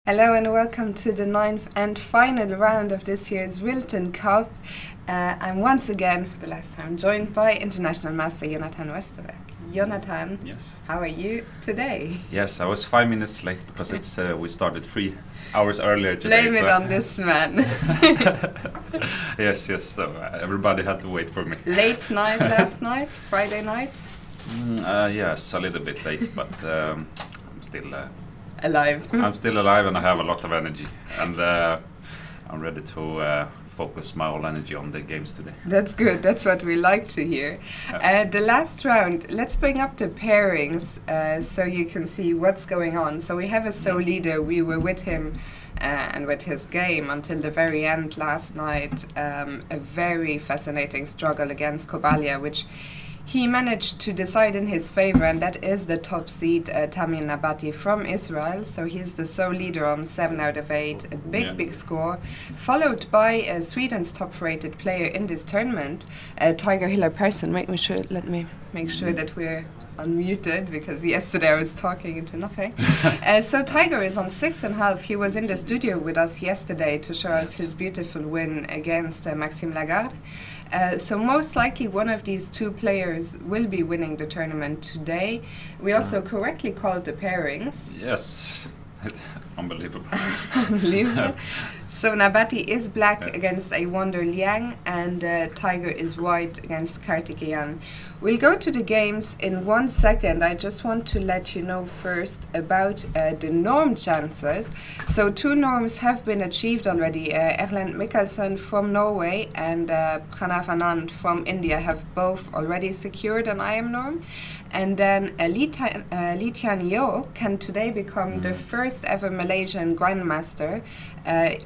Hello and welcome to the 9th and final round of this year's Rilton Cup. I'm once again, for the last time, joined by International Master Jonathan Westerbeck. Jonathan, yes. How are you today? Yes, I was 5 minutes late because it's we started 3 hours earlier today. Blame it on this man. Yes, so everybody had to wait for me. Late night last night, Friday night? Yes, a little bit late, but I'm still alive. I'm still alive and I have a lot of energy, and I'm ready to focus my whole energy on the games today. That's good, that's what we like to hear. The last round, let's bring up the pairings so you can see what's going on. So we have a sole leader, we were with him and with his game until the very end last night. A very fascinating struggle against Kobalia, which he managed to decide in his favor, and that is the top seed, Tamir Nabati from Israel. So he's the sole leader on 7 out of 8, a big score, followed by Sweden's top-rated player in this tournament, Tiger Hiller Persson. Let me make sure that we're unmuted, because yesterday I was talking into nothing. So Tiger is on 6.5. He was in the studio with us yesterday to show us his beautiful win against Maxime Lagarde. So most likely one of these two players will be winning the tournament today. We also correctly called the pairings. Yes, it's unbelievable. Unbelievable. So Nabati is black against a Wonder Liang, and Tiger is white against Kartikeyan. We'll go to the games in 1 second. I just want to let you know first about the norm chances. So 2 norms have been achieved already. Erlend Mikkelsen from Norway and Pranav Anand from India have both already secured an IM norm. And then Lee Tian Yo can today become the first ever Malaysian Grandmaster.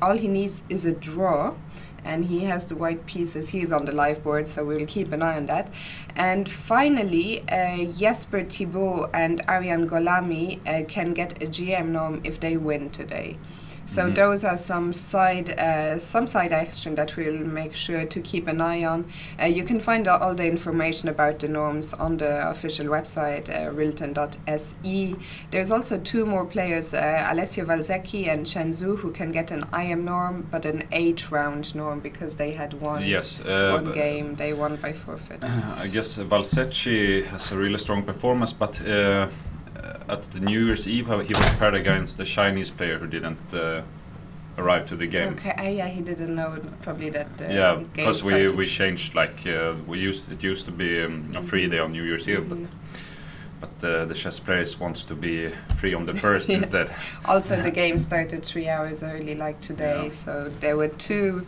All he needs is a draw, and he has the white pieces. He's on the live board, so we'll keep an eye on that. And finally, Jesper Thibault and Aryan Golami can get a GM norm if they win today. So those are some side action that we'll make sure to keep an eye on. You can find all the information about the norms on the official website, rilton.se. There's also 2 more players, Alessio Valzecchi and Chen Zhu, who can get an IM norm, but an 8-round norm, because they had one game, they won by forfeit. I guess Valzecchi has a really strong performance, but at the New Year's Eve, he was paired against the Chinese player who didn't arrive to the game. Okay, yeah, he didn't know probably that. Yeah, because we changed, like it used to be a free day on New Year's Eve, but the chess players wants to be free on the first instead. Also, the game started 3 hours early, like today, so there were two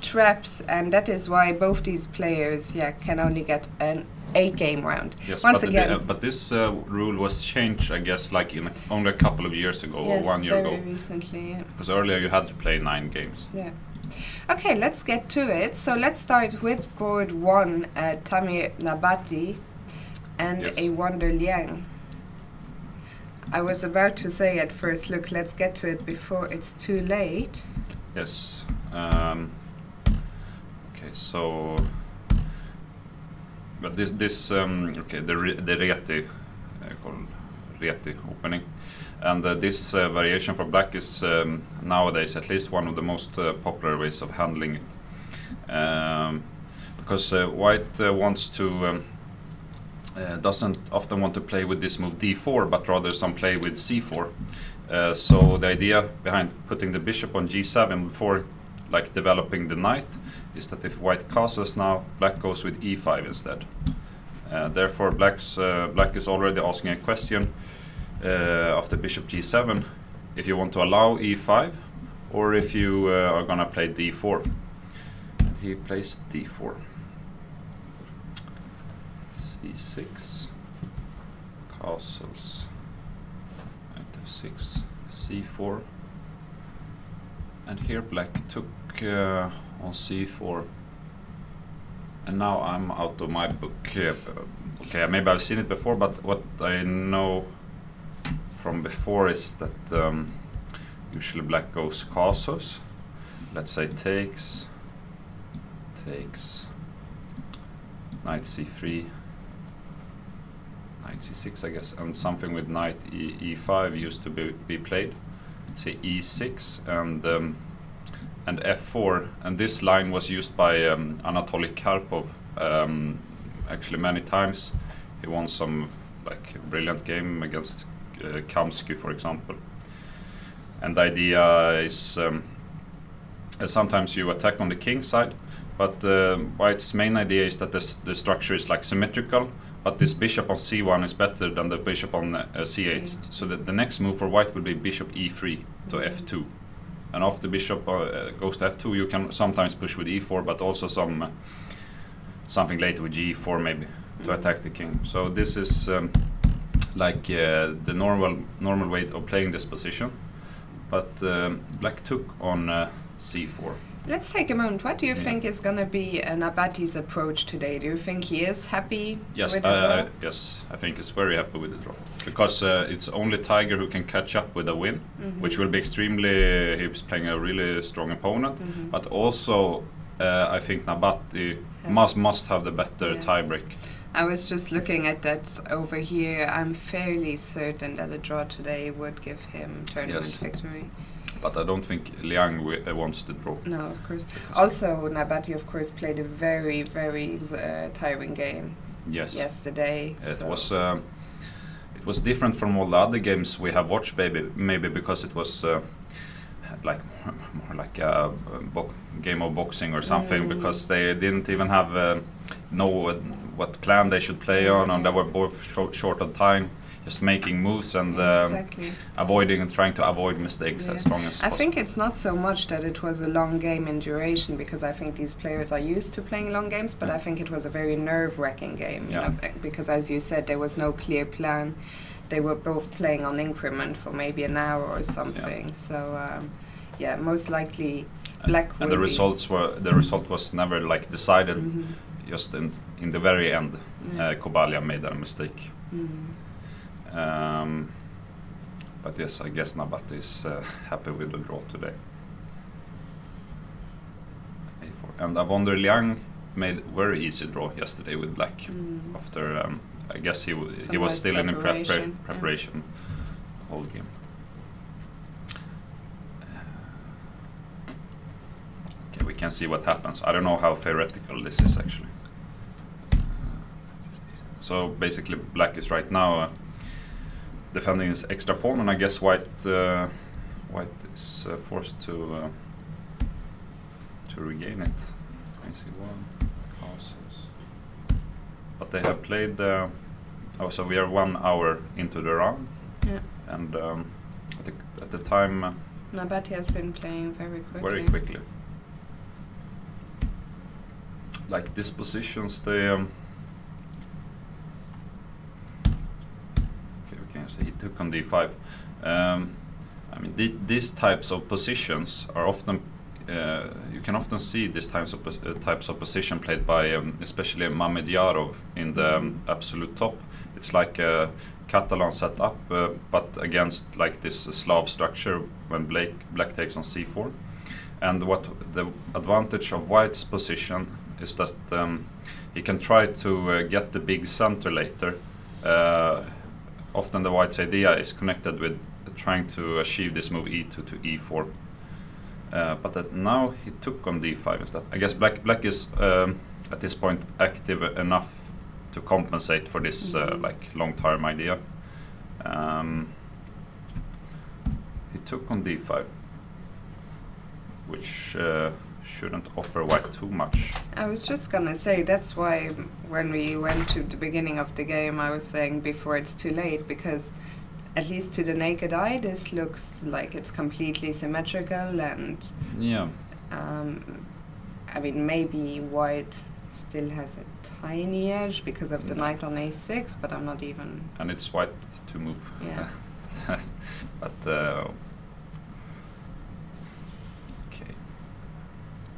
traps, and that is why both these players can only get an 8-game round. Yes, once again. But this rule was changed, I guess, like only a couple of years ago, or 1 year ago. Yes, very recently. Because earlier you had to play 9 games. Yeah. Okay, let's get to it. So let's start with board 1, Tamir Nabati and a Wonder Liang. I was about to say at first, look, let's get to it before it's too late. Yes. Okay, so. But the Reti, called Reti opening, and this variation for black is nowadays at least one of the most popular ways of handling it, because white wants to doesn't often want to play with this move d4, but rather some play with c4. So the idea behind putting the bishop on g7 before, like, developing the knight, is that if white castles now, black goes with e5 instead. Therefore, black is already asking a question after bishop g7, if you want to allow e5, or if you are gonna play d4. He plays d4. c6, castles, knight f6, c4, and here black took on c4, and now I'm out of my book. Okay, maybe I've seen it before, but what I know from before is that usually black goes castles. Let's say takes, knight c3, knight c6, I guess, and something with knight e5 used to be played. let's say e6 and f4, and this line was used by Anatoly Karpov actually many times. He won some like brilliant game against Kamsky, for example. And the idea is sometimes you attack on the king side, but White's main idea is that the structure is like symmetrical, but this bishop on c1 is better than the bishop on c8. So the next move for White will be bishop e3 to f2. And after the bishop goes to f2, you can sometimes push with e4, but also something later with g4 maybe to attack the king. So this is like the normal way of playing this position. But Black took on c4. Let's take a moment. What do you think is going to be Nabati's approach today? Do you think he is happy with the draw? Yes, I think he's very happy with the draw. Because it's only Tiger who can catch up with a win, which will be extremely... He's playing a really strong opponent. But also, I think Nabati must have the better tiebreak. I was just looking at that over here. I'm fairly certain that a draw today would give him tournament victory. But I don't think Liang wants to draw. No, of course. Also, Nabati, of course, played a very, very tiring game yesterday. It was different from all the other games we have watched, maybe because it was like more like a game of boxing or something, because they didn't even have know what plan they should play on, and they were both short on time, just making moves and avoiding and trying to avoid mistakes as long as possible. I think it's not so much that it was a long game in duration, because I think these players are used to playing long games, but I think it was a very nerve-wracking game, you know, because as you said, there was no clear plan. They were both playing on increment for maybe an hour or something. So most likely Black will and the result was never like decided. Just in the very end, Kobalia made a mistake. But yes, I guess Nabati is happy with the draw today. A4. And I wonder, Liang made very easy draw yesterday with Black. After I guess he was still in preparation the whole game. Okay, we can see what happens. I don't know how theoretical this is actually. So basically, Black is right now defending his extra pawn, and I guess White is forced to regain it. 21 houses. But they have played. So we are 1 hour into the round, and at the time, Nabati has been playing very quickly. Very quickly. Like these positions, they. So he took on d5. I mean, these types of positions are often you can often see these types of position played by especially Mamedyarov in the absolute top. It's like a Catalan setup, but against like this Slav structure when Black takes on c4. And what the advantage of White's position is that he can try to get the big center later. Often the White's idea is connected with trying to achieve this move e2 to e4. But now he took on d5 instead. I guess Black is at this point active enough to compensate for this like long-term idea. He took on d5, which shouldn't offer White too much. I was just gonna say, that's why when we went to the beginning of the game, I was saying before it's too late, because at least to the naked eye, this looks like it's completely symmetrical, and I mean, maybe White still has a tiny edge because of the knight on a6, but I'm not even... And it's White to move. Yeah. But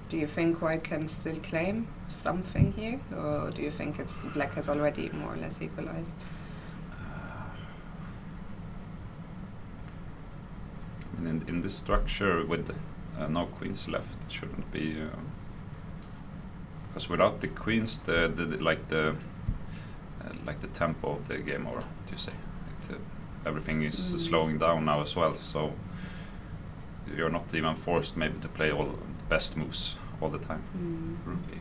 do you think White can still claim something here, or do you think it's Black has already more or less equalized? In this structure with no queens left, it shouldn't be because without the queens, the tempo of the game, or what do you say, everything is slowing down now as well. So you're not even forced maybe to play all the best moves all the time. Rook a3.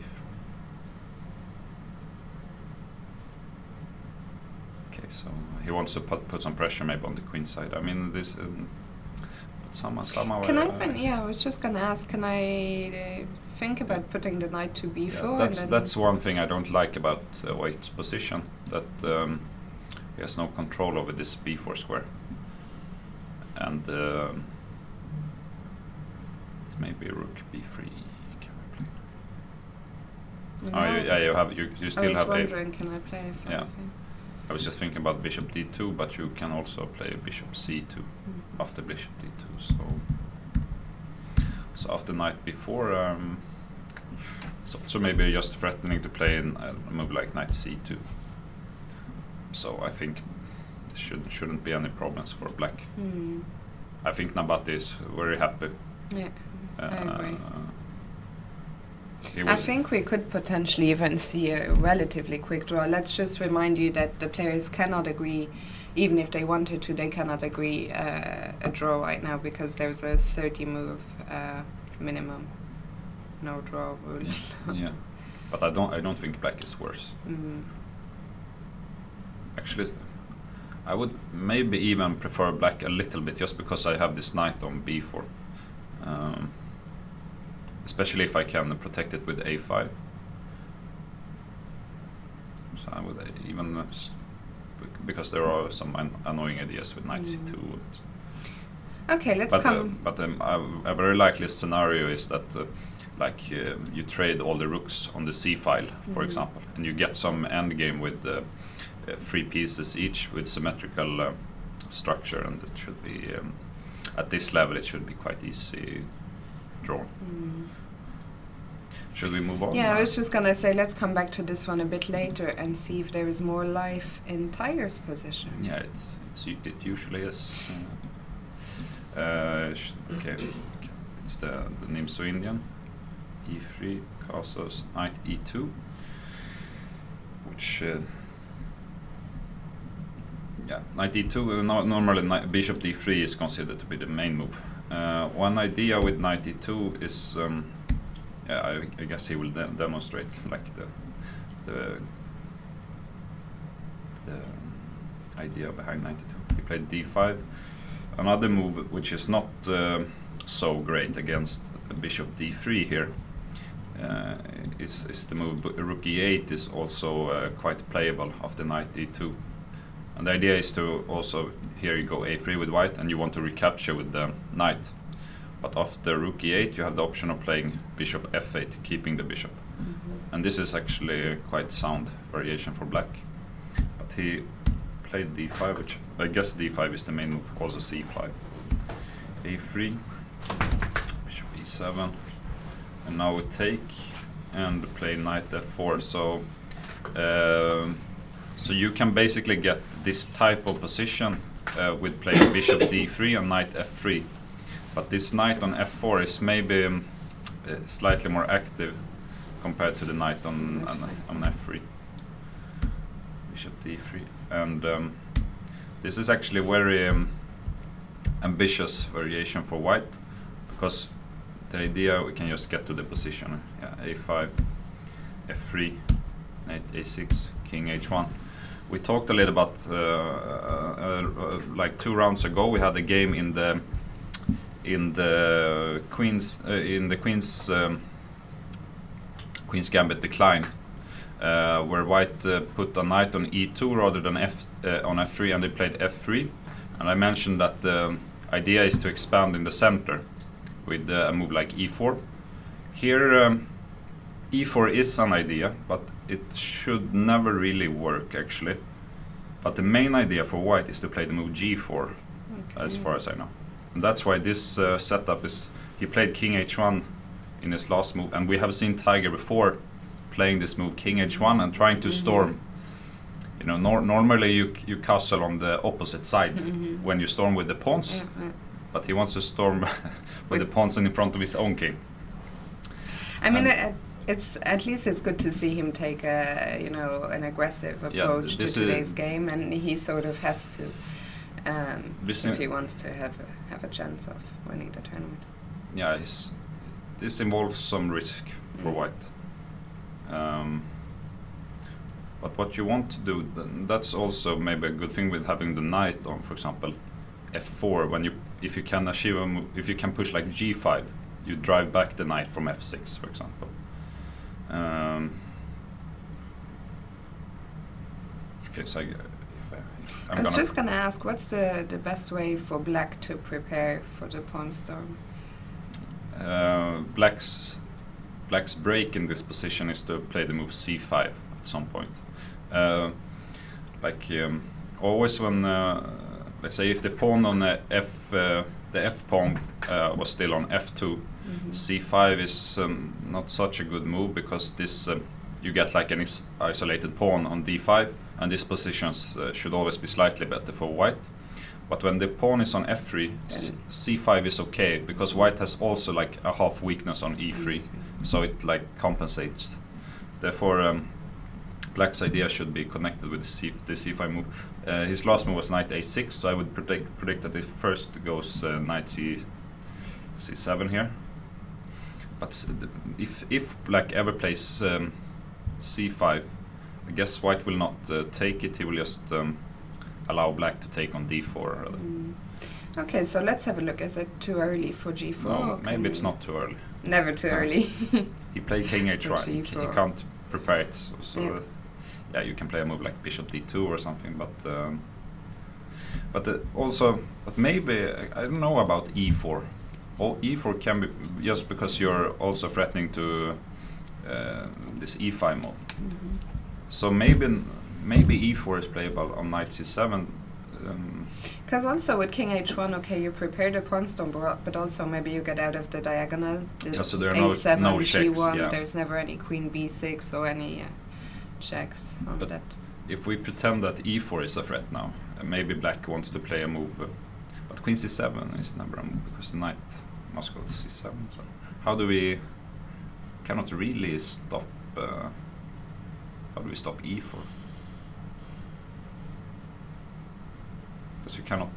Okay, so he wants to put some pressure maybe on the queen side. I mean, this. But somehow. Can I was just gonna ask. Can I think about putting the knight to b4? Yeah, that's one thing I don't like about White's position. That he has no control over this b4 square. And maybe rook b3. Can I play? No. You still have. I was wondering, can I play? Yeah. I was just thinking about bishop d2, but you can also play bishop c2 after bishop d2. So after knight b4, it's also maybe just threatening to play a move like knight c2. So I think shouldn't be any problems for black. I think Nabati is very happy. Yeah, I agree. I think we could potentially even see a relatively quick draw. Let's just remind you that the players cannot agree, even if they wanted to, they cannot agree a draw right now because there's a 30 move minimum, no draw rule. Yeah, but I don't think black is worse. Actually, I would maybe even prefer black a little bit just because I have this knight on b4. Especially if I can protect it with a5. So I would even, because there are some annoying ideas with knight c2. Okay, let's come. But a very likely scenario is that you trade all the rooks on the c file, for example, and you get some endgame with 3 pieces each with symmetrical structure, and it should be at this level it should be quite easy drawn. Should we move on? Yeah, I was just gonna say let's come back to this one a bit later and see if there is more life in Tiger's position. Yeah, it usually is. Okay, it's the Nimso Indian. e3 castles knight e2, which knight e2. Normally bishop d3 is considered to be the main move. One idea with knight e2 is, I guess he will demonstrate like the idea behind knight e2. He played d5. Another move which is not so great against bishop d3 here is the move rook e8 is also quite playable after knight e2. And the idea is to also, here you go a3 with white and you want to recapture with the knight. But after rook e8 you have the option of playing bishop f8, keeping the bishop. And this is actually quite sound variation for black. But he played d5, which I guess d5 is the main move, also c5. a3, bishop e7. And now we take and play knight f4. So you can basically get this type of position with playing bishop d3 and knight f3. But this knight on f4 is maybe slightly more active compared to the knight on f3. Bishop d3. And this is actually very ambitious variation for white, because the idea, we can just get to the position. Yeah, a5, f3, knight a6, king h1. We talked a little about like 2 rounds ago. We had a game in the Queen's Gambit decline, where white put a knight on e2 rather than on f3, and they played f3. And I mentioned that the idea is to expand in the center with a move like e4. Here e4 is an idea, but it should never really work actually. But the main idea for white is to play the move g4, as far as I know. And that's why this setup is, he played king h1 in his last move, and we have seen Tiger before playing this move king h1 and trying to storm. You know, normally you castle on the opposite side when you storm with the pawns, but he wants to storm with the pawns in front of his own king. I mean, it's at least it's good to see him take a an aggressive approach to today's game, and he sort of has to if he wants to have have a chance of winning the tournament. Yeah, this involves some risk for white. But what you want to do, that's also maybe a good thing with having the knight on, for example, f4. If you can achieve if you can push like g5, you drive back the knight from f6, for example. Okay, so I was just gonna ask, what's the best way for black to prepare for the pawn storm? Black's break in this position is to play the move c5 at some point. Always when, let's say, if the pawn on the f pawn was still on f2, c5 is not such a good move, because this you get like an isolated pawn on d5, and these positions should always be slightly better for white. But when the pawn is on f3, c5 is okay, because white has also like a half weakness on e3, so it like compensates. Therefore, black's idea should be connected with the c5 move. His last move was knight a6, so I would predict that it first goes knight c7 here. But if black ever plays c5, I guess white will not take it. He will just allow black to take on d4. Okay, so let's have a look. Is it too early for g4? No, maybe it's not too early. Never too early. He played king h1. He can't prepare it. So yep. Yeah, you can play a move like bishop d2 or something, but maybe I don't know about e4. E4 can be just because you're also threatening to this e5 move. So maybe e4 is playable on knight c7. Because also with king h1, okay, you prepare the pawn storm, but also maybe you get out of the diagonal. Yeah, so there are a7, no checks. g1. Yeah. There's never any queen b6 or any checks on but that. If we pretend that e4 is a threat now, maybe black wants to play a move, but queen c7 is never a move because the knight must go to c7. So how do we cannot really stop? How do we stop e4? Because you cannot.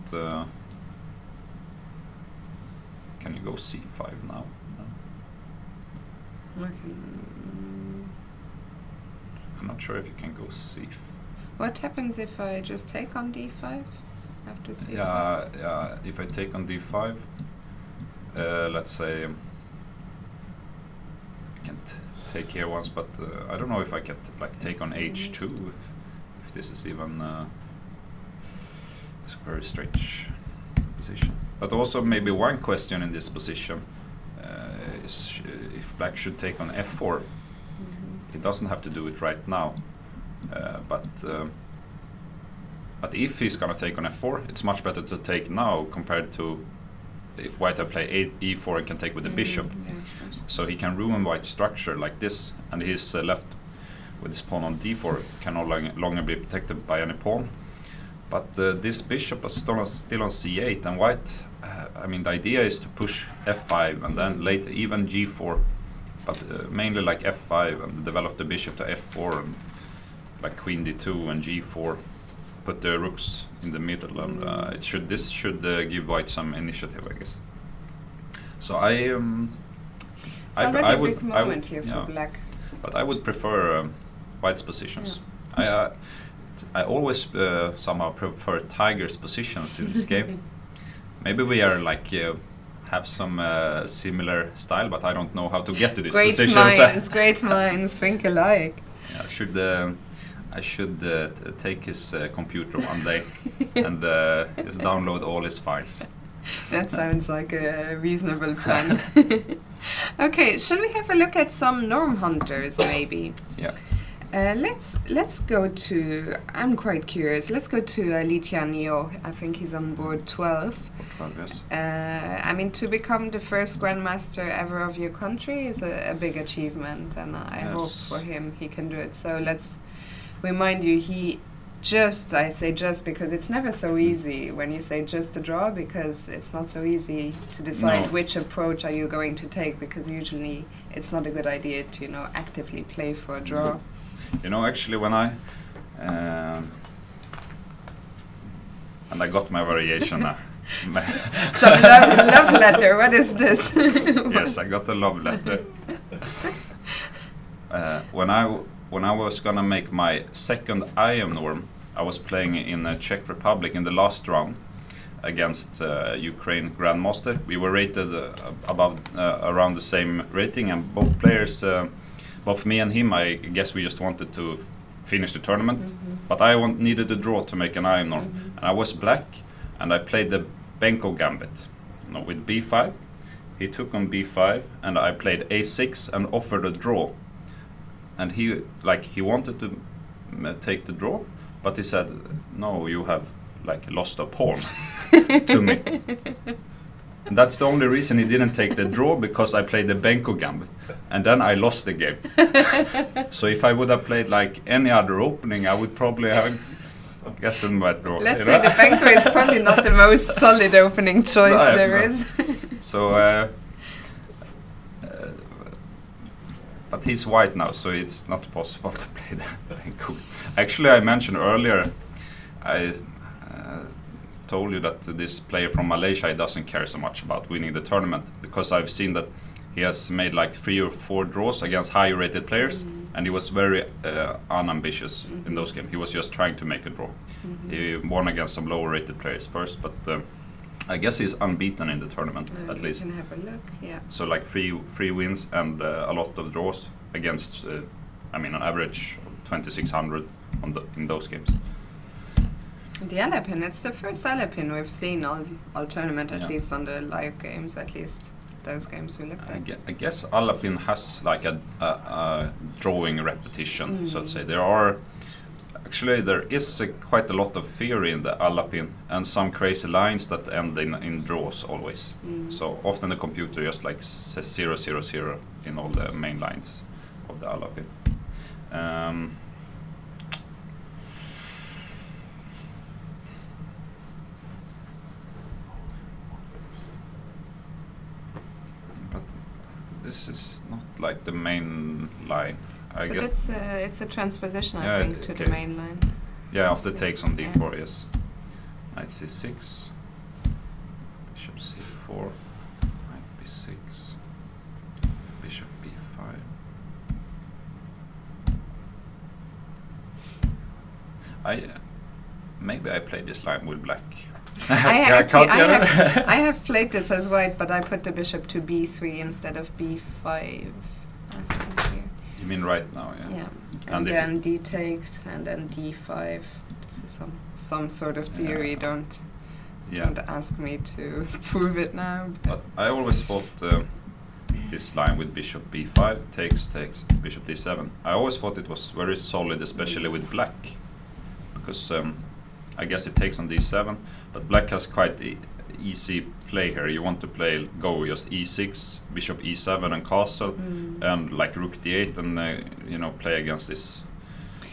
Can you go c5 now? No. I'm not sure if you can go c5. What happens if I just take on d5 after c5? Yeah. If I take on d5, let's say I can take here once, but I don't know if I can like take on h2 if this is even. It's a very strange position. But also maybe one question in this position is if black should take on f4. He doesn't have to do it right now, but if he's gonna take on f4, it's much better to take now compared to if white had play e4 and can take with the bishop. Yeah, so he can ruin white's structure like this, and he's left with his pawn on d4 can no longer be protected by any pawn. But this bishop is still on c8, and white, I mean, the idea is to push f5 and then later even g4, but mainly like f5 and develop the bishop to f4 and like queen d2 and g4, put the rooks in the middle, and this should give white some initiative, I guess. So I would, big moment here for black. But I would prefer white's positions. Yeah. I always somehow prefer tiger's positions in this game. Maybe we are like have some similar style, but I don't know how to get to these positions. Great minds think alike. Yeah, I should take his computer one day and just download all his files. That sounds like a reasonable plan. Okay, shall we have a look at some norm hunters maybe? Yeah. Let's go to. I'm quite curious. Let's go to Li Tianyo. I think he's on board 12. 12, yes. I mean, to become the first grandmaster ever of your country is a big achievement, and I hope for him he can do it. So let's remind you, I say just because it's never so easy when you say just a draw, because it's not so easy to decide which approach are you going to take, because usually it's not a good idea to actively play for a draw. Actually, when I and I got my variation Some love letter. What is this? Yes, I got a love letter. When I was gonna make my second IM norm, I was playing in the Czech Republic in the last round against Ukraine Grandmaster. We were rated above around the same rating, and both players, both me and him, I guess we just wanted to finish the tournament. But I needed a draw to make an IM norm, and I was black, and I played the Benko Gambit, with B5. He took on B5, and I played A6 and offered a draw. And he wanted to take the draw, but he said, "No, you have lost a pawn to me." And that's the only reason he didn't take the draw, because I played the Benko Gambit, and then I lost the game. So if I would have played any other opening, I would probably have gotten my draw. Let's say the Benko is probably not the most solid opening choice there is. So. But he's white now, so it's not possible to play the Benko. Actually, I mentioned earlier, I told you that this player from Malaysia doesn't care so much about winning the tournament, because I've seen that he has made 3 or 4 draws against higher rated players, and he was very unambitious in those games. He was just trying to make a draw. He won against some lower rated players first, but I guess he's unbeaten in the tournament, at least. You can have a look, yeah. So 3 wins and a lot of draws against, on average 2,600 in those games. The Alapin, it's the first Alapin we've seen all tournament, at least on the live games, at least those games we looked at. I guess Alapin has a drawing repetition, so to say. There is quite a lot of theory in the Alapin, and some crazy lines that end in draws always. So often the computer just says 0, 0, 0 in all the main lines of the Alapin. But this is not the main line. But it's a transposition, I think, to the main line. Yeah, after takes on d4, yes. Knight c6, bishop c4, knight b6, bishop b5. Maybe I played this line with black. I have played this as white, but I put the bishop to b3 instead of b5. I think here. You mean right now, yeah? Yeah, and then d takes, and then d5. This is some sort of theory. Don't ask me to prove it now. But I always thought this line with bishop b5, takes, bishop d7. I always thought it was very solid, especially with black, because I guess it takes on d7, but black has quite easy play here. You want to go just e6, bishop e7 and castle, and rook d8, and play against this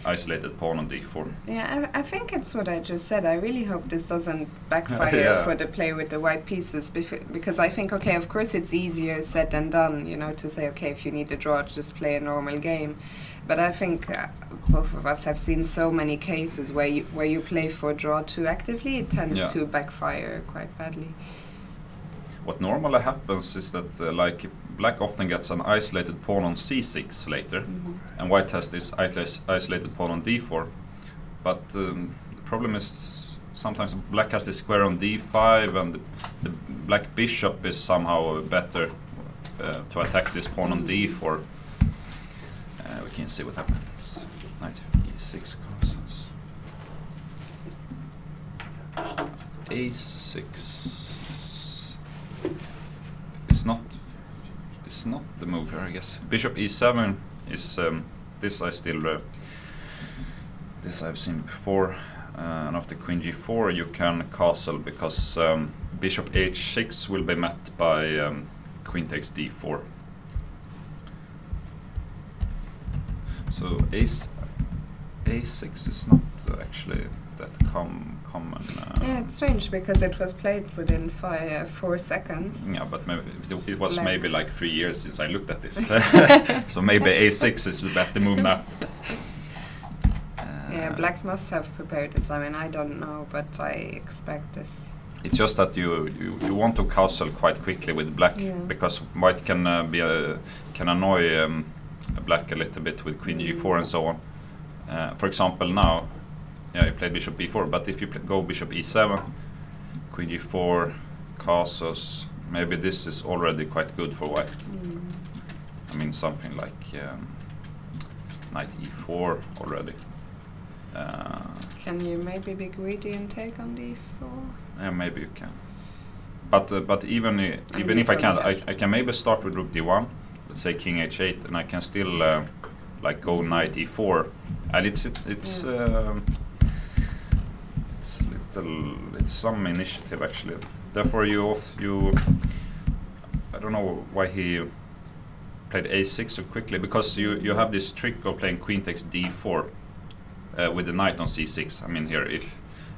isolated pawn on d4. Yeah, I think it's what I just said. I really hope this doesn't backfire for the play with the white pieces, because I think, okay, of course it's easier said than done, to say, okay, if you need a draw, just play a normal game. But I think both of us have seen so many cases where you play for draw too actively, it tends to backfire quite badly. What normally happens is that black often gets an isolated pawn on c6 later, and white has this isolated pawn on d4. But the problem is sometimes black has this square on d5, and the black bishop is somehow better to attack this pawn on d4. We can see what happens. Knight e6 castles. a6. It's not the move here, I guess. Bishop e7 is this I've seen before. And after queen g4 you can castle, because bishop h6 will be met by queen takes d4. So a6 is not actually that common. Yeah, it's strange, because it was played within 4 seconds. Yeah, but maybe it was maybe 3 years since I looked at this. So maybe a6 is the better move now. Yeah, black must have prepared it. I don't know, but I expect this. It's just that you want to castle quite quickly with black, because white can can annoy black a little bit with queen g4 and so on. For example, now, yeah, you play bishop b4, but if you go bishop e7, queen g4, castles, maybe this is already quite good for white. I mean, something like knight e4 already. Can you maybe be greedy and take on d4? Yeah, maybe you can. But even if I can't, I can maybe start with rook d1, let's say king h8, and I can still like go knight e4, and it's some initiative actually. Therefore, I don't know why he played a6 so quickly, because you have this trick of playing queen takes d4 with the knight on c6. I mean, here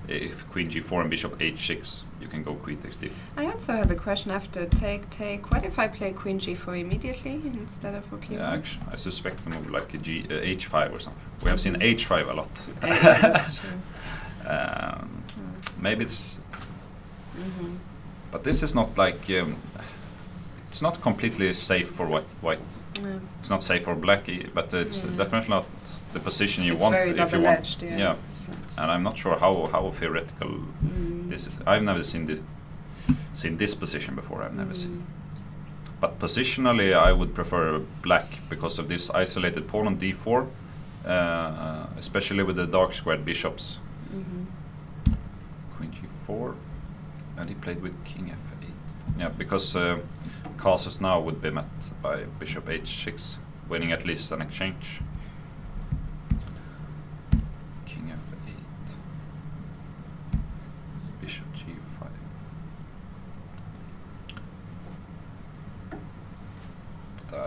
if queen g4 and bishop h6, you can go queen takes d4. I also have a question after take. What if I play queen g4 immediately instead of rook e1? Yeah, actually, I suspect a move like a h5 or something. We have seen h5 a lot. That's true. Maybe it's... But this is not like... it's not completely safe for white. No. It's not safe for black, but it's definitely not the position you want. It's very double-edged, yeah. And I'm not sure how theoretical this is. I've never seen this position before. I've never seen. But positionally, I would prefer black because of this isolated pawn on d4, especially with the dark squared bishops. Queen g4, and he played with king f8. Yeah, because castles now would be met by bishop h6, winning at least an exchange. King f8, bishop g5. But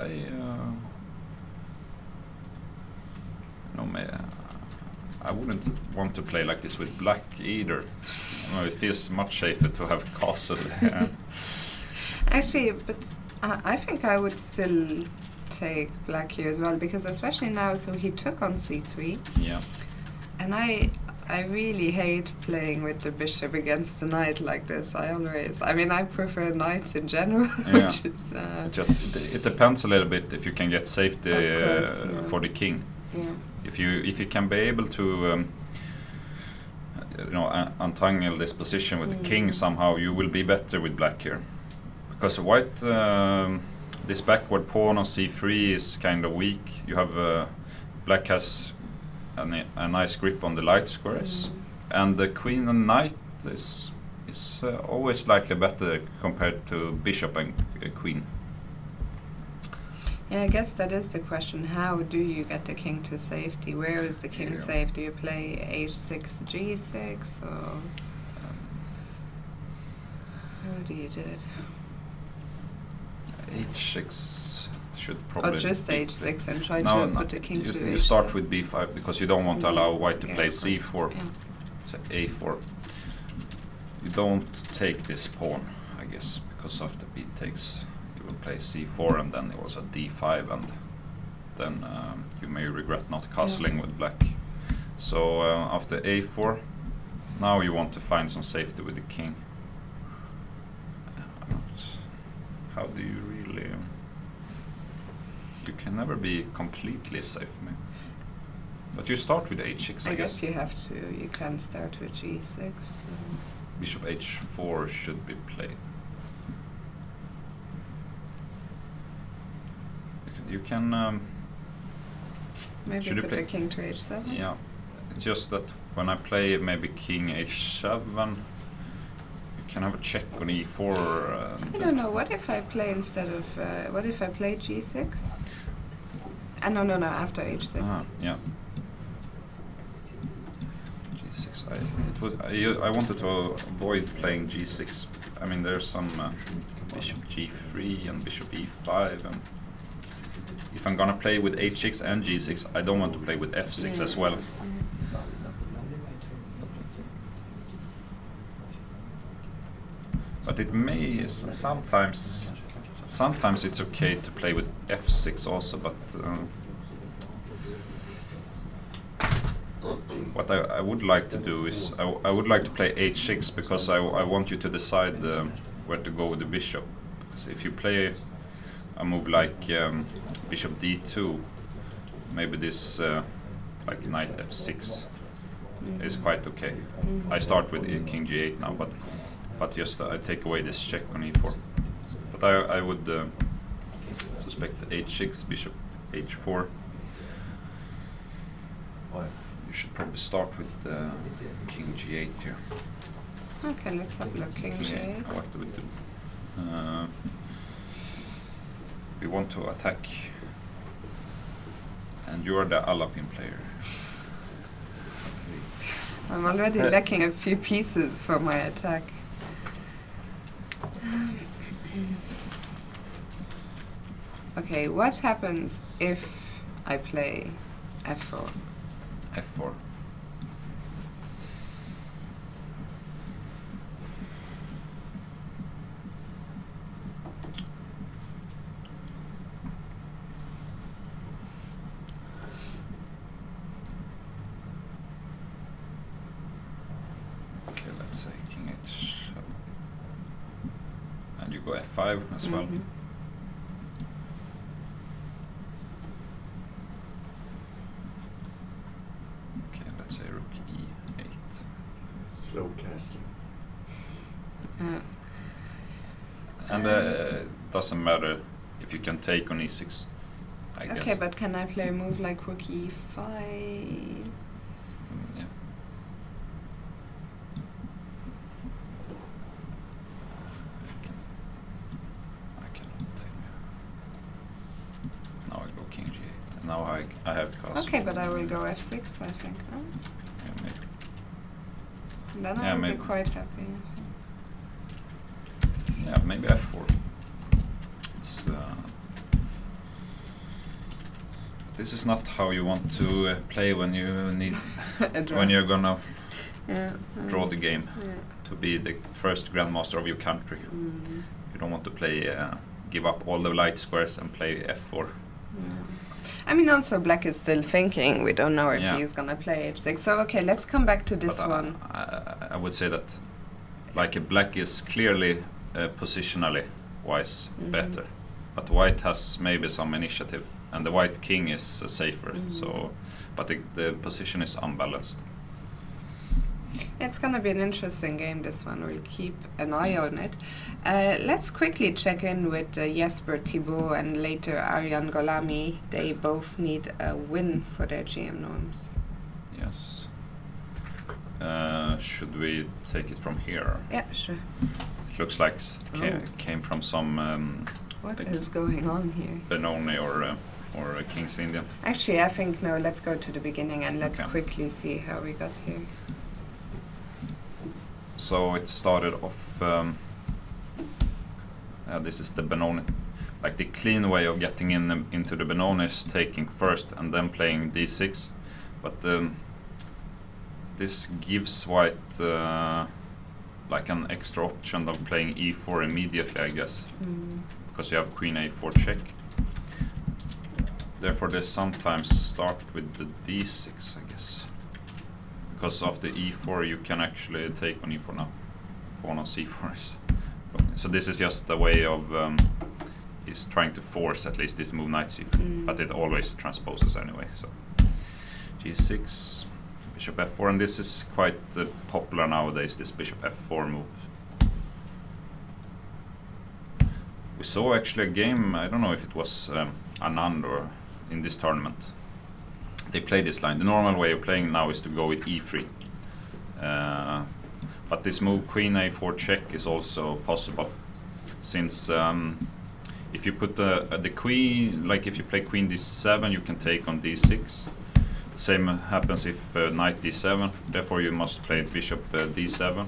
I wouldn't want to play like this with black either. It feels much safer to have castle. Actually, but I think I would still take black here as well, because especially now, so he took on c3. Yeah. And I really hate playing with the bishop against the knight like this. I mean, I prefer knights in general. Yeah. Which is, it depends a little bit if you can get safety for the king. Yeah. If you can be able to untangle this position with the king somehow, you will be better with black here. Because white, this backward pawn on c3 is kind of weak. You have black has a nice grip on the light squares, and the queen and knight is always slightly better compared to bishop and queen. Yeah, I guess that is the question. How do you get the king to safety? Where is the king safe? Do you play h6, g6, or how do you do it? h6 should probably... Or just h6 and try to put the king to h6. You start with b5 because you don't want to allow white to play c4. Yeah. So a4. You don't take this pawn, I guess, because after b takes, you will play c4 and then also d5, and then you may regret not castling with black. So after a4, now you want to find some safety with the king. How do you really... you can never be completely safe, maybe. But you start with h6, I guess. You have to. You can start with g6. Bishop h4 should be played. You can... maybe put the king to h7? Yeah. It's just that when I play maybe king h7, can have a check on e4. I don't know. What if I play instead of? What if I play g6? No. After h6. Yeah. g6. I wanted to avoid playing g6. I mean, there's some bishop g3 and bishop e5, and if I'm gonna play with h6 and g6, I don't want to play with f6 as well. But it may sometimes it's okay to play with f6 also, but what I would like to do is I would like to play h6 because I want you to decide where to go with the bishop. Because if you play a move like bishop d2, maybe this like knight f6 is quite okay. I start with king g8 now, but just I take away this check on e4. But I would suspect h6, bishop h4. You should probably start with king g8 here. Okay, let's have a look. King g8. What do we do? We want to attack, and you are the Alapin player. I'm already lacking a few pieces for my attack. Okay, what happens if I play f4? f4. Okay, let's say king h, and you go f5 as well. Slow castle. And it doesn't matter if you can take on e6, I guess. Okay, but can I play a move like rook e5? Yeah. I cannot take. Now I go king g8. Now I have castle. Okay, but I will go f6, I think. No? Yeah, maybe. Then I will be quite happy. Yeah, maybe f4. It's this is not how you want to play when you need when you're gonna draw the game to be the first grandmaster of your country. You don't want to play give up all the light squares and play f4. I mean, also black is still thinking. We don't know if he's gonna play h6. So okay, let's come back to this one. I would say that, like, black is clearly positionally wise better, but white has maybe some initiative, and the white king is safer. So, but the position is unbalanced. It's gonna be an interesting game, this one. We'll keep an eye on it. Let's quickly check in with Jesper Thibault and later Aryan Golami. They both need a win for their GM norms. Yes. Should we take it from here? Yeah, sure. It looks like it came from some... what is going on here? Benoni or King's Indian. Actually, I think, no, let's go to the beginning and let's quickly see how we got here. So it started off, this is the Benoni. Like, the clean way of getting into the Benoni is taking first and then playing d6. But this gives white like an extra option of playing e4 immediately, I guess. Because you have queen a4 check. Therefore they sometimes start with the d6, I guess. Because of the e4 you can actually take on e4 now. Pawn on c4 is blocking. So this is just a way of is trying to force at least this move knight c3, but it always transposes anyway. So g6, bishop f4, and this is quite popular nowadays, this bishop f4 move. We saw actually a game, I don't know if it was Anand or in this tournament. They play this line. The normal way of playing now is to go with e3. But this move queen a4 check is also possible, since if you put the queen, like if you play queen d7, you can take on d6. The same happens if knight d7. Therefore you must play bishop d7,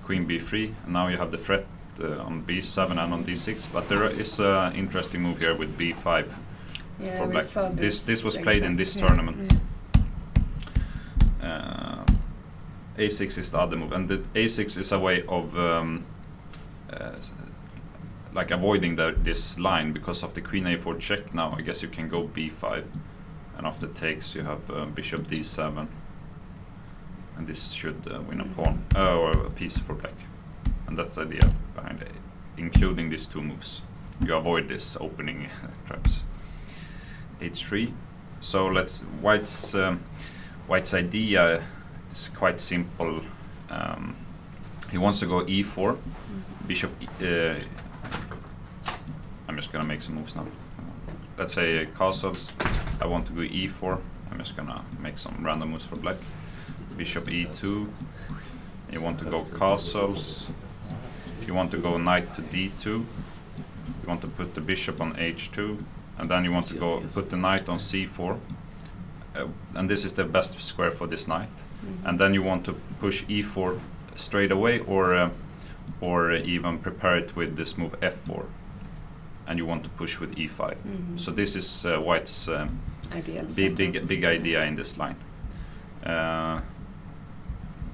queen b3. And now you have the threat on b7 and on d6. But there is an interesting move here with b5. Yeah, for we black. saw This was played in this tournament. A6 is the other move, and the A6 is a way of like avoiding this line because of the queen A4 check. Now I guess you can go B5, and after takes you have bishop D7. and this should win a pawn or a piece for black, and that's the idea behind it, including these two moves. You avoid this opening traps. H3. So let's White's idea is quite simple. He wants to go E4, bishop. I'm just gonna make some moves now. Let's say castles. I want to go E4. I'm just gonna make some random moves for black. Bishop E2. You want to go castles. You want to go knight to D2. You want to put the bishop on H2, and then you want to go put the knight on C4. And this is the best square for this knight. And then you want to push E4 straight away, or even prepare it with this move F4. And you want to push with E5. So this is White's big idea in this line.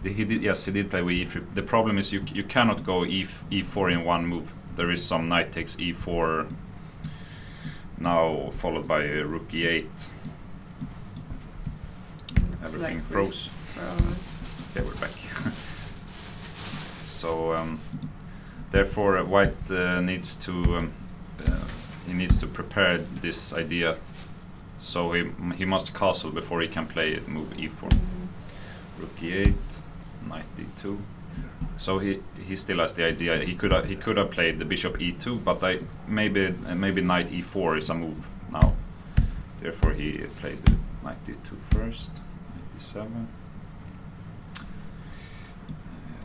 He did play with E3. The problem is you cannot go E4 in one move. There is some knight takes E4 now, followed by rook E8. Everything like froze. Okay, we're back. So therefore, White needs to prepare this idea. So he must castle before he can play it, move E4. Rook E8, knight D2. So he still has the idea. He could have played the bishop E2, but maybe knight E4 is a move now. Therefore he played the knight D2 first. Knight D7.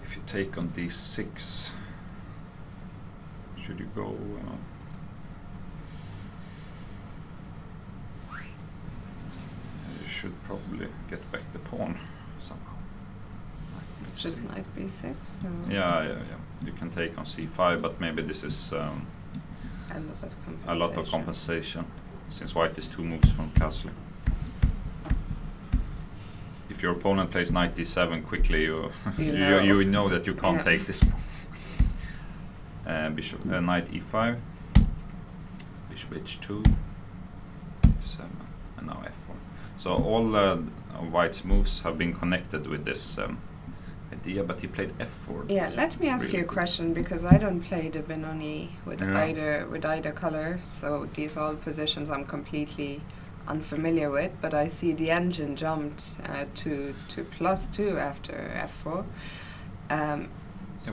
If you take on D6, should you go? You should probably get back the pawn somehow. Just knight B6? Yeah. You can take on C5, but maybe this is a lot of compensation, since White is 2 moves from castling. If your opponent plays knight D7 quickly, you know that you can't take this move. Bishop knight E5, bishop H2, H7, and now F4. So all White's moves have been connected with this idea, but he played F4. Yeah, let me ask you a question, because I don't play the Benoni with either color, so these all positions I'm completely unfamiliar with, but I see the engine jumped to +2 after F4.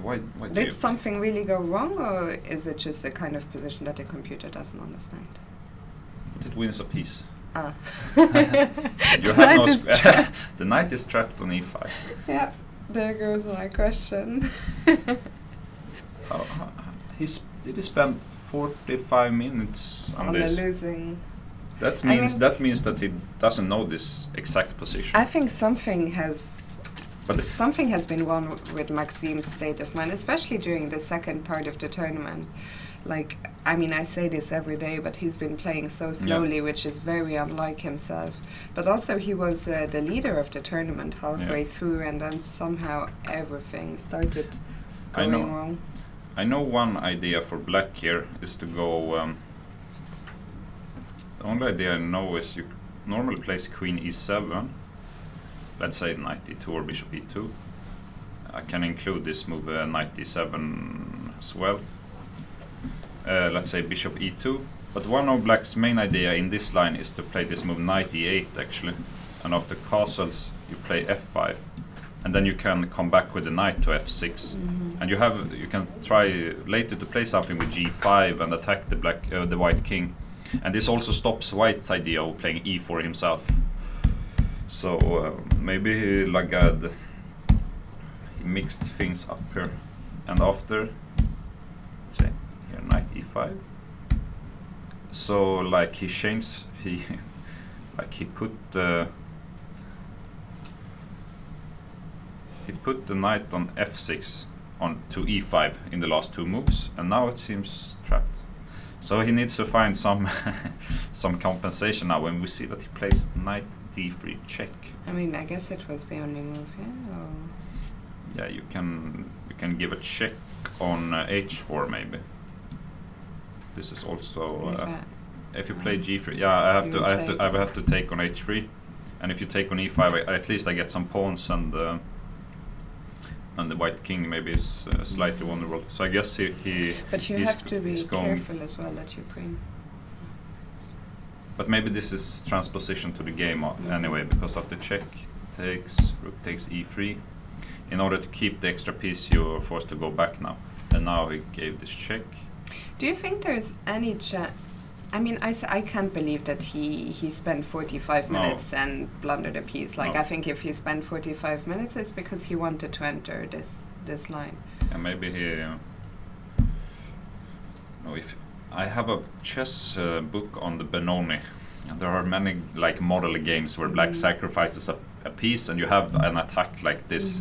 Why did something really go wrong, or is it just a kind of position that the computer doesn't understand? It wins a piece. Ah. The knight is trapped on E5. Yeah, there goes my question. Did he spend 45 minutes on this? Losing. That means that he doesn't know this exact position. I think something has been wrong with Maxim's state of mind, especially during the second part of the tournament. Like, I mean, I say this every day, but he's been playing so slowly, which is very unlike himself. But also, he was the leader of the tournament halfway through, and then somehow everything started going wrong. I know one idea for black here is to go. The only idea I know is you normally place queen E7. Let's say knight D2 or bishop E2. I can include this move knight D7 as well. Let's say bishop E2. But one of black's main idea in this line is to play this move knight E8 actually. And after castles you play F5. And then you can come back with the knight to F6. And you can try later to play something with G5 and attack the white king. And this also stops White's idea of playing E4 himself. So maybe Lagarde, he mixed things up here, and after, let's say here knight E5. So like he changed, he put the knight on F6 on to E5 in the last 2 moves, and now it seems trapped. So he needs to find some some compensation now. When we see that he plays knight D3 check. I mean, I guess it was the only move, yeah. Or yeah, you can give a check on H4 maybe. This is also if you play G3. Yeah, I have to take on H3, and if you take on E5, at least I get some pawns and and the white king maybe is slightly vulnerable. So I guess he But you he's have to be he's going- careful as well that you queen. But maybe this is transposition to the game anyway, because of the check takes, rook takes e3. In order to keep the extra piece, you are forced to go back now. And now he gave this check. Do you think there's any chance? I mean, I can't believe that he spent 45 No. minutes and blundered a piece. Like, No. I think if he spent 45 minutes, it's because he wanted to enter this line. And maybe he... no, if I have a chess book on the Benoni. And there are many like model games where black sacrifices a piece and you have an attack like this.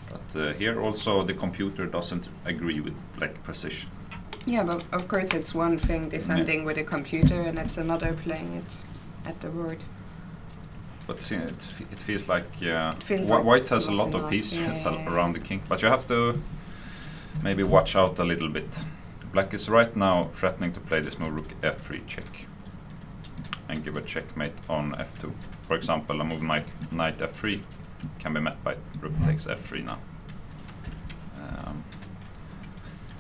But here also the computer doesn't agree with black position. Yeah, but of course it's one thing defending with a computer and it's another playing it at the board. But see, it feels like feels like white it's has a not lot of enough. pieces Yeah. around the king. But you have to maybe watch out a little bit. Black is right now threatening to play this move rook f3 check. And give a checkmate on f2. For example, a move knight f3 can be met by rook takes f3 now.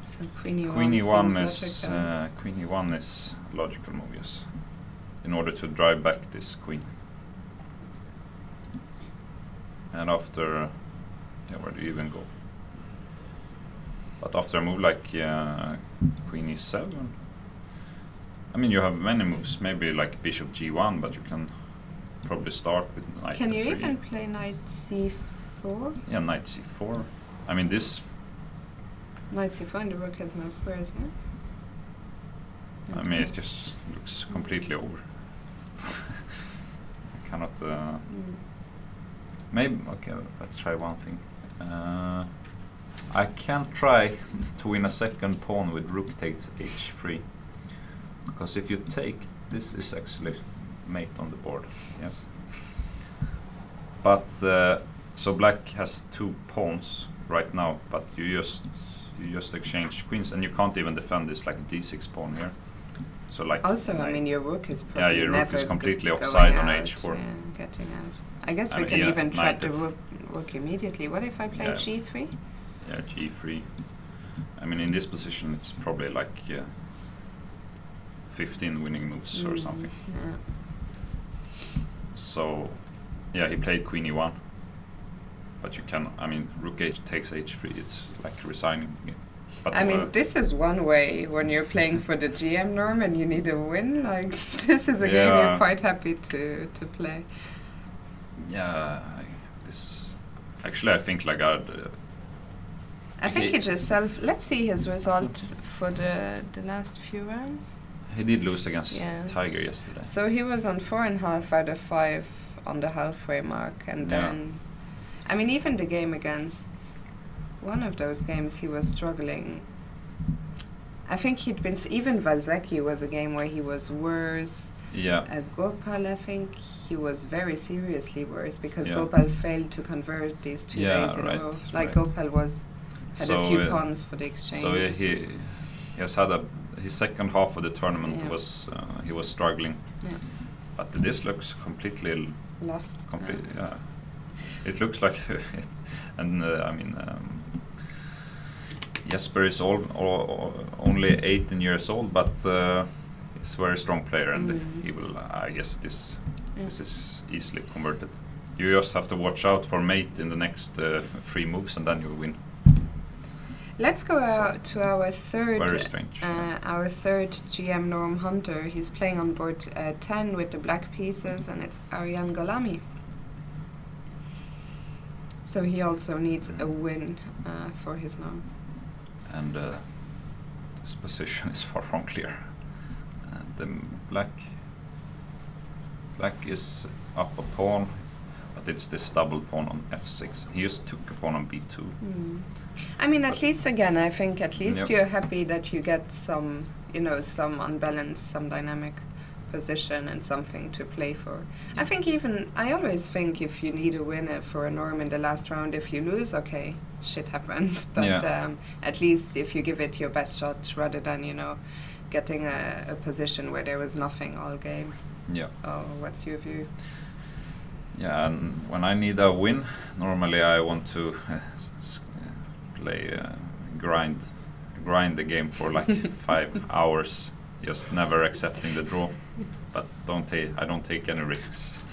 So queen Queen e1 e1 seems is logical. queen e1 is a logical move, yes. In order to drive back this queen. And after, yeah, where do you even go? But after a move like queen e7, I mean, you have many moves, maybe like bishop g1, but you can probably start with knight Can you f3. even play knight c4? Yeah, knight c4. I mean, this, Knight c4 and the rook has no squares, yeah? I mean, it just looks completely over. I cannot, maybe, okay, let's try one thing. I can try to win a second pawn with rook takes h3. Because if you take, this is actually mate on the board, yes. But so black has two pawns right now, but you just exchange queens, and you can't even defend this like d6 pawn here. So like Also, I mean, your rook is probably yeah, your rook never is completely going offside on out, h4. Yeah, getting out. I guess I we mean, can yeah, even trap knight the f- rook immediately. What if I play Yeah. g3? Yeah, g3. I mean, in this position, it's probably like 15 winning moves or something. Yeah. So, yeah, he played queen e1. But you can, I mean, rook h takes h3. It's like resigning. But I mean, this is one way when you're playing for the GM norm and you need a win. Like, this is a game you're Yeah. quite happy to play. yeah, this actually I think like I think Okay. he just let's see his result for the last few rounds. he did lose against Yeah. Tiger yesterday. So he was on 4.5 out of 5 on the halfway mark, and Yeah. then, I mean, even the game against one of those games, he was struggling. I think he'd been even Valzecchi was a game where he was worse. Yeah, Gopal, I think he was very seriously worse because Yeah. Gopal failed to convert these 2 Yeah, days in right, a row. Like right. Gopal had So, a few pawns for the exchange. so he has had his second half of the tournament Yeah. was he was struggling. Yeah. But this looks completely Lost. yeah. It looks like it, and I mean Jesper is only 18 years old, but he's a very strong player, and he will. I guess this is easily converted. You just have to watch out for mate in the next 3 moves, and then you win. Let's go So, out to our third. Very strange. Our third GM Norm Hunter. He's playing on board 10 with the black pieces, and it's Aryan Golami. So he also needs a win for his norm. And this position is far from clear. The black is up a pawn, but it's this double pawn on f6. He just took a pawn on b2. I mean, at But- least again, I think at least Yep. you're happy that you get some, some unbalanced, some dynamic position and something to play for. I think I always think if you need a winner for a norm in the last round, if you lose, okay, shit happens. But Yeah. at least if you give it your best shot rather than, getting a position where there was nothing all game. Yeah. Oh, what's your view? Yeah, and when I need a win, normally I want to play grind the game for like 5 hours, just never accepting the draw. But I don't take any risks.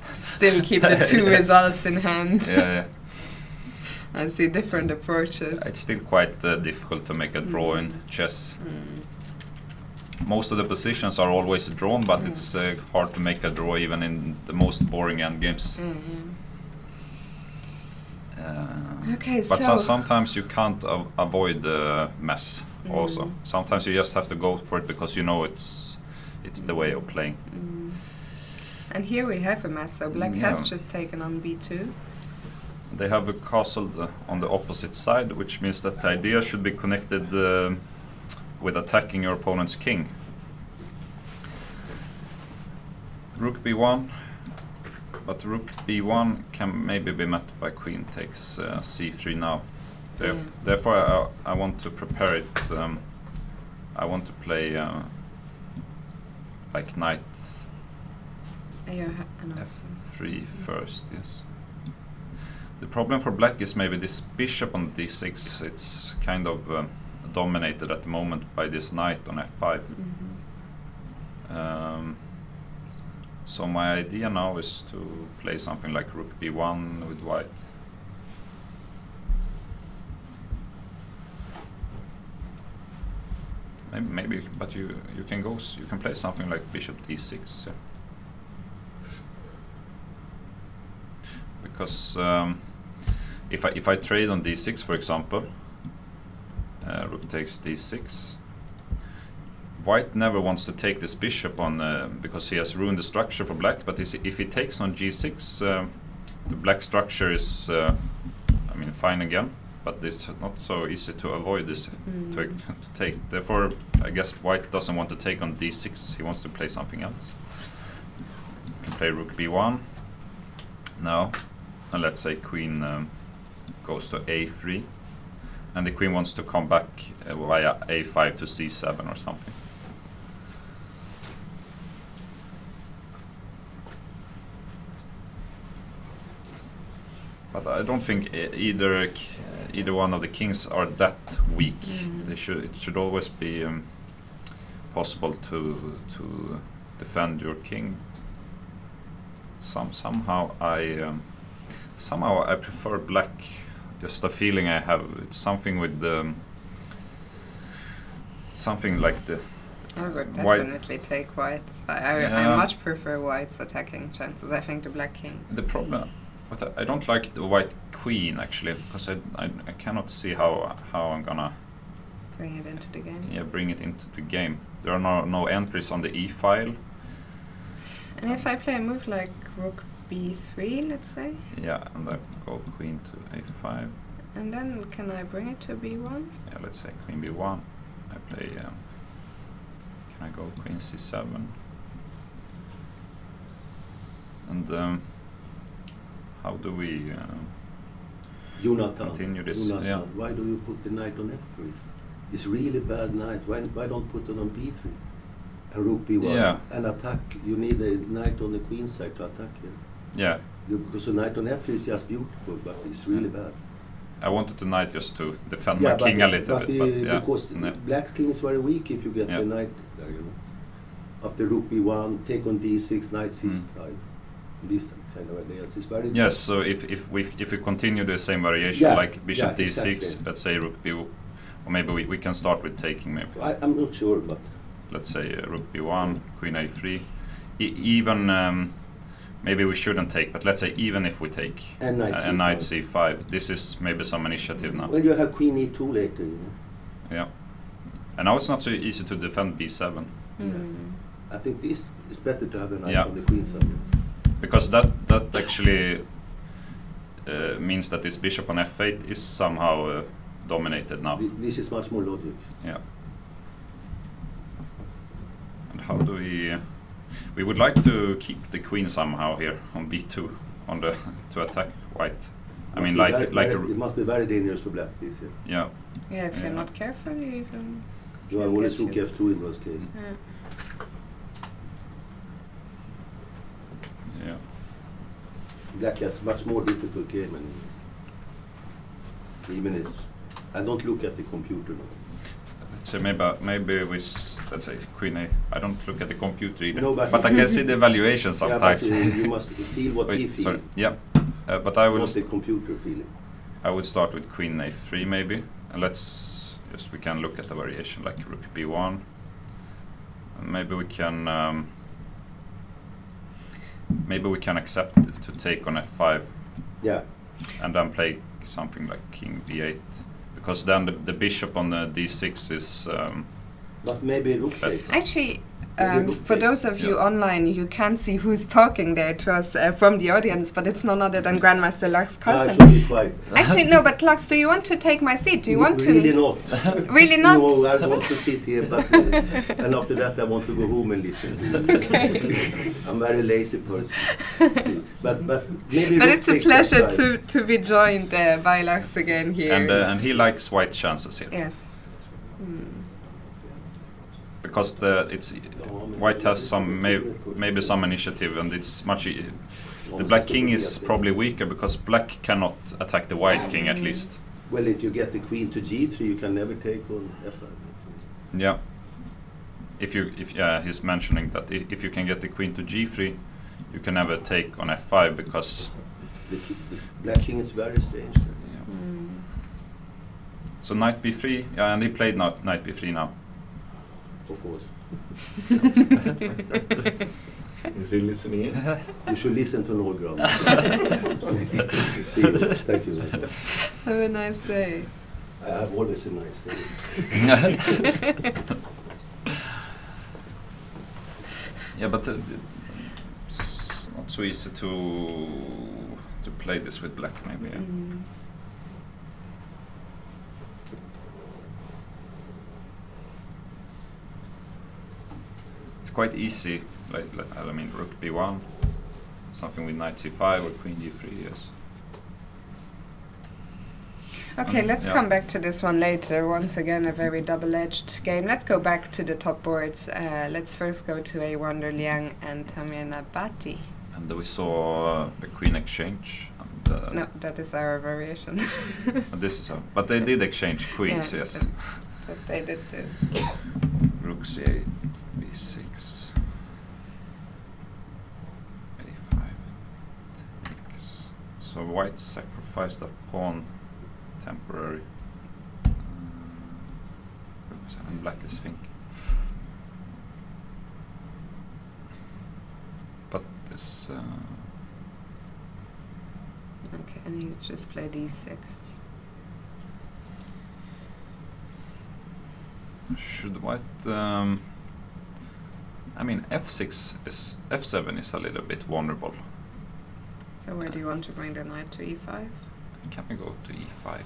So. Still keep the two results in hand. Yeah. I see different approaches. It's still quite difficult to make a draw in chess. Most of the positions are always drawn, but it's hard to make a draw even in the most boring endgames. Okay, but so sometimes you can't avoid the mess. Also, sometimes you just have to go for it because you know it's the way of playing. And here we have a mess. So black has just taken on b2. They have a castle on the opposite side, which means that the idea should be connected with attacking your opponent's king. Rook b1, but rook b1 can maybe be met by queen takes c3 now. Therefore I want to prepare it. I want to play like knight f3 first, yes. The problem for black is maybe this bishop on d6. It's kind of dominated at the moment by this knight on f5. So my idea now is to play something like rook b1 with white. Maybe, but you can play something like bishop d6. Yeah. Because if I trade on d6, for example, rook takes d6. White never wants to take this bishop on because he has ruined the structure for black. But if he takes on g6, the black structure is, I mean, fine again. But it's not so easy to avoid this to take. Therefore, I guess white doesn't want to take on d6. He wants to play something else. You can play rook b1 now, and let's say queen goes to a3, and the queen wants to come back via a5 to c7 or something. But I don't think either one of the kings are that weak. It should always be possible to defend your king. Somehow I prefer black. Just a feeling I have. It's something with something like the. I would definitely take white. I much prefer white's attacking chances. I think the black king. The problem. But I don't like the white queen actually, because I cannot see how I'm gonna bring it into the game. Yeah, bring it into the game. There are no entries on the e file. And if I play a move like rook b3, let's say. Yeah, and I go queen to a5. And then can I bring it to b1? Yeah, let's say queen b1. I play. Can I go queen c7? And. How do we continue this? Jonathan, why do you put the knight on f3? It's really bad knight. Why don't put it on b3? And rook b1 and attack. You need a knight on the queen side to attack here. Yeah. Because the knight on f3 is just beautiful, but it's really bad. I wanted the knight just to defend my king a little bit. But because black king is very weak if you get the knight there, you know. After rook b1, take on d6, knight c5. These kind of ideas is very yes. So if we continue the same variation like bishop d6, exactly. Let's say rook b, or maybe we can start with taking maybe. I'm not sure, but let's say rook b1, queen a3, even maybe we shouldn't take, but let's say even if we take and knight c5, this is maybe some initiative now. Well, you have queen e2 later, you know. Yeah, and now it's not so easy to defend b7. I think this is better to have the knight on the queen side. Because that actually means that this bishop on f8 is somehow dominated now. This is much more logic. Yeah. And how do we would like to keep the queen somehow here on b2 on the to attack white. I mean, it must be very dangerous for black this here. Yeah. Yeah, if you're not careful, you even. You are always rook f2 in worst case. Yeah. Black has much more difficult game, and even if I don't look at the computer now. Let's say maybe let's say Queen A. I don't look at the computer either, no, but I can see the evaluation sometimes. Yeah, but, you must feel what he feels. Sorry. Yeah, but I will. Not the computer feeling. I would start with Queen A3 maybe, and we can look at the variation like Rook B1, and maybe we can accept it to take on F5. Yeah. And then play something like King B8, because then the bishop on the D6 is. But maybe Rook takes. Actually, for those of you online, you can't see who's talking there to us from the audience, but it's none other than Grandmaster Lars Carlsen. Actually, no, but Lars, do you want to take my seat? Do you want to? Really not. Really not? No, I want to sit here, but and after that I want to go home and listen. Okay. I'm a very lazy person. But maybe. But it's a pleasure to be joined by Lars again here. And he likes white chances here. Yes. Because white has some maybe some initiative, and it's much. The black king is probably weaker because black cannot attack the white king at least. Well, if you get the queen to G3, you can never take on F5. Yeah. He's mentioning that if you can get the queen to G3, you can never take on F5 because the black king is very strange. Yeah. So knight B3, yeah, and he played knight B3 now. Of course. Is he listening in? You should listen to Norgran. See you. Thank you very much. Have a nice day. I have always a nice day. Yeah, but it's not so easy to play this with black, maybe. Yeah. It's quite easy, I mean, Rook B1, something with knight C5 or Queen D3, yes. Okay, let's come back to this one later. Once again, a very double-edged game. Let's go back to the top boards. Let's first go to A. Wonder Liang and Tamir Nabati. And we saw a queen exchange. And no, that is our variation. This is but they did exchange queens, yes. But they did do. Rook C8, B6, A5, takes. So white sacrificed a pawn temporary. And black is thinking. But this. Okay, and he just played E6. Should white? I mean, F6 is F7 is a little bit vulnerable. So where do you want to bring the knight to E5? Can we go to E5?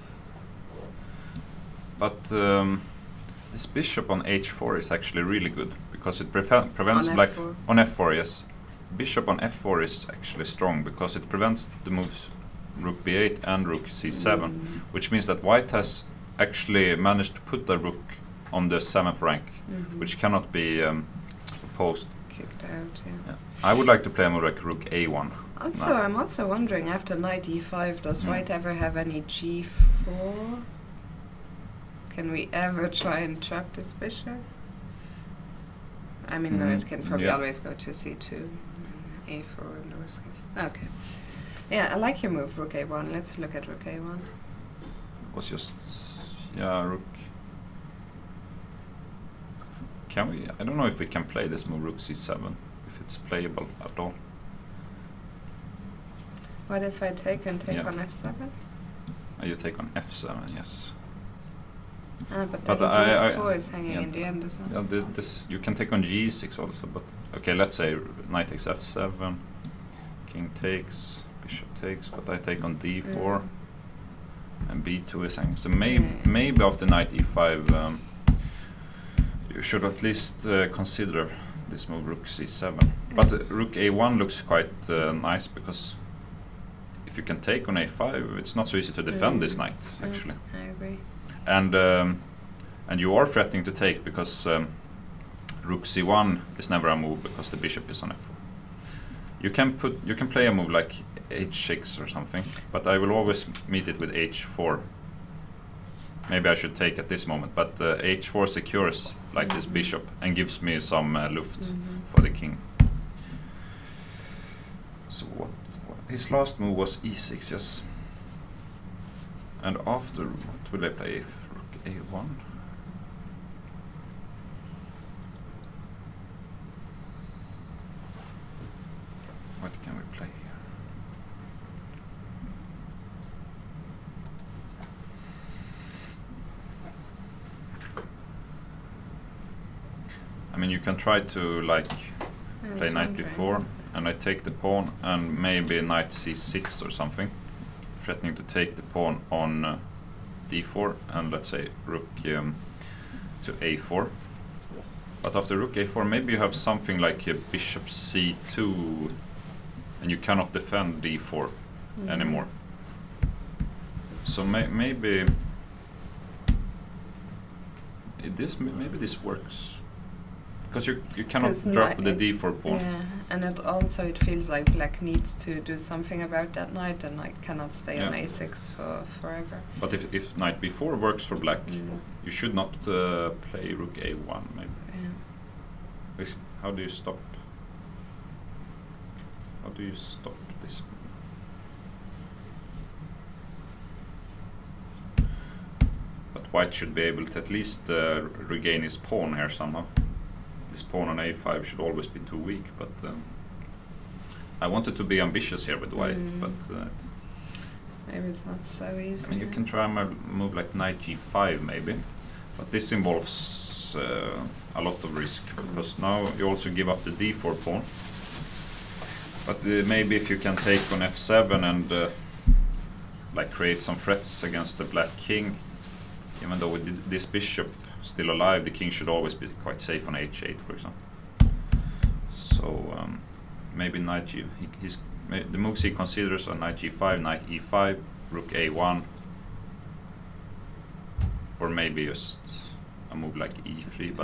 But this bishop on H4 is actually really good because it prevents on black F4. On F4. Yes, bishop on F4 is actually strong because it prevents the moves Rook B8 and Rook C7, which means that white has actually managed to put the rook on the 7th rank, which cannot be opposed. Kicked out, yeah. I would like to play more like Rook A1. Also, I'm also wondering, after knight E5, does white ever have any G4? Can we ever try and trap this bishop? I mean, no, it can probably always go to C2, A4 in the worst case. Okay. Yeah, I like your move, Rook A1. Let's look at Rook A1. It was just, Rook. Can we? I don't know if we can play this move Rook C7, if it's playable at all. What if I take on F7? You take on F7, yes. But then D4 is hanging in the end as well. Yeah, this you can take on G6 also, but okay, let's say knight takes F7, king takes, bishop takes, but I take on D4, and B2 is hanging. So maybe after knight E5, you should at least consider this move Rook C7. But Rook A1 looks quite nice because if you can take on A5, it's not so easy to defend this knight, actually. I agree. And you are threatening to take because Rook C1 is never a move because the bishop is on F4. You can play a move like h6 or something, but I will always meet it with h4. Maybe I should take at this moment, but h4 secures like this bishop and gives me some luft for the king. So what his last move was e6, yes. And after, what will I play? Rook a1. What can we play here? I mean, you can try to like play knight b4, and I take the pawn, and maybe knight c6 or something, threatening to take the pawn on d4, and let's say rook to a4. But after rook a4, maybe you have something like a bishop c2, and you cannot defend d4 anymore. So maybe this works. Because you cannot drop the d4 pawn. Yeah, and it feels like black needs to do something about that knight, and knight cannot stay on a6 for forever. But if knight b4 works for black, you should not play rook a1 maybe. Yeah. How do you stop? How do you stop this? But white should be able to at least regain his pawn here somehow. This pawn on a5 should always be too weak, but I wanted to be ambitious here with white, but maybe it's not so easy. I mean, you can try my move like knight g5 maybe, but this involves a lot of risk, because now you also give up the d4 pawn. But maybe if you can take on f7 and like create some threats against the black king, even though with this bishop still alive, the king should always be quite safe on h8, for example. So maybe knight g. The moves he considers are knight g5, knight e5, rook a1, or maybe just a move like e3.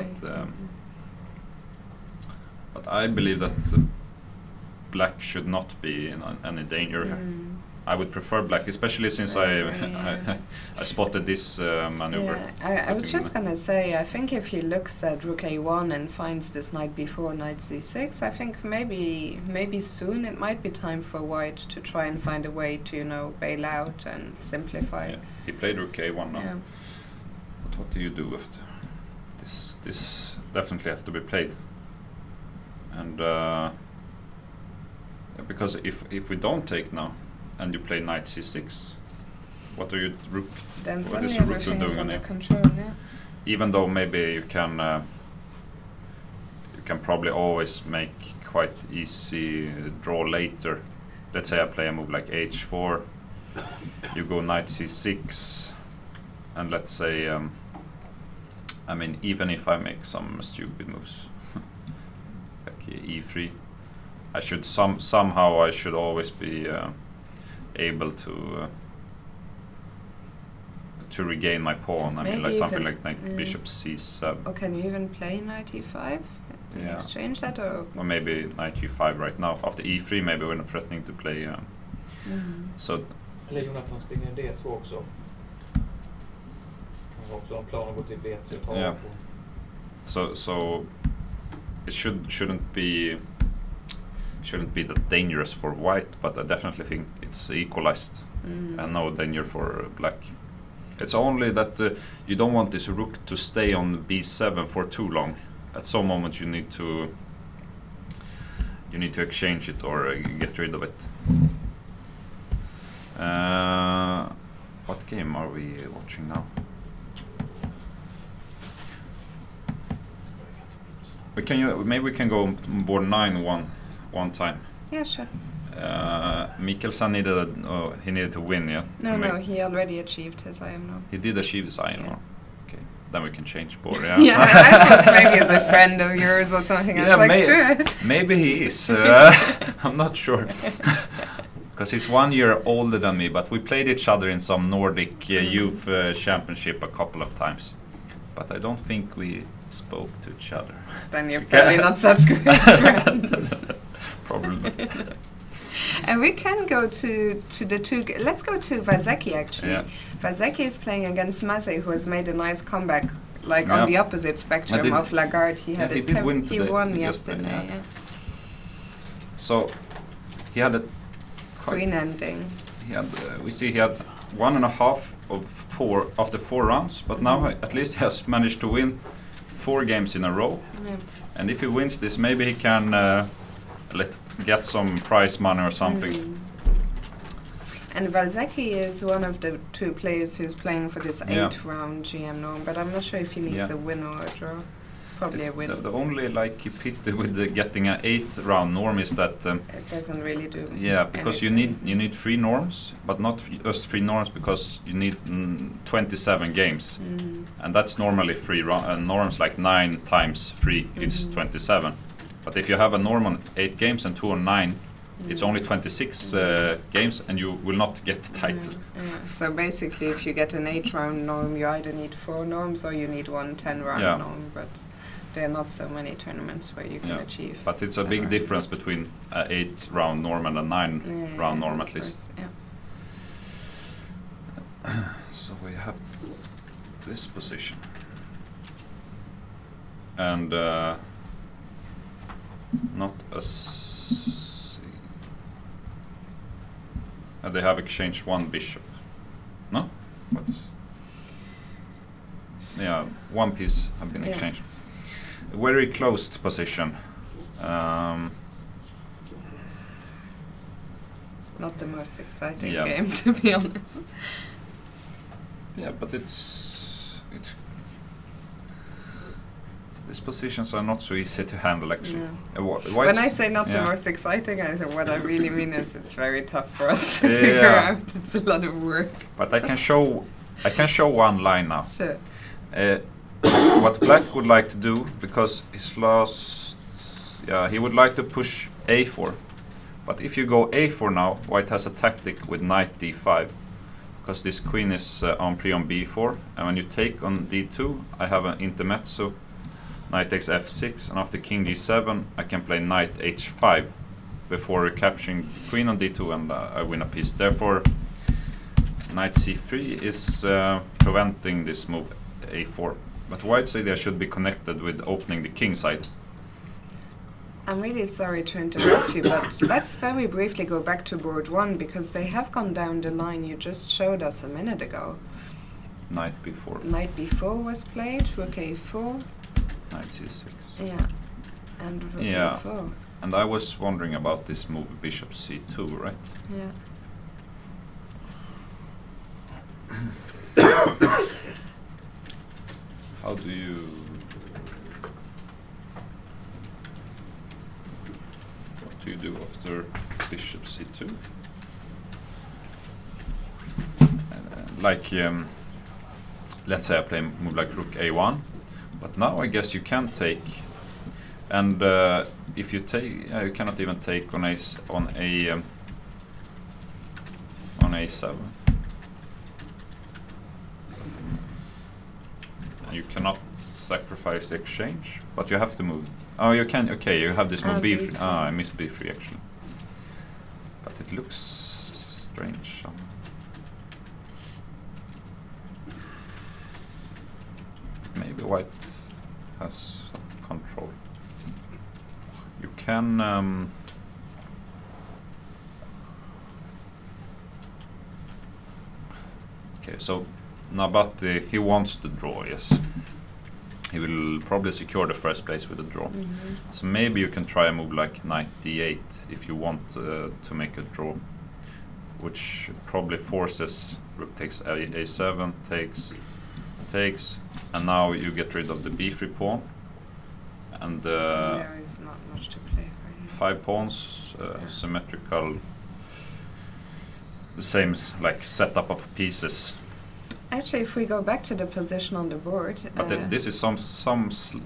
But I believe that black should not be in any danger here. I would prefer black, especially since I spotted this maneuver. Yeah, I was just gonna say, I think if he looks at rook a1 and finds this knight b4, knight c6, I think maybe soon it might be time for white to try and find a way to bail out and simplify. Yeah. He played rook a1 now. Yeah. But what do you do with this? Definitely have to be played. And because if we don't take now, and you play knight c6, what are you rook? Then suddenly everything is under control. Yeah. Even though maybe you can probably always make quite easy draw later. Let's say I play a move like h4, you go knight c6, and let's say I mean, even if I make some stupid moves like e3, I should somehow I should always be able to regain my pawn. I mean, like something like bishop c7. Or can you even play knight e5 and exchange that, or maybe knight e5 right now. After e3 maybe we're not threatening to play. So. Ligger att han springer d2 också. Han har också en plan att gå till b3. Yeah. So it shouldn't be that dangerous for white, but I definitely think it's equalized and no danger for black. It's only that you don't want this rook to stay on b7 for too long. At some moment you need to exchange it or get rid of it. What game are we watching now? Maybe we can go board 9 one time. Yeah, sure. Mikkelsen needed to win, yeah? No, he already achieved his IM. He did achieve his IM. Yeah. Okay, then we can change board. Yeah. Yeah, I thought maybe he's a friend of yours or something. I was like, sure. Maybe he is. I'm not sure. Because he's 1 year older than me, but we played each other in some Nordic youth championship a couple of times. but I don't think we spoke to each other. Then you're probably not such great friends. Probably. And we can go to the two. Let's go to Valzacki actually. Yeah. Valzacki is playing against Maze, who has made a nice comeback, like on the opposite spectrum of Lagarde. He had he won yesterday. yesterday, Yeah. So he had a Queen ending. He had we see he had 1.5 of 4 after 4 rounds, but now at least he has managed to win 4 games in a row. Yeah. And if he wins this, maybe he can get some prize money or something. And Valzacki is one of the 2 players who's playing for this 8-round GM norm, but I'm not sure if he needs a win or a draw. Probably a win. The only pity with getting an 8-round norm is that it doesn't really do. Yeah, because you need 3 norms, but not just 3 norms, because you need 27 games, and that's normally 3 norms, like 9 times 3 it's 27. But if you have a norm on 8 games and 2 on 9, it's only 26 games, and you will not get the title. So basically, if you get an 8-round norm, you either need 4 norms or you need 1 10-round norm. But there are not so many tournaments where you can achieve. But it's a big difference between an 8-round norm and a 9-round norm, at least. So we have this position, and not a. They have exchanged 1 bishop. No? What is? Yeah, 1 piece have been exchanged. Very closed position. Not the most exciting game, to be honest. Yeah, but it's these positions are not so easy to handle, actually. When I say not the most exciting, I say what I really mean is it's very tough for us to figure out. It's a lot of work. But I can show one line now. Sure. What Black would like to do, because his last, he would like to push a4. But if you go a4 now, White has a tactic with knight d5, because this queen is on b4, and when you take on d2, I have an intermezzo. Knight takes f6, and after king g7, I can play knight h5 before recapturing queen on d2, and I win a piece. Therefore, knight c3 is preventing this move a4. But White's idea should be connected with opening the king side. I'm really sorry to interrupt you, but let's very briefly go back to board 1, because they have gone down the line you just showed us a minute ago. Knight b4. Knight b4 was played, rook a4. Knight c6. Yeah, and rook a4. And I was wondering about this move, bishop c2, right? Yeah. How do you... What do you do after bishop c2? Let's say I play a move like rook a1, but now I guess you can take, and if you take, you cannot even take on a7. You cannot sacrifice the exchange, but you have to move. Oh, you can. Okay, you have this move b3. Ah, I missed b3 actually, but it looks strange. Maybe White has some control. You can. Okay, so Nabati, he wants to draw, yes. He will probably secure the first place with a draw. So maybe you can try a move like knight d8 if you want to make a draw, which probably forces rook takes a7, takes, and now you get rid of the b3 pawn. And there is not much to play for you. 5 pawns, symmetrical, the same like setup of pieces. Actually, if we go back to the position on the board, but this is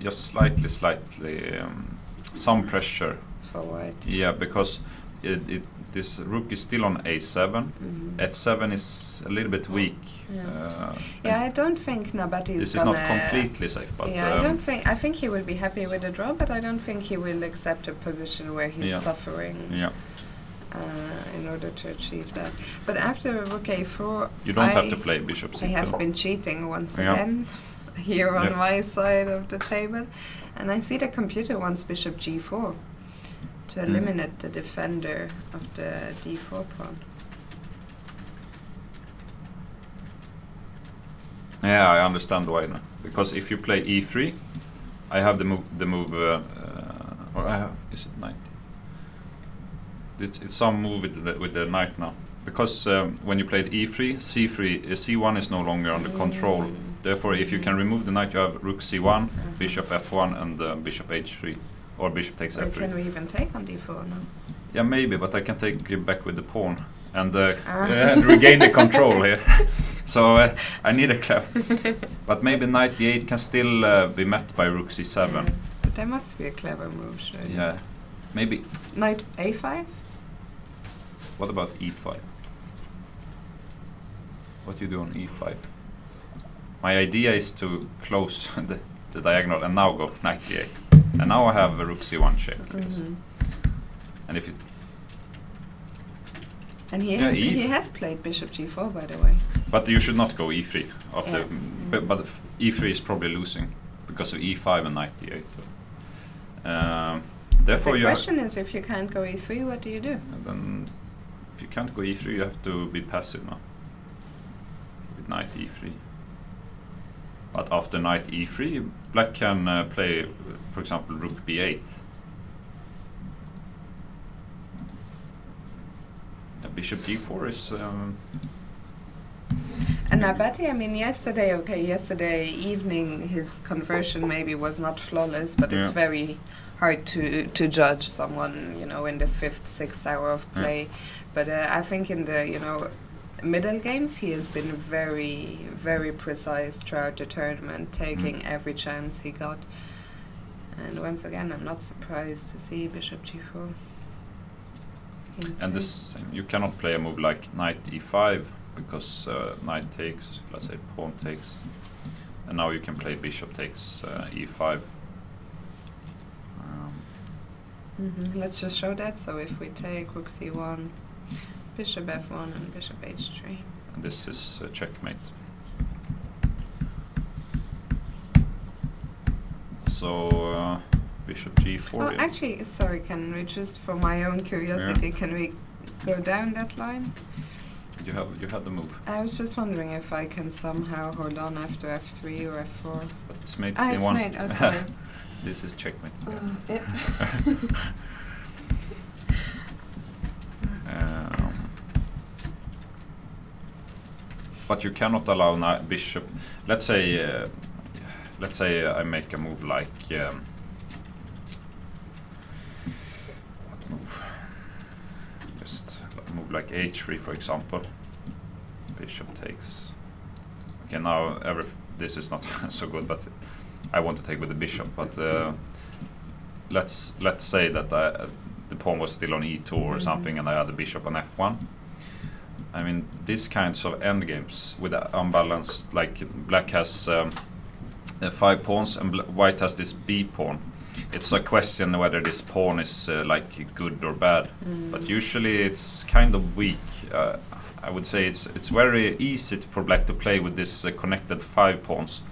just slightly some pressure for White. Yeah, because this rook is still on a7. F7 is a little bit weak. Yeah, I don't think Nabati this is not completely safe, but yeah, I think he will be happy with the draw, but I don't think he will accept a position where he's suffering in order to achieve that. But after rook a4, you don't have to play bishop c2. I have been cheating once again here on my side of the table, and I see the computer wants bishop g4 to eliminate the defender of the d4 pawn. Yeah, I understand why now. Because if you play e3, I have the move, or I have, is it knight? It's some move with the knight now. Because when you played e3, c3, c1 is no longer under control. Therefore, if you can remove the knight, you have rook c1, bishop f1, and bishop h3, or bishop takes f3. Can we even take on d4 now? Yeah, maybe, but I can take it back with the pawn and regain the control here. So I need a clever. But maybe knight d8 can still be met by rook c7. But there must be a clever move, surely. Yeah, maybe. Knight a5? What about e5? What do you do on e5? My idea is to close the diagonal and now go knight d8. And now I have a rook c1 check. Yes. And if you he has played bishop g4, by the way. But you should not go e3 after. But e3 is probably losing because of e5 and knight d8. Therefore, the question is, if you can't go e3, what do you do? And then, if you can't go e3, you have to be passive now with knight e3. But after knight e3, black can play, for example, rook b8. Bishop g4 is. And Nabati, I mean, yesterday evening, his conversion maybe was not flawless, but it's very hard to judge someone, you know, in the 5th, 6th hour of play. But I think in the, middle games, he has been very, very precise throughout the tournament, taking every chance he got. And once again, I'm not surprised to see bishop g4. And this, you cannot play a move like knight e5 because knight takes, let's say pawn takes, and now you can play bishop takes e5. Let's just show that. So if we take rook c1, bishop f1, and bishop h3. And this is checkmate. So bishop g4. Oh, actually, sorry, can we just, for my own curiosity, can we go down that line? You had the move. I was just wondering if I can somehow hold on after f3 or f4. But it's made in it's one. Made. Oh, sorry. This is checkmate. But you cannot allow bishop. Let's say I make a move like. What move? Just a move like h3, for example. Bishop takes. Okay, now this is not so good, but I want to take with the bishop. But let's say that the pawn was still on e2 or something, and I had the bishop on f1. I mean, these kinds of endgames with unbalanced, like black has 5 pawns and white has this b pawn. It's a question whether this pawn is like good or bad, but usually it's kind of weak. I would say it's very easy for black to play with this connected 5 pawns,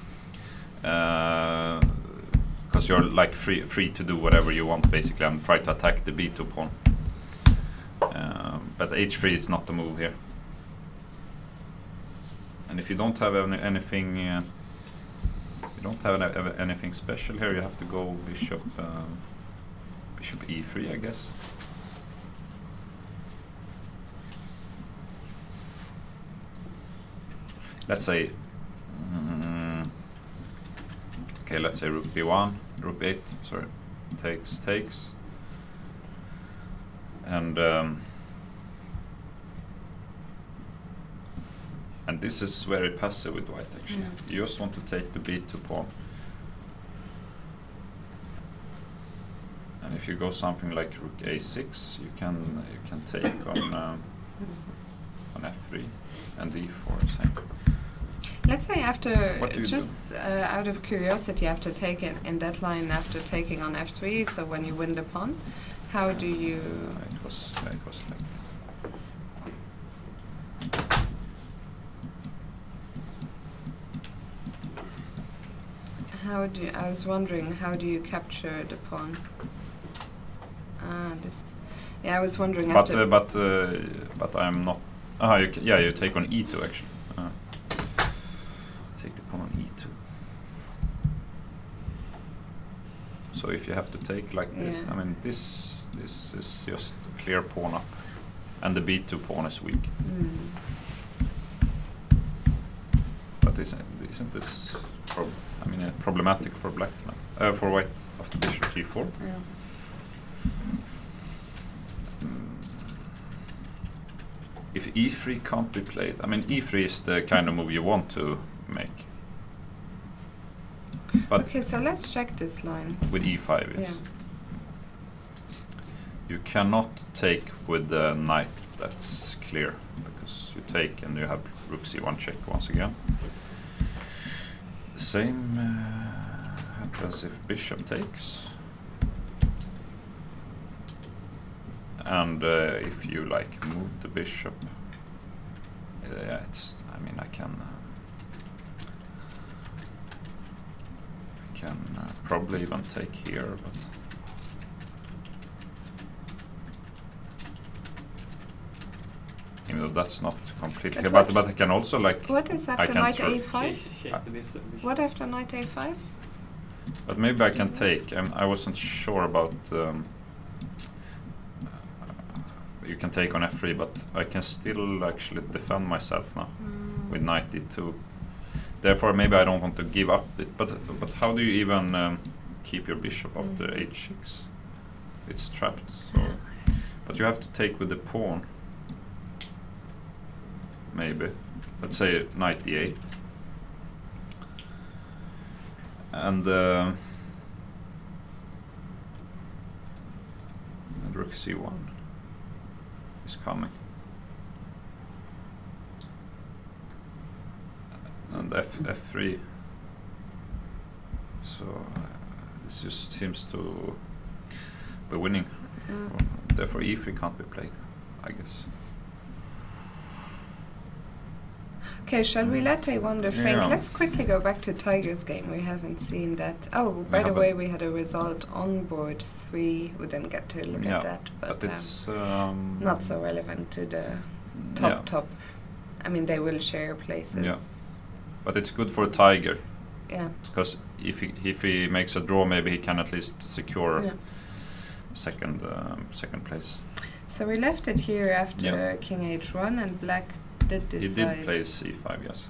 because you're like free to do whatever you want basically and try to attack the b2 pawn. But h3 is not the move here. And if you don't have anything, anything special here, you have to go bishop e3, I guess. Let's say, okay, let's say rook b1, rook b8, sorry, takes, and this is very passive with white actually. You just want to take the b2 pawn. And if you go something like rook a6, you can take on f3 and d4. Same. Let's say after, What do you just out of curiosity, after taking in that line, after taking on f3, so when you win the pawn, how do you? It was like. How do I was wondering, how do you capture the pawn? This. Yeah, I was wondering after. But I'm not. You take on e2 actually. Take the pawn on e2. So if you have to take like this, I mean this is just a clear pawn up, and the b2 pawn is weak. But isn't this problematic for black now? For white after bishop g4. Yeah. If e3 can't be played, I mean e3 is the kind of move you want to make. But Okay, so let's check this line. with e5, yes. You cannot take with the knight, that's clear, because you take and you have rook c1 check once again. The same happens if bishop takes. And if you like move the bishop, it's, I mean, I can probably even take here, but even though that's not completely, but I can also like. What is after knight a5? What after knight a5? But maybe I can take. I wasn't sure about. You can take on f3, but I can still actually defend myself now with knight d2. Therefore, maybe I don't want to give up it. But how do you even keep your bishop after h6? It's trapped. So, but you have to take with the pawn. Maybe, let's say knight d8, and rook c1 is coming, and f3. So this just seems to be winning. Therefore, e3 can't be played, I guess. Okay, shall we let a wonder think? Yeah. Let's quickly go back to Tiger's game. We haven't seen that. Oh, by the way, we had a result on board 3. We didn't get to look at that, but it's not so relevant to the top. I mean, they will share places. Yeah. But it's good for Tiger. Yeah. Because if he makes a draw, maybe he can at least secure second place. So we left it here after king h1, and black did decide. He did play c5, yes.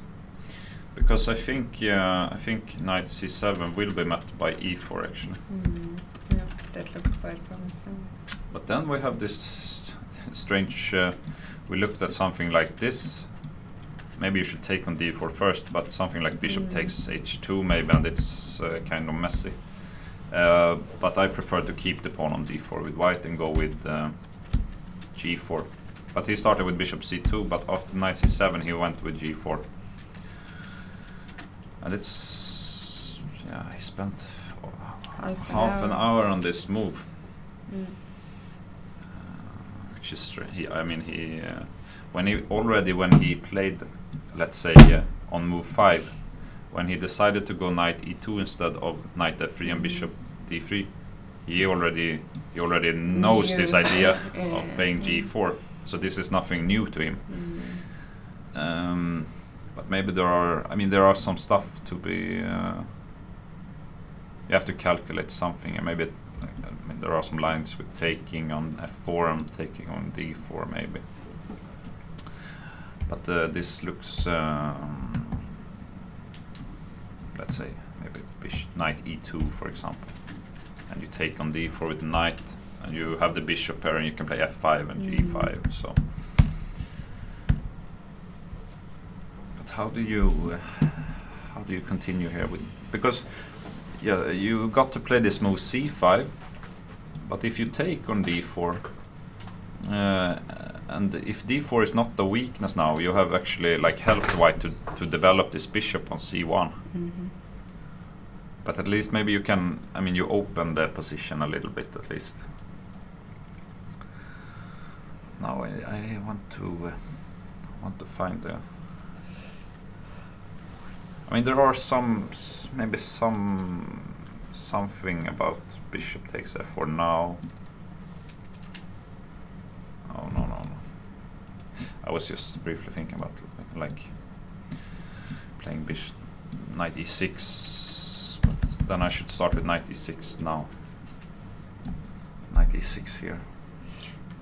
Because I think knight c7 will be met by e4 actually. Yeah, that looked quite promising. But then we have this strange. We looked at something like this. Maybe you should take on d4 first, but something like bishop takes h2 maybe, and it's kind of messy. But I prefer to keep the pawn on d4 with white and go with g4. But he started with bishop c2, but after knight c7 he went with g4. And it's, he spent half an hour on this move. Which is strange. When he played, let's say on move 5, when he decided to go knight e2 instead of knight f3 and bishop d3, he already knows this idea of playing g4. So this is nothing new to him. But maybe there are some stuff to be. You have to calculate something, and maybe there are some lines with taking on f4 and taking on d4 maybe. But this looks, let's say, maybe knight e2 for example, and you take on d4 with knight, and you have the bishop pair, and you can play f5 and g5. So, but how do you continue here with, because you got to play this move c5, But if you take on d4, and if d4 is not the weakness now, you have actually like helped white to develop this bishop on c1. But at least maybe you can, I mean, you open the position a little bit at least. Now I want to find the. I mean, there are maybe something about bishop takes f4 now. Oh no. I was just briefly thinking about like playing bishop knight e6, but then I should start with knight e6 now. Knight e6 here.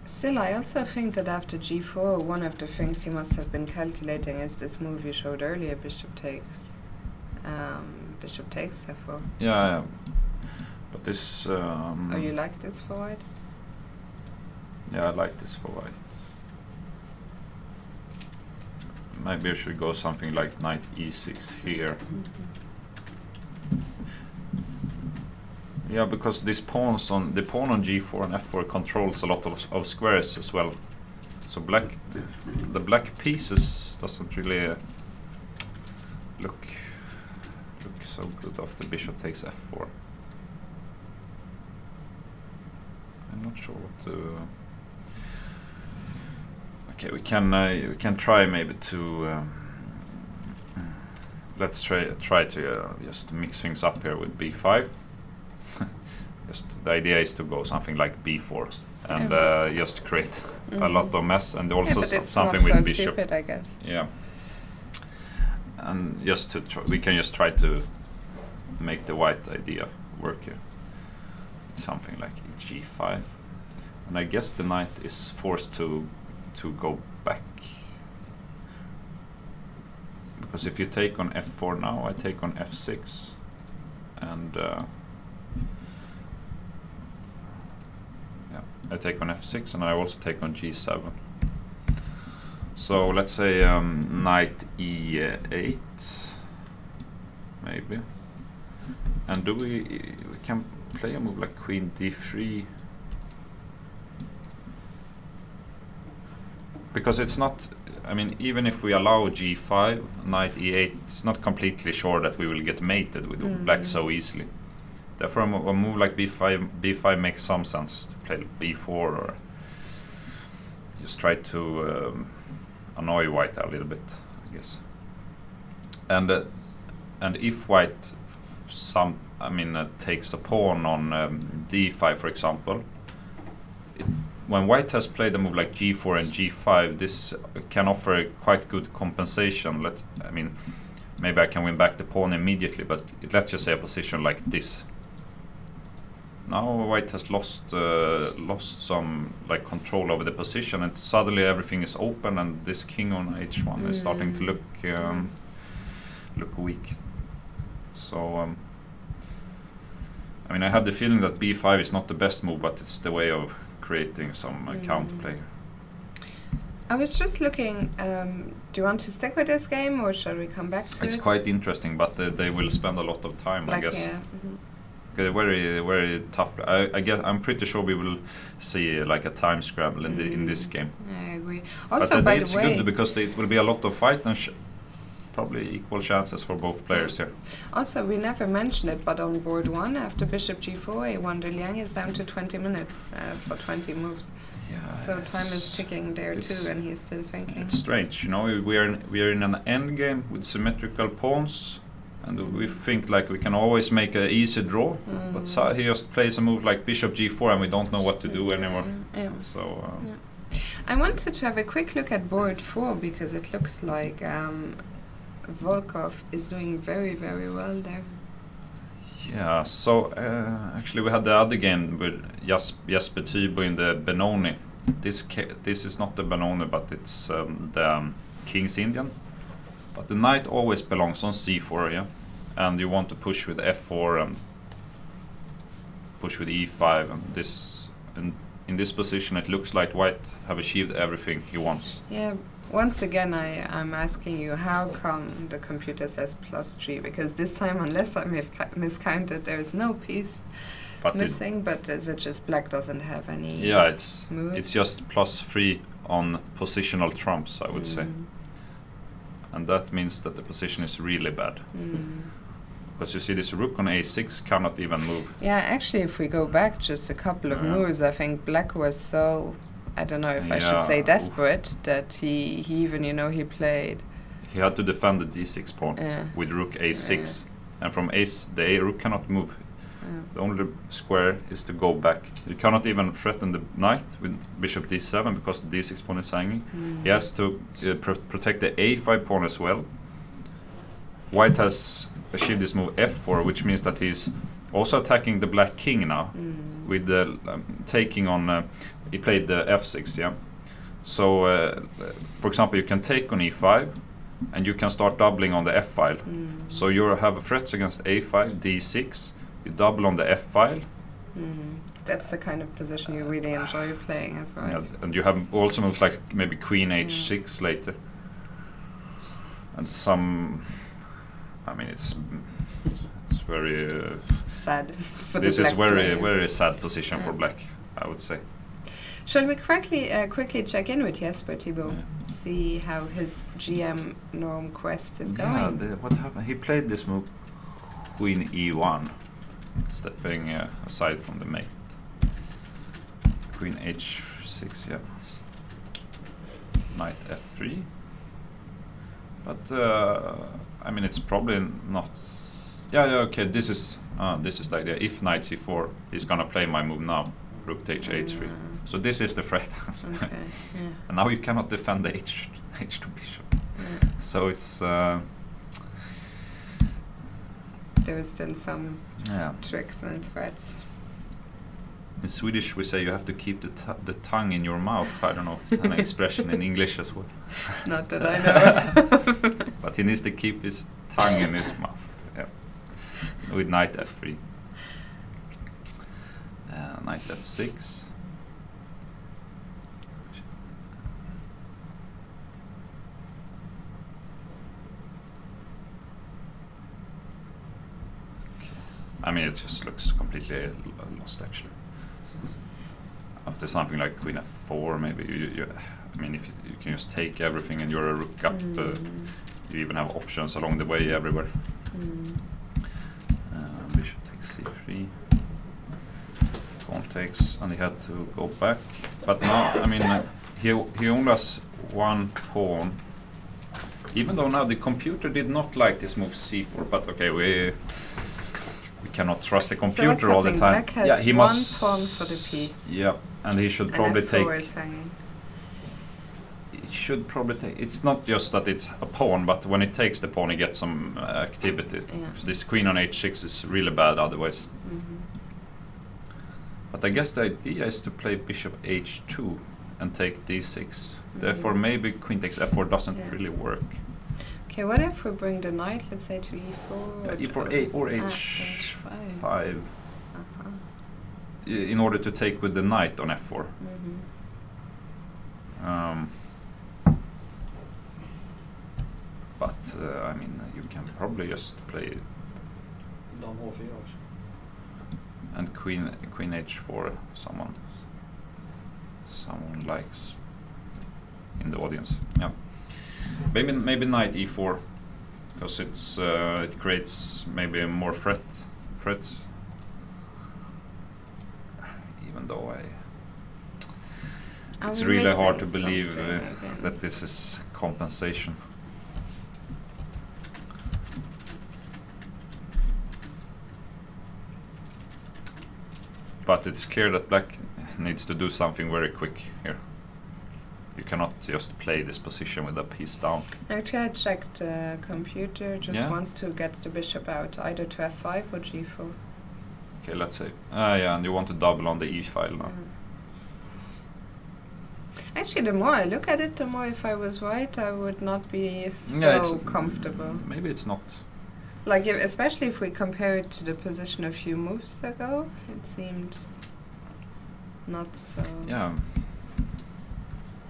Still, I also think that after g4, one of the things you must have been calculating is this move you showed earlier, bishop takes f4. Yeah. But this. Oh, you like this for white? Yeah, I like this for white. Maybe I should go something like knight e6 here. Yeah, because this the pawn on g4 and f4 controls a lot of squares as well. So the black pieces doesn't really look so good after bishop takes f4. I'm not sure what to. Okay, we can try maybe to. Let's try to just mix things up here with b5. Just the idea is to go something like b4 and just create a lot of mess, and also something with bishop. Stupid, I guess. Yeah, and just to we can just try to make the white idea work here. Something like g5, and I guess the knight is forced to go back, because if you take on f4 now, I take on f6, and I take on f6, and I also take on g7. So let's say knight e8, maybe. And do we can play a move like queen d3, because it's not. I mean, even if we allow g5, knight e8, it's not completely sure that we will get mated with black so easily. Therefore, a move like b5 makes some sense to play b4, or just try to annoy white a little bit, I guess. And if white takes a pawn on d5, for example, when white has played a move like g4 and g5, this can offer quite good compensation. Maybe I can win back the pawn immediately, but let's just say a position like this. Now white has lost some like control over the position, and suddenly everything is open, and this king on h1 is starting to look weak. So I mean, I have the feeling that b5 is not the best move, but it's the way of creating some counterplay. I was just looking, do you want to stick with this game, or shall we come back to it? It's quite interesting, but they will spend a lot of time, like, I guess. Yeah. Very, very tough. I guess I'm pretty sure we will see like a time scramble in this game. I agree. Also, but by it's the way, good because it will be a lot of fight and probably equal chances for both players here. Also, we never mentioned it, but on board 1, after bishop g4, A1 Liang is down to 20 minutes for 20 moves. Yeah, so time is ticking there too, and he's still thinking. It's strange, you know. We are in an endgame with symmetrical pawns, and we think like we can always make an easy draw. But he just plays a move like bishop g4, and we don't know what to do anymore. Yeah. So. I wanted to have a quick look at board 4, because it looks like Volkov is doing very, very well there. Yeah, so actually we had the other game with Jesper Tybo in the Benoni. This is not the Benoni, but it's the King's Indian. But the knight always belongs on c4, yeah? And you want to push with f4 and push with e5, and in this position it looks like white have achieved everything he wants. Yeah. Once again, I'm asking you, how come the computer says +3? Because this time, unless I miscounted, there is no piece but missing, but is it just black doesn't have any yeah, it's moves? just +3 on positional trumps, I would say. And that means that the position is really bad. Because you see this rook on a6 cannot even move. Yeah, actually, if we go back just a couple of moves, I think black was so, I don't know if I should say desperate, that he even, you know, he played. He had to defend the d6 pawn with rook a6. And from the a rook cannot move. The only square is to go back. You cannot even threaten the knight with bishop d7 because the d6 pawn is hanging. He has to protect the a5 pawn as well. White has achieved this move f4, which means that he's also attacking the black king now with the taking on. He played the f6, yeah. So, for example, you can take on e5, and you can start doubling on the f file. So you have threats against a5, d6. You double on the f file. That's the kind of position you really enjoy playing as well. Yeah, and you have also moves like maybe queen h6 later. And some, I mean, it's very sad for this the black is very player. very sad position for black, I would say. Shall we quickly check in with Jesper Thibault, see how his GM norm quest is going? Yeah, what happened? He played this move, queen e1, stepping aside from the mate. Queen h6, yeah. Knight f3. But I mean, it's probably not. Yeah, okay. This is the idea. If knight c4, he's gonna play my move now. Rook takes h3. So this is the threat. Okay, and now you cannot defend the h2 bishop. So it's there is still some tricks and threats. In Swedish we say you have to keep the tongue in your mouth. I don't know if it's an expression in English as well. Not that I know. But he needs to keep his tongue in his mouth. Yeah. With knight f3. Knight f6. I mean, it just looks completely lost, actually. After something like queen f4, maybe I mean, if you can just take everything and you're a rook up, you even have options along the way everywhere. Bishop takes c3. Pawn takes, and he had to go back. But now, I mean, he only has one pawn. Even though now the computer did not like this move c4, but okay, we cannot trust the computer all the time. Black has he one must pawn for the piece. Yeah, and he should probably F4 take. Is hanging. He should probably take. It's not just that it's a pawn, but when it takes the pawn, he gets some activity. Because this queen on h6 is really bad otherwise. But I guess the idea is to play bishop h2 and take d6. Therefore, maybe queen takes f4 doesn't really work. Okay, what if we bring the knight, let's say, to e4? e4 or h5. In order to take with the knight on f4. But I mean, you can probably just play. And queen h4. Someone likes in the audience. Yeah. Maybe knight e4, because it creates maybe more threats. Even though it's really hard to believe that this is compensation. But it's clear that black needs to do something very quick here. You cannot just play this position with a piece down. Actually, I checked the computer, just wants to get the bishop out, either to f5 or g4. Okay, let's say. Yeah, and you want to double on the e file now. Actually, the more I look at it, the more if I was white, I would not be so comfortable. Maybe it's not. Like, especially if we compare it to the position a few moves ago, it seemed not so. Yeah.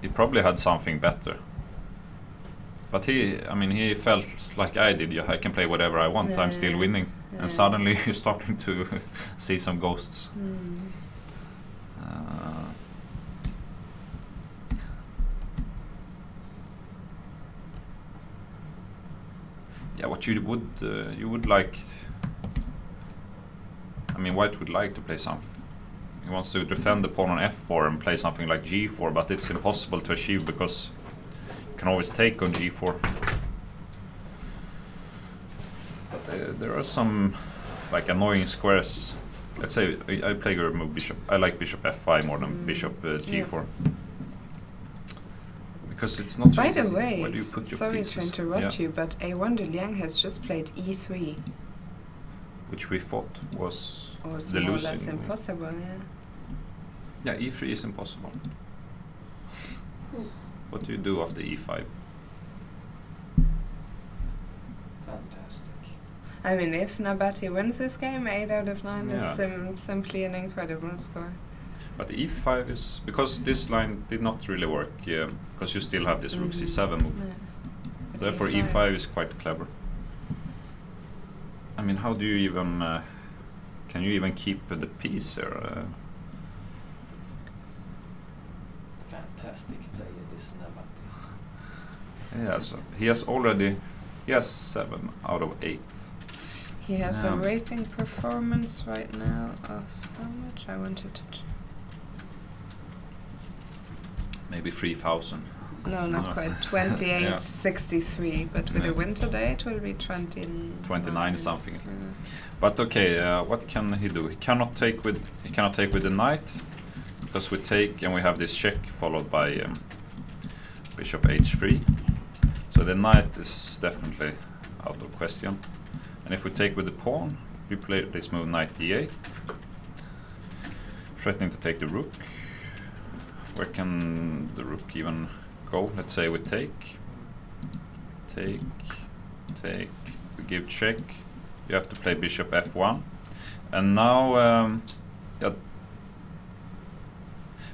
He probably had something better. But he felt like I did. I can play whatever I want. I'm still winning, and suddenly you're starting to see some ghosts. Yeah, what you would like. White would like to play something. He wants to defend the pawn on f4 and play something like g4, but it's impossible to achieve because you can always take on g4. But there are some annoying squares. Let's say I play your move bishop. I like bishop f5 more than bishop g4. Because it's not. By the way, where do you put your sorry pieces? to interrupt you, but A1 Liang has just played e3. Which we thought was more the or losing less move. impossible, Yeah, e3 is impossible. What do you do after e5? Fantastic. If Nabati wins this game, 8 out of 9 Yeah. is simply an incredible score. But e5 is because this line did not really work. Because you still have this rook c7 move. But Therefore, e5 is quite clever. How do you even? Can you even keep the piece here? Fantastic player, this Nabati. Yeah, so he has 7 out of 8. He has a rating performance right now of how much? I wanted to. Maybe 3,000. No, not quite. 28.63, but with a win today, it will be 29 something. But okay, what can he do? He cannot take with the knight because we take and we have this check followed by bishop h3. So the knight is definitely out of question. And if we take with the pawn, we play this move knight d8, threatening to take the rook. Where can the rook even go? Let's say we take, we give check. You have to play bishop f1, and now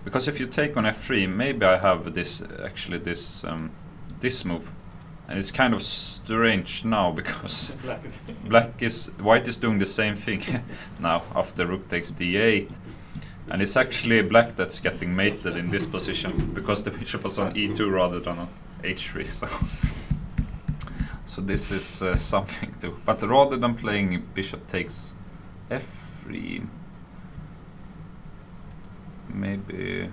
because if you take on f3, maybe I have this this move, and it's kind of strange now because white is doing the same thing now after rook takes d8. And it's actually black that's getting mated in this position because the bishop was on e2 rather than on h3. So this is something to. But rather than playing bishop takes f3, maybe.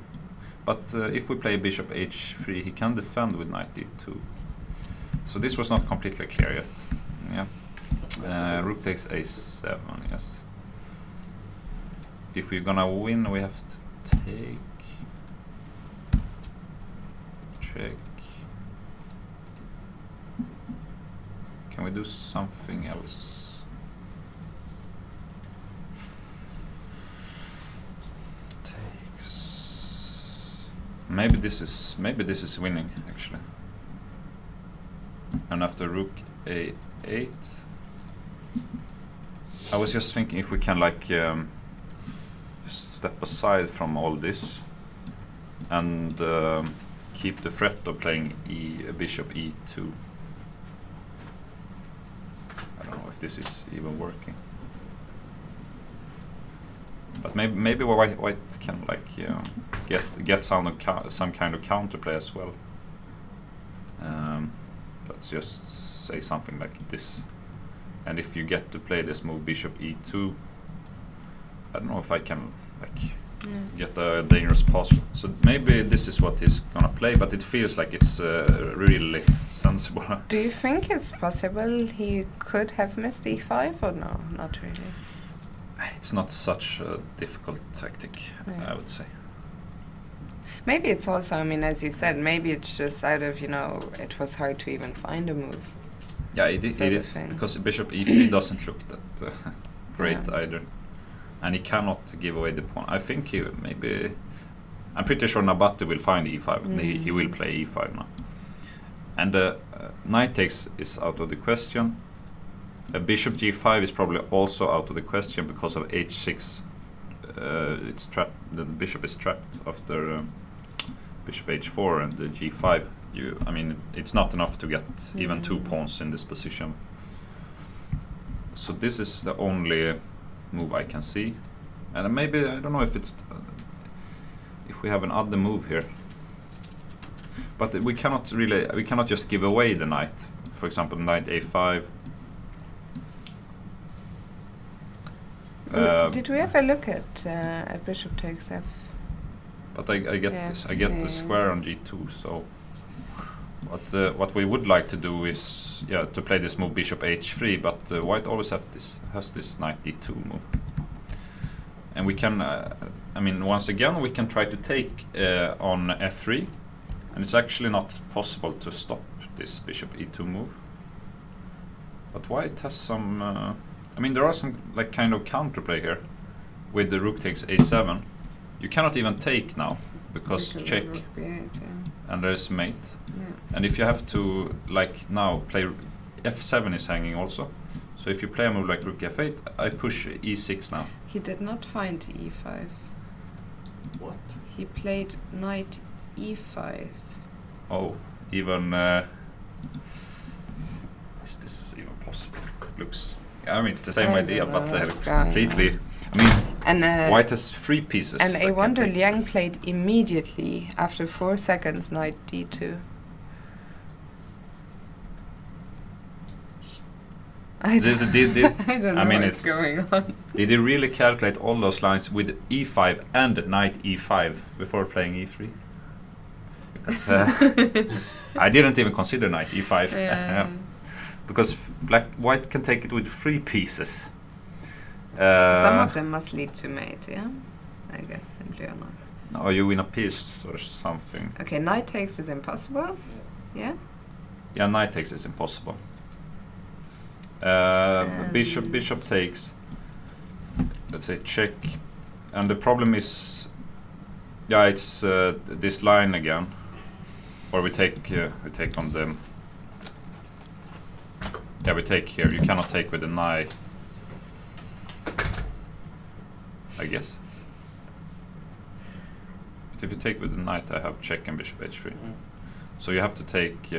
But if we play bishop h3, he can defend with knight d2. So this was not completely clear yet. Yeah. Rook takes a7. Yes. If we're gonna win, we have to take, check. Can we do something else? Takes. Maybe this is winning actually. And after rook a8, I was just thinking if we can step aside from all this and keep the threat of playing bishop e2. I don't know if this is even working, but maybe white can get some kind of counterplay as well. Let's just say something like this, and if you get to play this move bishop e2, I don't know if I can get a dangerous pass. So maybe this is what he's gonna play, but it feels like it's really sensible. Do you think it's possible he could have missed e5 or no? Not really. It's not such a difficult tactic, I would say. Maybe it's also, as you said, maybe it's just out of, it was hard to even find a move. Yeah, it is because bishop e3 doesn't look that great either. And he cannot give away the pawn. I think I'm pretty sure Nabati will find e5. He will play e5 now. And knight takes is out of the question. Bishop g5 is probably also out of the question because of h6. It's trapped. The bishop is trapped after bishop h4 and the g5 I mean, it's not enough to get even 2 pawns in this position. So this is the only move I can see, and maybe I don't know if it's if we have another move here. But we cannot just give away the knight. For example, knight a5. Did we ever look at bishop takes f? But I get this. I get the square on g2. So what we would like to do is to play this move bishop h3. But white always has this knight d2 move, and we can. I mean, once again, we can try to take on f3, and it's actually not possible to stop this bishop e2 move. But white has some. I mean, there are some like kind of counterplay here with the rook takes a7. You cannot even take now because check, and there's mate. Yeah. And if you have to like now play f7 is hanging also. So if you play a move like rook f8, I push e6 now. He did not find e5. What? He played knight e5. Oh, even is this even possible? Looks. I mean, it's the same idea, but it's completely. I mean, and white has 3 pieces. And I wonder Liang played immediately after 4 seconds knight d2. I don't know what's going on. Did he really calculate all those lines with e5 and knight e5 before playing e3? Because I didn't even consider knight e5. Because white can take it with 3 pieces. Some of them must lead to mate, yeah? I guess, simply or not. No, you win a piece or something. Okay, knight takes is impossible. Yeah? Yeah, knight takes is impossible. Bishop takes. Let's say check. And the problem is, it's this line again. Or we take on them. Yeah, we take here. You cannot take with the knight, I guess. But if you take with the knight, I have check and bishop h3. So you have to take.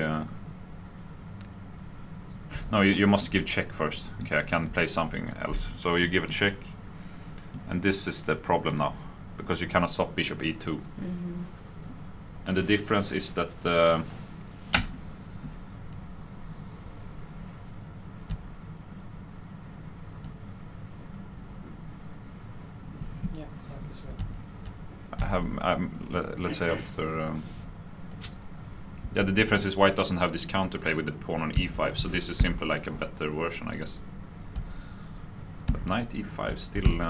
No, you must give check first. Okay, I can play something else. So you give a check, and this is the problem now, because you cannot stop bishop e2. And the difference is that. Let's say after the difference is white doesn't have this counterplay with the pawn on e5, so this is simply like a better version, I guess. But knight e5 still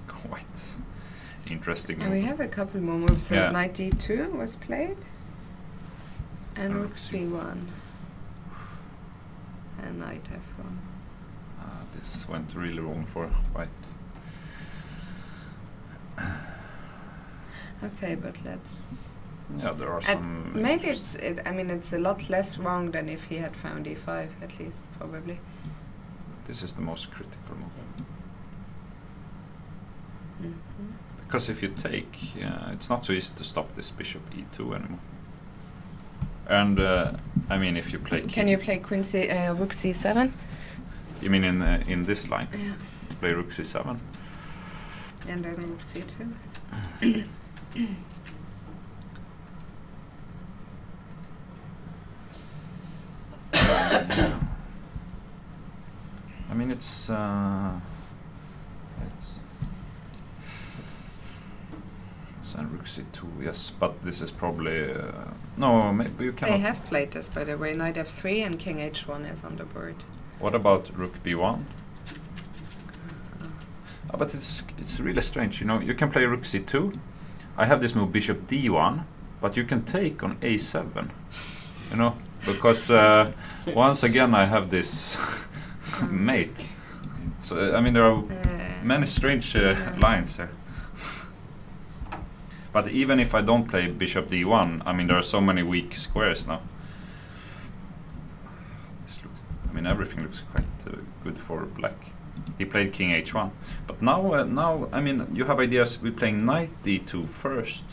quite interesting. And we have a couple more moves. So knight d2 was played, and rook c1, and knight f1. This went really wrong for white. Okay, but let's. Yeah, there are some. Maybe I mean, it's a lot less wrong than if he had found e5, at least, probably. This is the most critical move. Because if you take, it's not so easy to stop this bishop e2 anymore. And I mean, if you play. Can you play rook c7? You mean in this line? Yeah. Play rook c7. And then rook c2. I mean, it's rook c2, yes, but this is probably no. Maybe you cannot. They have played this, by the way. Knight f3 and king h1 is on the board. What about rook b1? But it's really strange, you know. You can play rook c2. I have this move bishop d1, but you can take on a7, you know, because once again I have this mate. So I mean, there are many strange lines here. But even if I don't play bishop d1, I mean, there are so many weak squares now. I mean, everything looks quite good for black. He played king h1, but now I mean, you have ideas with playing knight d2 first.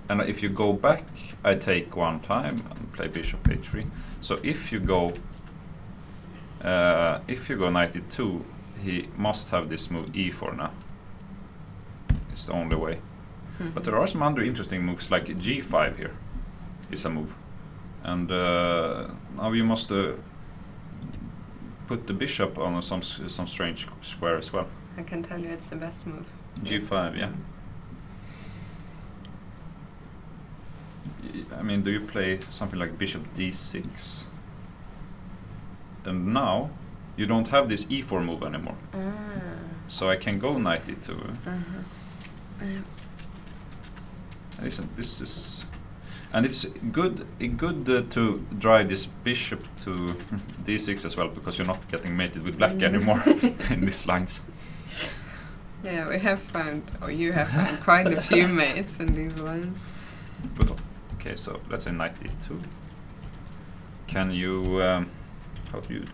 and if you go back, I take one time and play bishop h3. So if you go knight e2, he must have this move e4 now. It's the only way. But there are some other interesting moves, like g5 here is a move. And now you must put the bishop on some strange square as well. I can tell you it's the best move. G5, yeah. I mean, do you play something like bishop d6? And now you don't have this e4 move anymore. So I can go knight e2. Listen, this is, and it's good to drive this bishop to d6 as well, because you're not getting mated with black anymore in these lines. Yeah, we have found, or you have found, quite a few mates in these lines. But okay, so let's say knight e2. Can you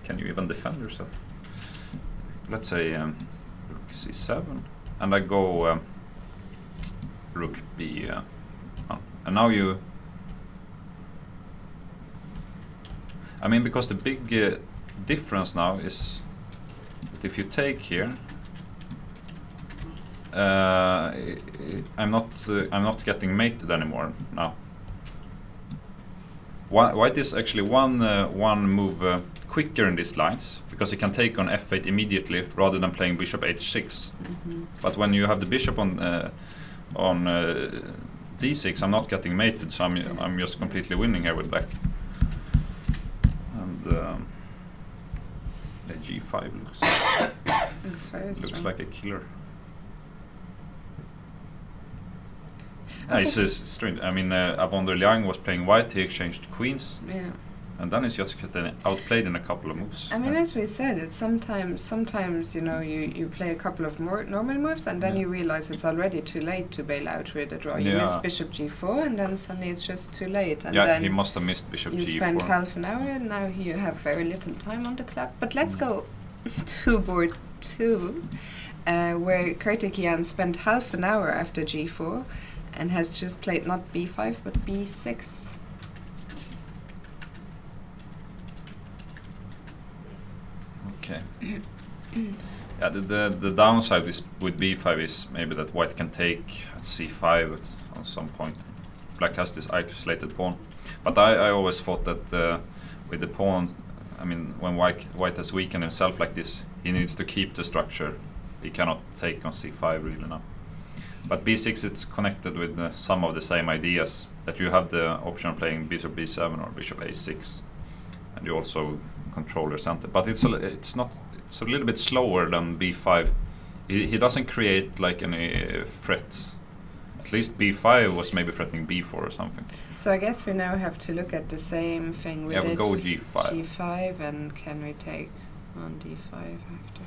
can you even defend yourself? Let's say rook c7, and I go rook b1, and now you. I mean, because the big difference now is that if you take here, I'm not getting mated anymore now. White is actually one move quicker in these lines, because he can take on f8 immediately rather than playing bishop h6. But when you have the bishop on d6, I'm not getting mated, so I'm just completely winning here with black. And the g5 looks like a killer. It's strange. I mean, Avonder Liang was playing white. He exchanged queens, and then he's just getting outplayed in a couple of moves. I mean, as we said, it's sometimes you know you play a couple of more normal moves, and then you realize it's already too late to bail out with a draw. You miss bishop g4, and then suddenly it's just too late. And then he must have missed bishop g4. You spent half an hour, and now you have very little time on the clock. But let's go to board 2, where Karthikeyan spent half an hour after g4. And has just played not b5 but b6. Okay. Yeah, the downside with b5 is maybe that white can take at c5 at some point. Black has this isolated pawn, but I always thought that with the pawn, I mean, when white has weakened himself like this, he needs to keep the structure. He cannot take on c5 really now. But b6 is connected with some of the same ideas, that you have the option of playing bishop b7 or bishop a6, and you also control your center. But it's a little bit slower than b5. He doesn't create like any threat. At least b5 was maybe threatening b4 or something. So I guess we now have to look at the same thing we did. We go g5. G5, and can we take on d5 after?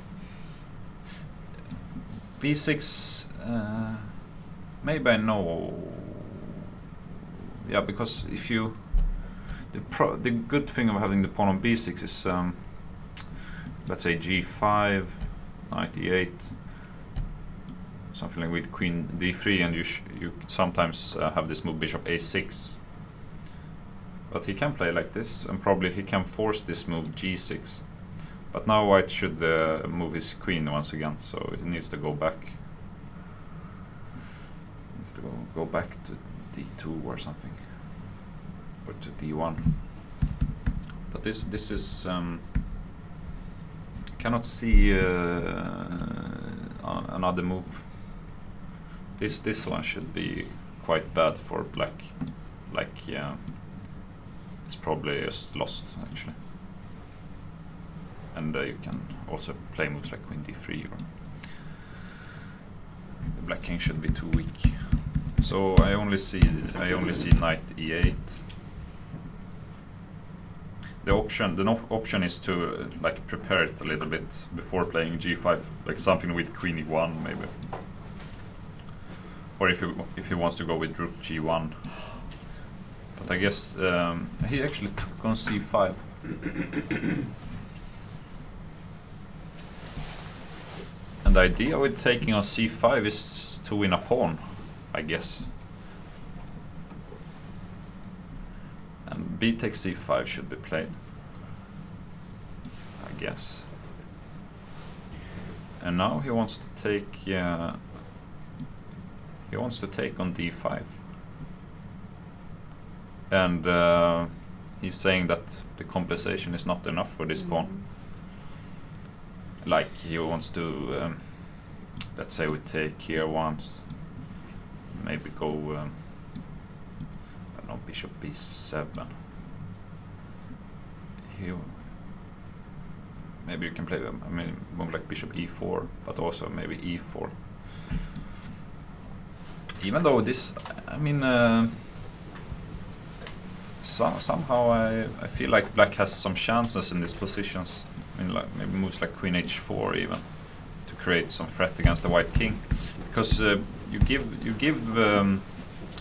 b6, maybe I know. Yeah, because if you, the good thing of having the pawn on b6 is, let's say g5, knight e8, something like with queen d3, and you sometimes have this move bishop a6. But he can play like this, and probably he can force this move g6. But now white should move his queen once again, so he needs to go back. He needs to go back to d2 or something, or to d1. But this is cannot see another move. This one should be quite bad for black. Like, yeah, it's probably just lost actually. And you can also play moves like queen d3, or the black king should be too weak. So I only see knight e8. The option is to like prepare it a little bit before playing g5, like something with queen e1 maybe, or if he wants to go with rook g1. But I guess he actually took on c5. And the idea with taking on c5 is to win a pawn, I guess. b takes c5 should be played, I guess. And now he wants to take. He wants to take on d5, and he's saying that the compensation is not enough for this pawn. Like he wants to. Let's say we take here once. Maybe go. I don't know, bishop b7. Maybe you can play. I mean, move like bishop e4, but also maybe e4. Even though this, I mean, somehow I feel like black has some chances in these positions. I mean, like maybe moves like queen h4 even to create some threat against the white king, because you give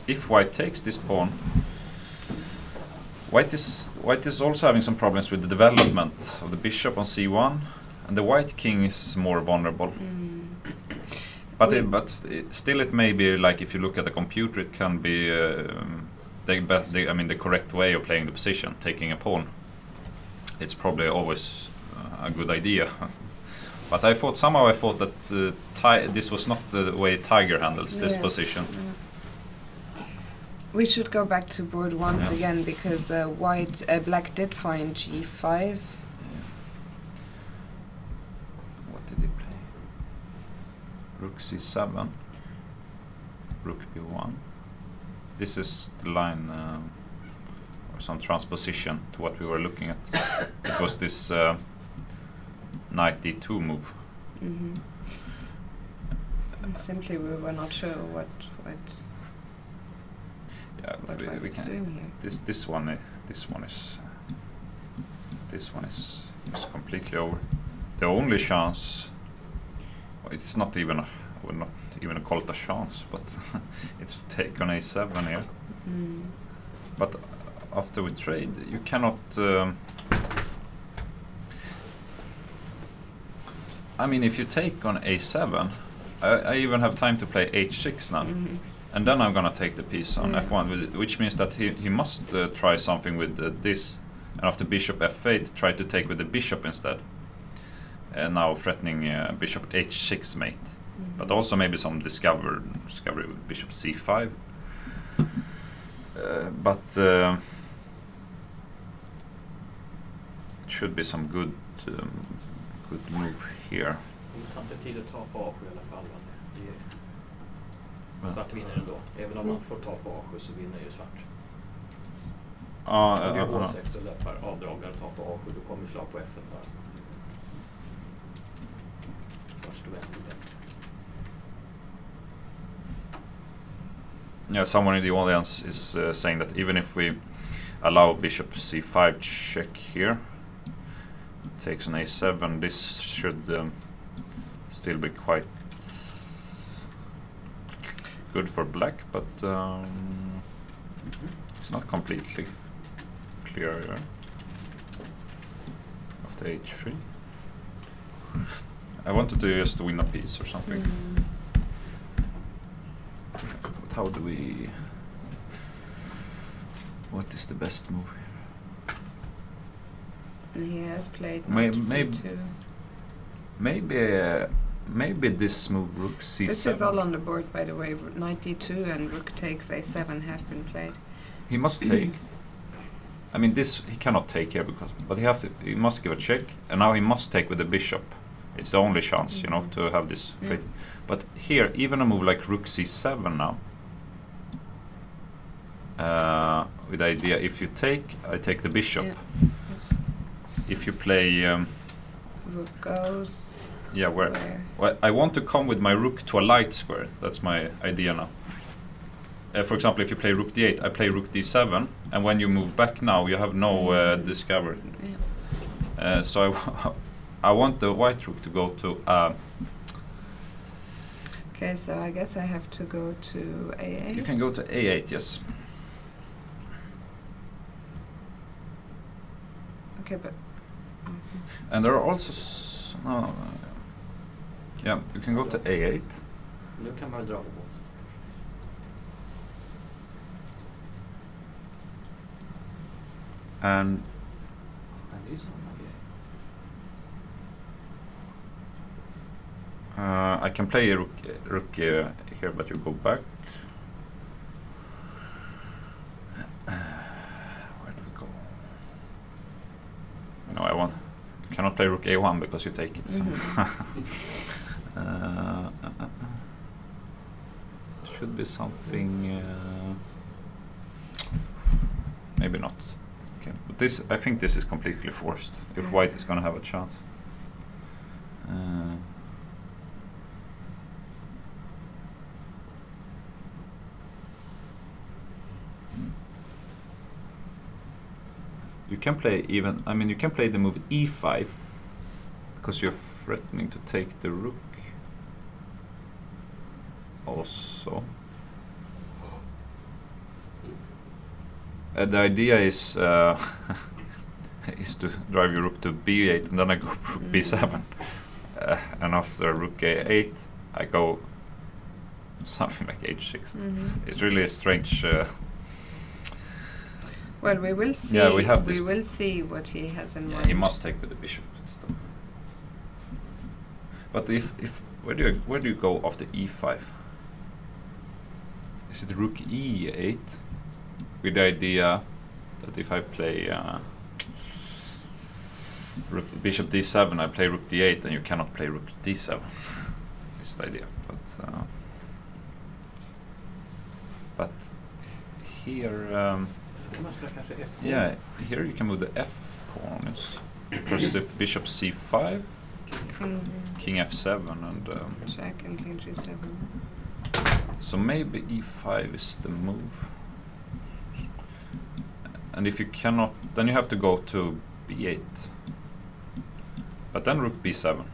if white takes this pawn, white is also having some problems with the development of the bishop on c1, and the white king is more vulnerable. But still, it may be like if you look at the computer, it can be the correct way of playing the position, taking a pawn. It's probably always a good idea. But I thought that this was not the way Tiger handles this position. We should go back to board once again, because black did find g5. What did he play? Rook c7, rook b1. This is the line, or some transposition to what we were looking at. It was this knight d2 move. Simply, we were not sure what he's doing here. This one is completely over. The only chance. It's not even a call it a chance, but it's to take on a7 here. But after we trade, you cannot. I mean, if you take on a7, I even have time to play h6 now, and then I'm gonna take the piece on f1, which means that he must try something with this, and after bishop f8, try to take with the bishop instead. Now threatening bishop h6 mate, but also maybe some discovery with bishop c5. But it should be some good move here. Det tar inte tid att ta på A7 i alla fall. Svart vinner ändå. Även om man får ta på A7 så vinner ju svart. Ja, A6 så löper avdragare och tar på A7, då kommer slag på F1 bara. Yeah, someone in the audience is saying that even if we allow bishop c5 check here, takes on a7, this should still be quite good for black, but it's not completely clear here. After h3. I wanted to just win a piece or something. But how do we... What is the best move here? He has played maybe this move, rook c7. This is all on the board, by the way. Knight d2 and rook takes a7 have been played. He must take. I mean, this he cannot take here but he must give a check, and now he must take with the bishop. It's the only chance, you know, to have this fate. But here, even a move like rook c7 now, with the idea, if you take, I take the bishop. Yes. If you play... rook goes... Yeah, where? Well, I want to come with my rook to a light square. That's my idea now. For example, if you play rook d8, I play rook d7, and when you move back now, you have no discovery. So I want the white rook to go to... Okay, so I guess I have to go to a8. You can go to a8, yes. Okay, but... And there are also... yeah, you can go to a8. Nu kan man dra på. And I can play a rook here, but you go back. Where do we go? No, you cannot play rook a1 because you take it. Should be something. Maybe not. Okay, but I think this is completely forced. If white is going to have a chance. You can play you can play the move e5 because you're threatening to take the rook also. The idea is is to drive your rook to b8 and then I go rook b7 and after rook a8 I go something like h6. It's really a strange well, we will see. Yeah, we will see what he has in mind. He must take with the bishop still. But where do you go after e5? Is it rook e8 with the idea that if I play bishop d7, I play rook d8, and you cannot play rook d7. Is the idea, but here. Yeah, here you can move the f pawn. Because if bishop c5, king f7, and check and king g7. So maybe e5 is the move. And if you cannot, then you have to go to b8. But then rook b7.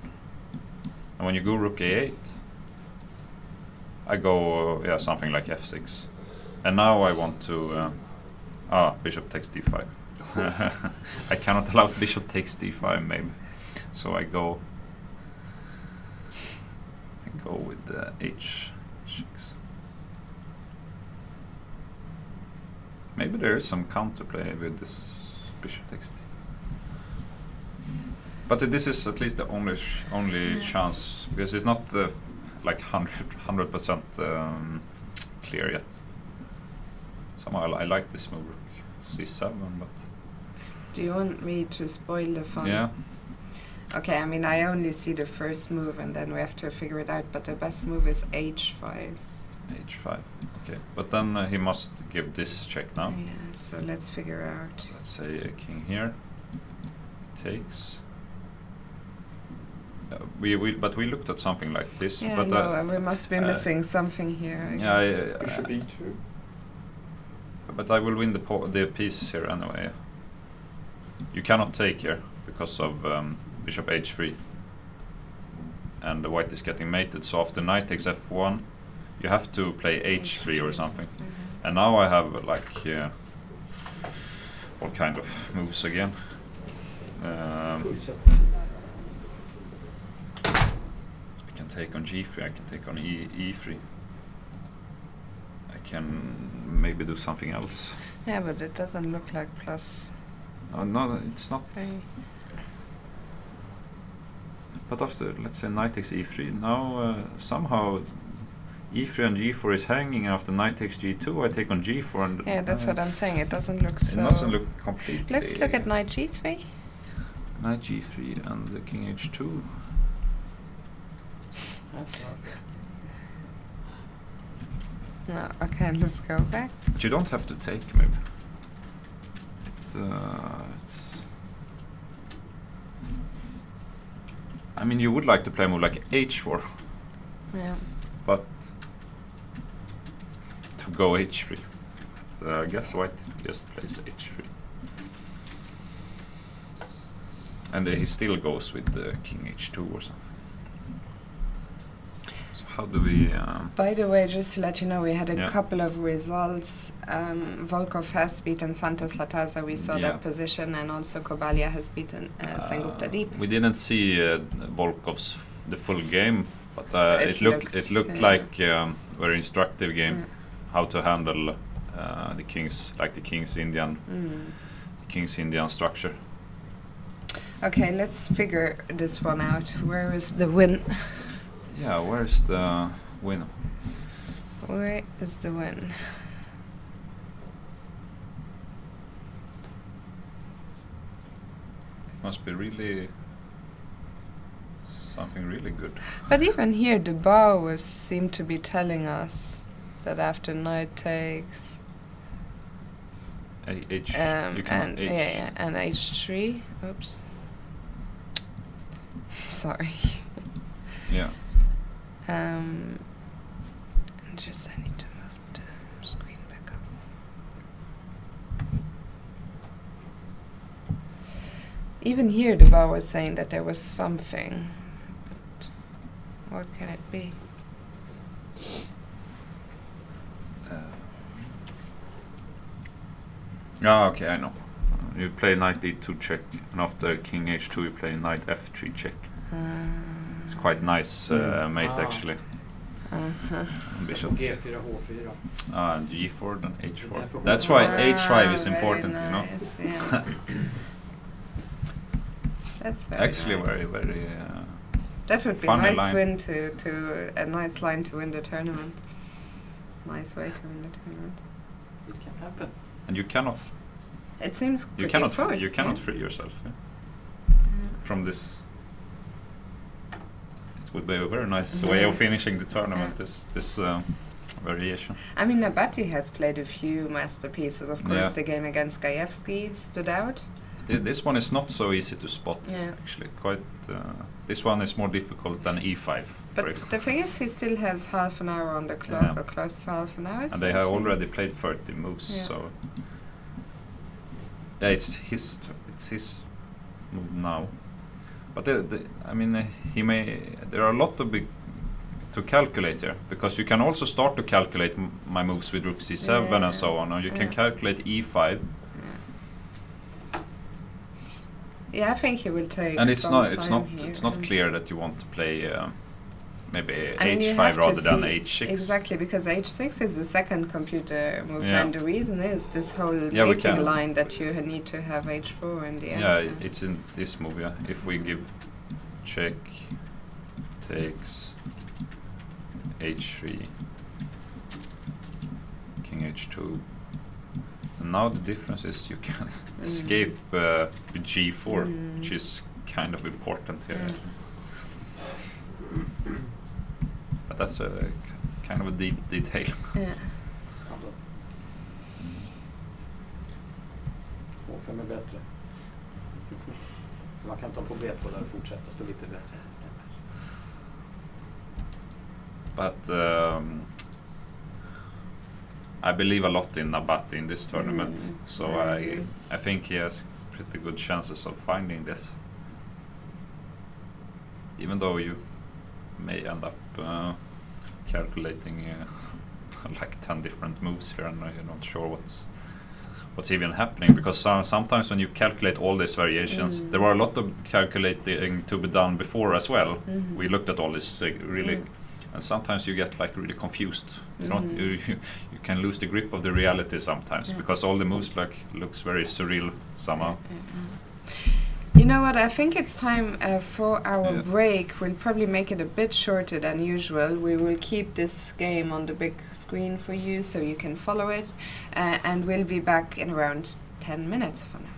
And when you go rook a8, I go something like f6. And now I want to. Bishop takes d5. I cannot allow bishop takes d5 maybe. So I go with the h6. Maybe there is some counterplay with this bishop takes d5. But this is at least the only chance, because it's not like 100% clear yet. Somehow I like this move, rook c7, but. Do you want me to spoil the fun? Yeah. Okay, I mean I only see the first move and then we have to figure it out, but the best move is h5. h5, okay. But then he must give this check now. Yeah, so let's figure out. Let's say a king here. Takes. But we looked at something like this. Yeah, but no, we must be missing something here. Bishop e2. But I will win the piece here anyway. You cannot take here because of bishop h3. And the white is getting mated, so after knight takes f1, you have to play h3 or something. And now I have like all kind of moves again. I can take on g3, I can take on e3. I can maybe do something else. Yeah, but it doesn't look like plus. No, it's not. But after, let's say, knight takes e3, now somehow e3 and g4 is hanging. After knight takes g2, I take on g4. And yeah, that's what I'm saying. It doesn't look so. It doesn't look completely. Let's look at knight g3. Knight g3 and the king h2. No, okay, let's go back. But you don't have to take, maybe. It's. I mean, you would like to play a move like h4. Yeah. But to go h3. I guess white just plays h3. And he still goes with the king h2 or something. So how do we... By the way, just to let you know, we had a Yeah. couple of results. Volkov has beaten Santos Latasa, we saw Yeah. that position, and also Kobalia has beaten Sengupta Deep. We didn't see Volkov's the full game, but It it looked yeah. like very instructive game. How to handle the kings, like the king's Indian King's Indian structure. Okay, let's figure this one out. Where is the win? Yeah, where's the win? Where is the win? It must be really something really good. But even here, the bow seemed to be telling us that after knight takes, H. You cannot and H. yeah, and h3. Oops. Sorry. Yeah. And just I need to move the screen back up. Even here, the bow was saying that there was something, but what can it be? Okay, I know. You play knight d2 check, and after king h2 you play knight f3 check. It's quite nice mate actually. Bishop G4, H4. G4 then H4. That's why H5 is important, nice, you know. Yeah. That's very Actually, nice. very. That would be a funny nice line. win to a nice line to win the tournament. Nice way to win the tournament. It can happen. And you cannot. It seems You pretty cannot. forced, You cannot yeah? free yourself from this. It would be a very nice way of finishing the tournament. This variation. I mean, Nabati has played a few masterpieces. Of course, Yeah. the game against Gajewski stood out. This one is not so easy to spot. Yeah. Actually, quite. This one is more difficult than E5, for But example. the thing is, he still has half an hour on the clock, Yeah. or close to half an hour. And so they have I think- already played 30 moves, Yeah. so yeah, it's his move now. But I mean, he may. There are a lot of big to calculate here, because you can also start to calculate my moves with rook c7 Yeah. and so on, or you can Yeah. calculate e5. Yeah, I think he will take. And it's some not time here. it's not clear that you want to play maybe I mean, you h5 have to rather than see h6. Exactly, because h6 is the second computer move, Yeah. and the reason is this whole Yeah, we mating can. line that you need to have h4 in the end. Yeah, it's in this move. Yeah, if we give check takes h3, king h2, and now the difference is you can escape with g4, which is kind of important here. Mm. But that's a kind of a deep detail. Yeah. Ändå. H5 är bättre. Man kan ta på B2 där och fortsätta stå lite bättre. But I believe a lot in Nabati in this tournament, so I think he has pretty good chances of finding this. Even though you may end up calculating like 10 different moves here, and you're not sure what's even happening, because sometimes when you calculate all these variations, there were a lot of calculating to be done before as well. We looked at all this really. And sometimes you get like really confused. You can lose the grip of the reality sometimes, because all the moves looks very surreal somehow. You know what? I think it's time for our break. We'll probably make it a bit shorter than usual. We will keep this game on the big screen for you so you can follow it, and we'll be back in around 10 minutes from now.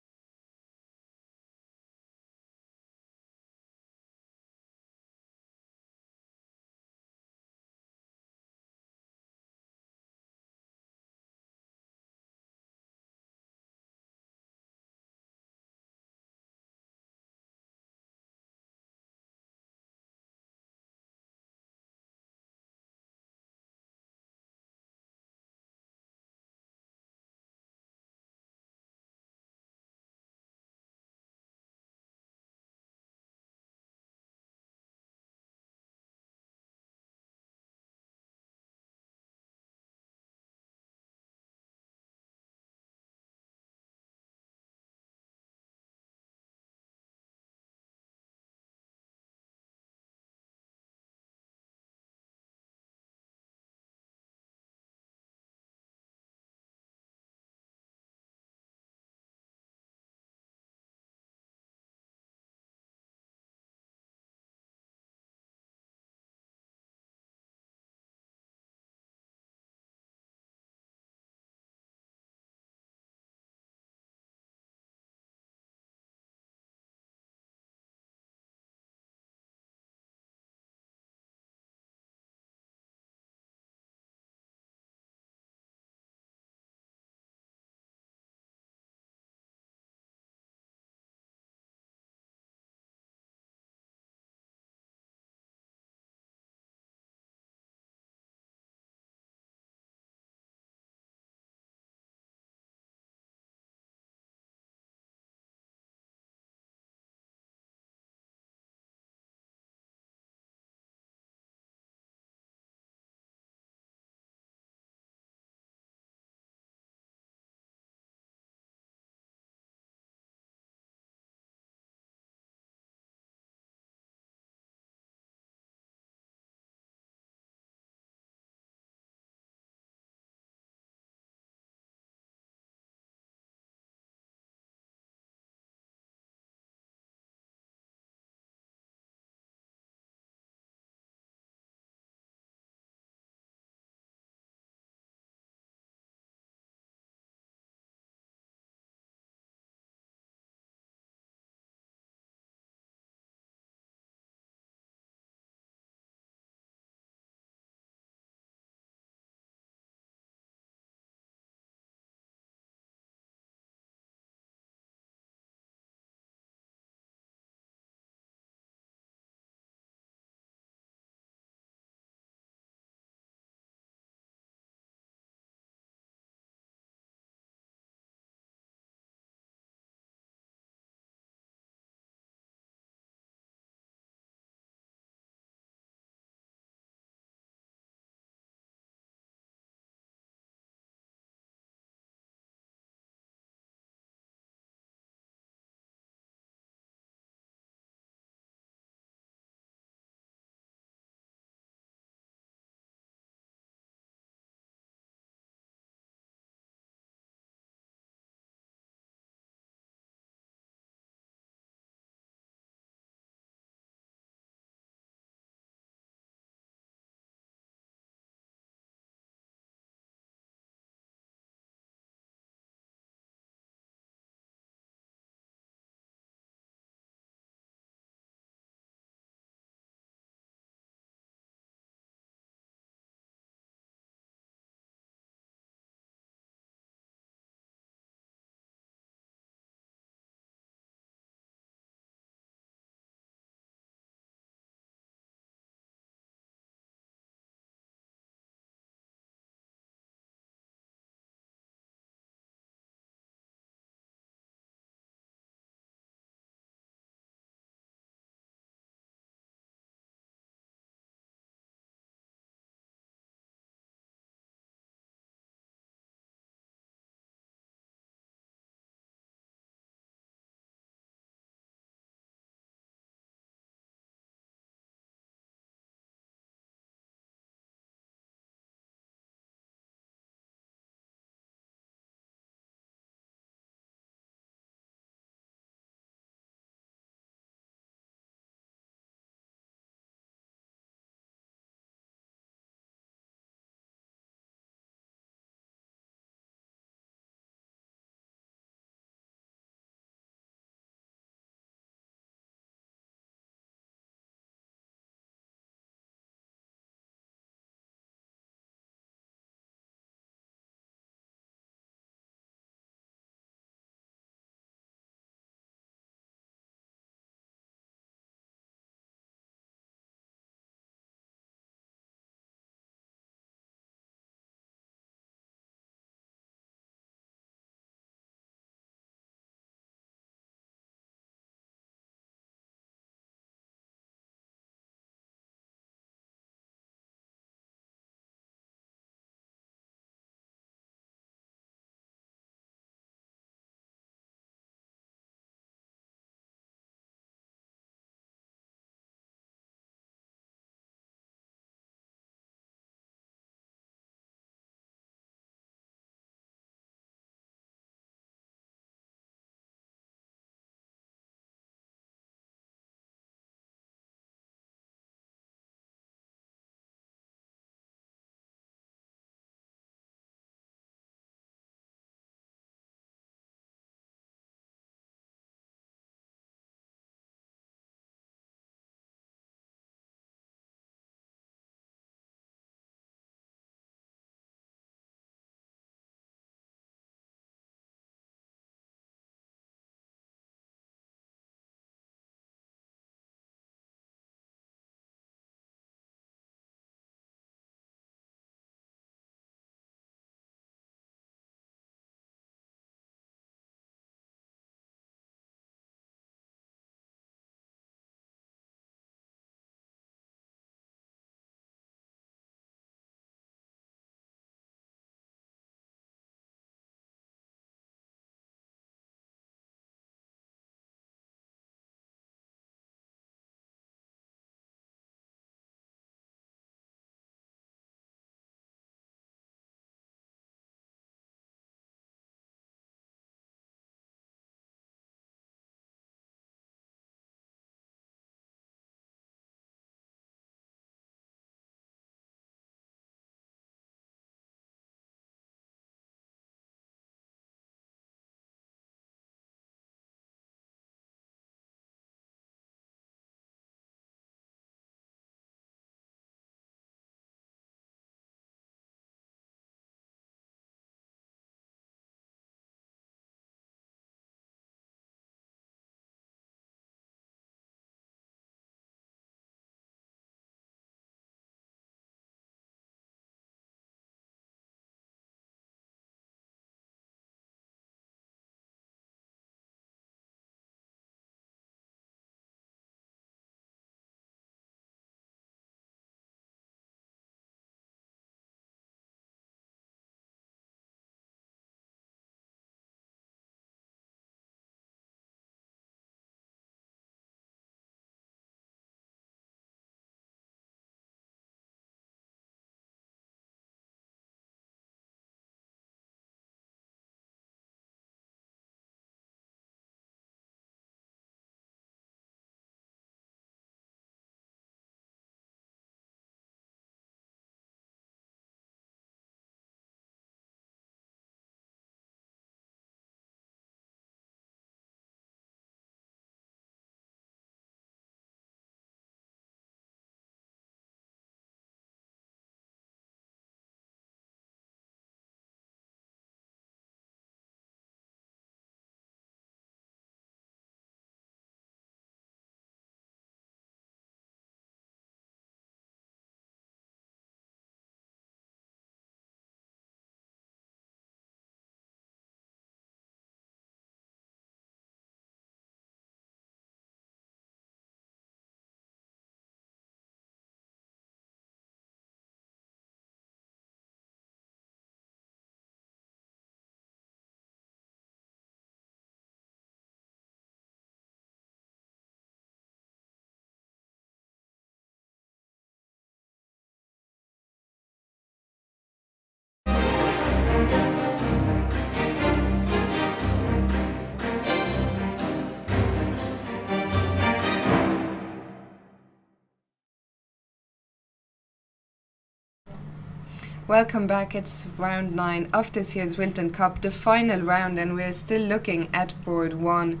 Welcome back. It's round 9 of this year's Rilton Cup, the final round, and we're still looking at board 1.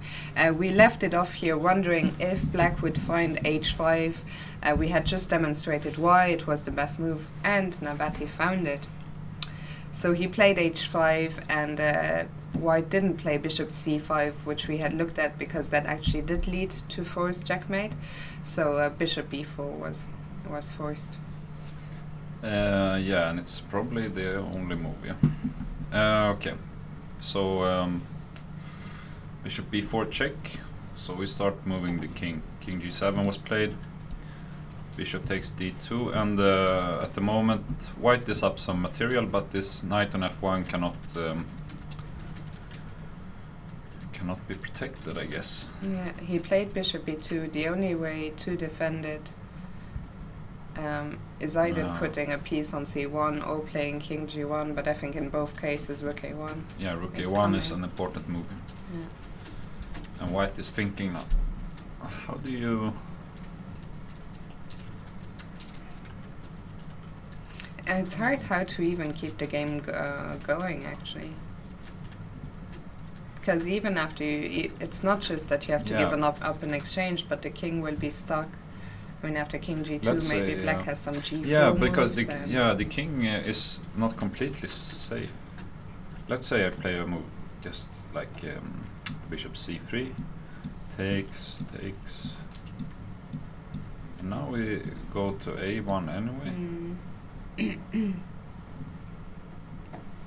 We left it off here wondering if black would find h5. We had just demonstrated why it was the best move, and Nabati found it. So he played h5, and white didn't play bishop c5, which we had looked at because that actually did lead to forced checkmate. So bishop b4 was forced. Yeah, and it's probably the only move, yeah. Okay, so bishop b4 check. So we start moving the king. King g7 was played. Bishop takes d2, and at the moment white is up some material, but this knight on f1 cannot be protected, I guess. Yeah, he played bishop b2. The only way to defend it is either putting a piece on c1 or playing king g1, but I think in both cases rook a1. Yeah, rook a1 is an important move. Yeah. And white is thinking now, how do you... It's hard how to even keep the game going, actually. Because even after it's not just that you have to give up an exchange, but the king will be stuck. I mean, after king g2, Let's maybe say, black has some g4 yeah, because moves, the king is not completely safe. Let's say I play a move just like bishop c3, takes, and now we go to a1 anyway.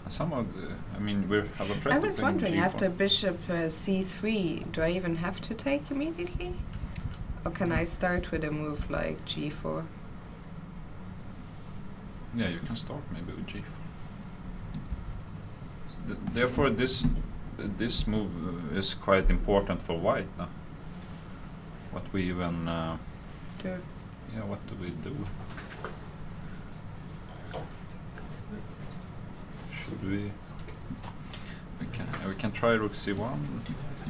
Some of I mean, we have a threat. I was wondering, after bishop c3, do I even have to take immediately? Or can I start with a move like g4? Yeah, you can start maybe with g4. Therefore, this move is quite important for white now. What we even do? Yeah, what do we do? Should we? We can try rook c1.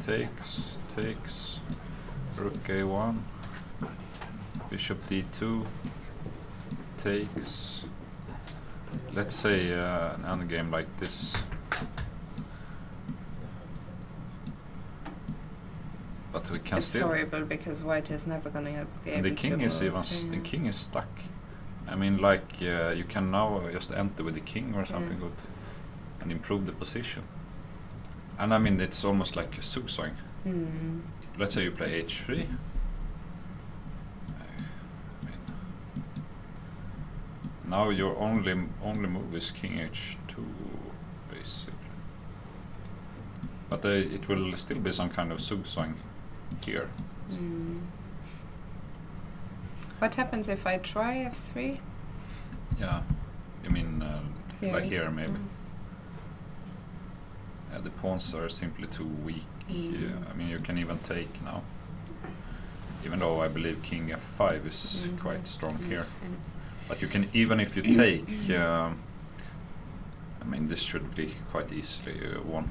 Takes. Rook a1, bishop d2, takes. Let's say an endgame like this. But we can still. It's horrible because white is never gonna be able to. The king is the king is stuck. I mean, like you can now just enter with the king or something good, and improve the position. And I mean, it's almost like a zugzwang. Let's say you play h3. I mean, now your only move is king h2, basically. But it will still be some kind of zugzwang here. What happens if I try f3? Yeah, you mean like here maybe. The pawns are simply too weak. I mean, you can even take now. Even though I believe king f5 is quite strong here. But you can, even if you take, I mean, this should be quite easily won.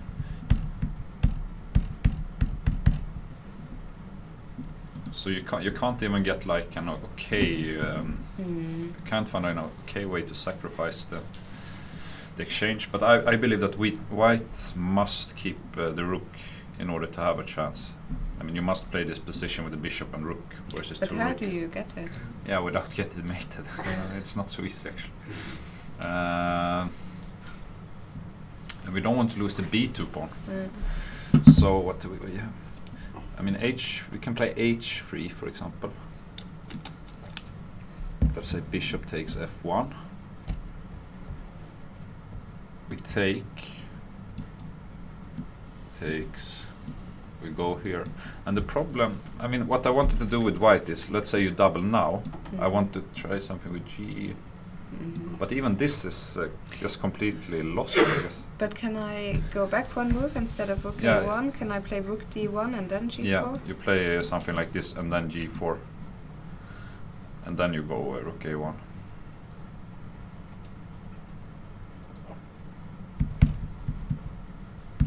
So you can't even get like an okay, you can't find an okay way to sacrifice the exchange, but I believe that white must keep the rook in order to have a chance. I mean, you must play this position with the bishop and rook versus but two how rook. do you get it? Yeah, without getting mated. It's not so easy actually. And we don't want to lose the b2 pawn. So what do we? Yeah, I mean we can play h3 for example. Let's say bishop takes f1. We takes, we go here. And the problem, I mean, what I wanted to do with white is, let's say you double now, I want to try something with g. But even this is just completely lost, I guess. But can I go back one move instead of rook a1? Can I play rook d1 and then g4? Yeah, you play something like this and then g4. And then you go rook a1.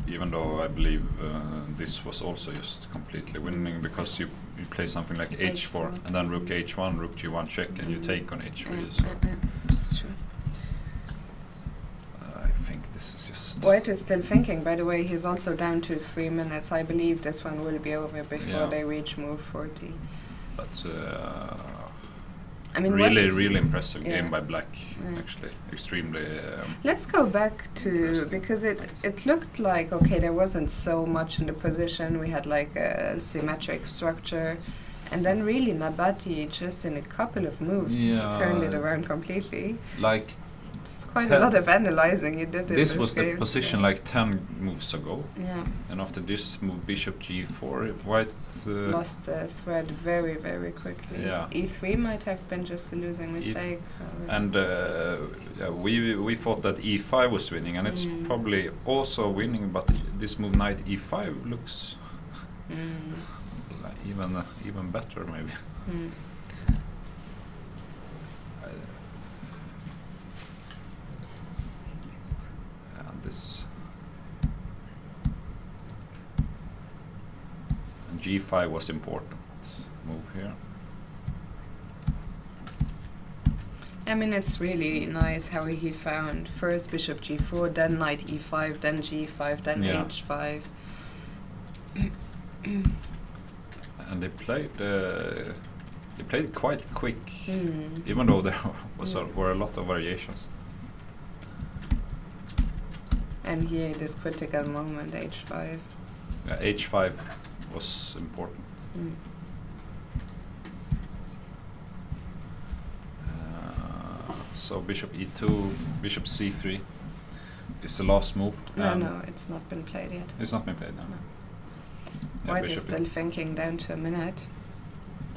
Even though I believe this was also just completely winning, because you play something like h4 and then rook h1, rook g1 check, and you take on h3. So. That's true. White is still thinking. By the way, he's also down to 3 minutes. I believe this one will be over before they reach move 40. But I mean, really impressive game by Black. Actually, extremely. Let's go back to, because it looked like, okay, there wasn't so much in the position. We had like a symmetric structure, and then really Nabati just in a couple of moves turned it around completely. Like quite a lot of analyzing you did. This was the position like 10 moves ago. Yeah. And after this move, Bishop G4, White lost the thread very, very quickly. Yeah. E3 might have been just a losing mistake. And we thought that E5 was winning, and it's probably also winning. But this move, Knight E5, looks like even better, maybe. This and G5 was important move here. I mean, it's really nice how he found first Bishop G4, then Knight E5, then G5, then H5. And they played quite quick, even though there were a lot of variations. And here, this critical moment, H5. Yeah, H5 was important. So Bishop E2, Bishop C3 is the last move. No, it's not been played yet. It's not been played, no. Yeah, White is still thinking down to a minute.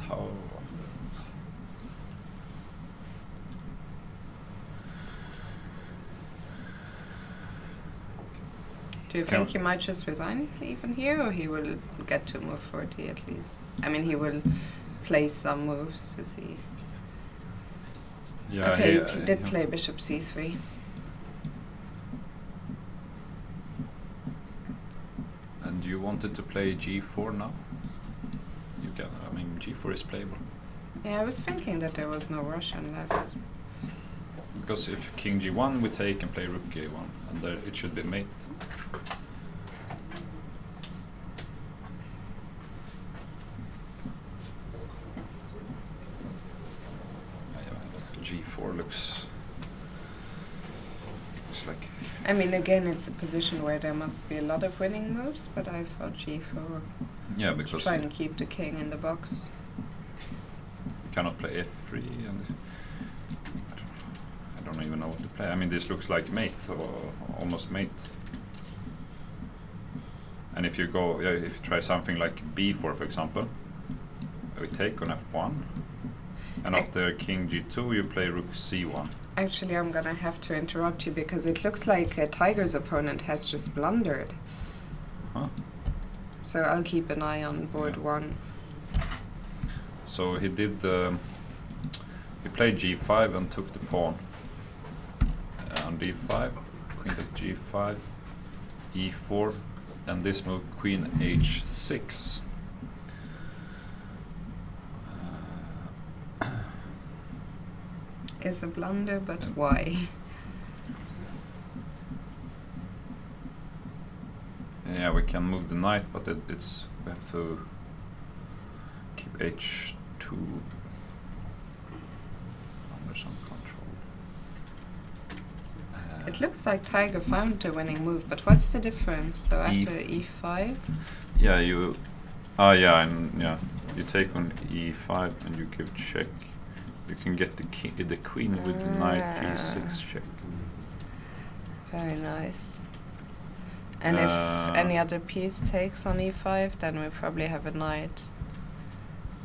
How? Do you think he might just resign even here, or he will get to move 40 at least? I mean, he will play some moves to see. Yeah, okay, he did play Bishop C3. And you wanted to play G4 now? You can. I mean, G4 is playable. Yeah, I was thinking that there was no rush unless. Because if King G1 we take and play Rook G1, and there it should be mate. G4 looks like. I mean, again, it's a position where there must be a lot of winning moves, but I thought G4. Yeah, because try and keep the king in the box. You cannot play F3, and I don't even know what to play. I mean, this looks like mate or almost mate. And if you go, if you try something like B4, for example, we take on F1. And after King G2, you play Rook C1. Actually, I'm gonna have to interrupt you because it looks like Tiger's opponent has just blundered. Huh? So I'll keep an eye on board 1. So he did. He played G5 and took the pawn. On D5, Queen takes G5, E4, and this move Queen H6. Is a blunder, but why? Yeah, we can move the knight, but we have to keep H2 under some control. It looks like Tiger found the winning move, but what's the difference? So after E5? Yeah, you. Yeah, you take on E5 and you give check. You can get the queen with the knight G6 check. Very nice. And if any other piece takes on E5, then we probably have a knight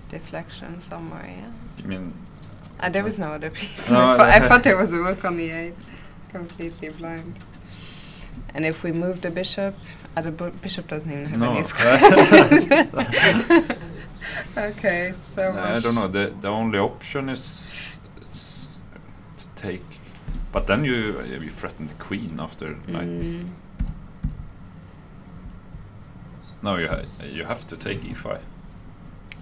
deflection somewhere, yeah? You mean... there was no other piece. No, I thought there was a rook on E8. Completely blind. And if we move the bishop, the bishop doesn't even have any squares. Okay, so I don't know. The only option is to take, but then you threaten the queen after knight. No, you have to take E5.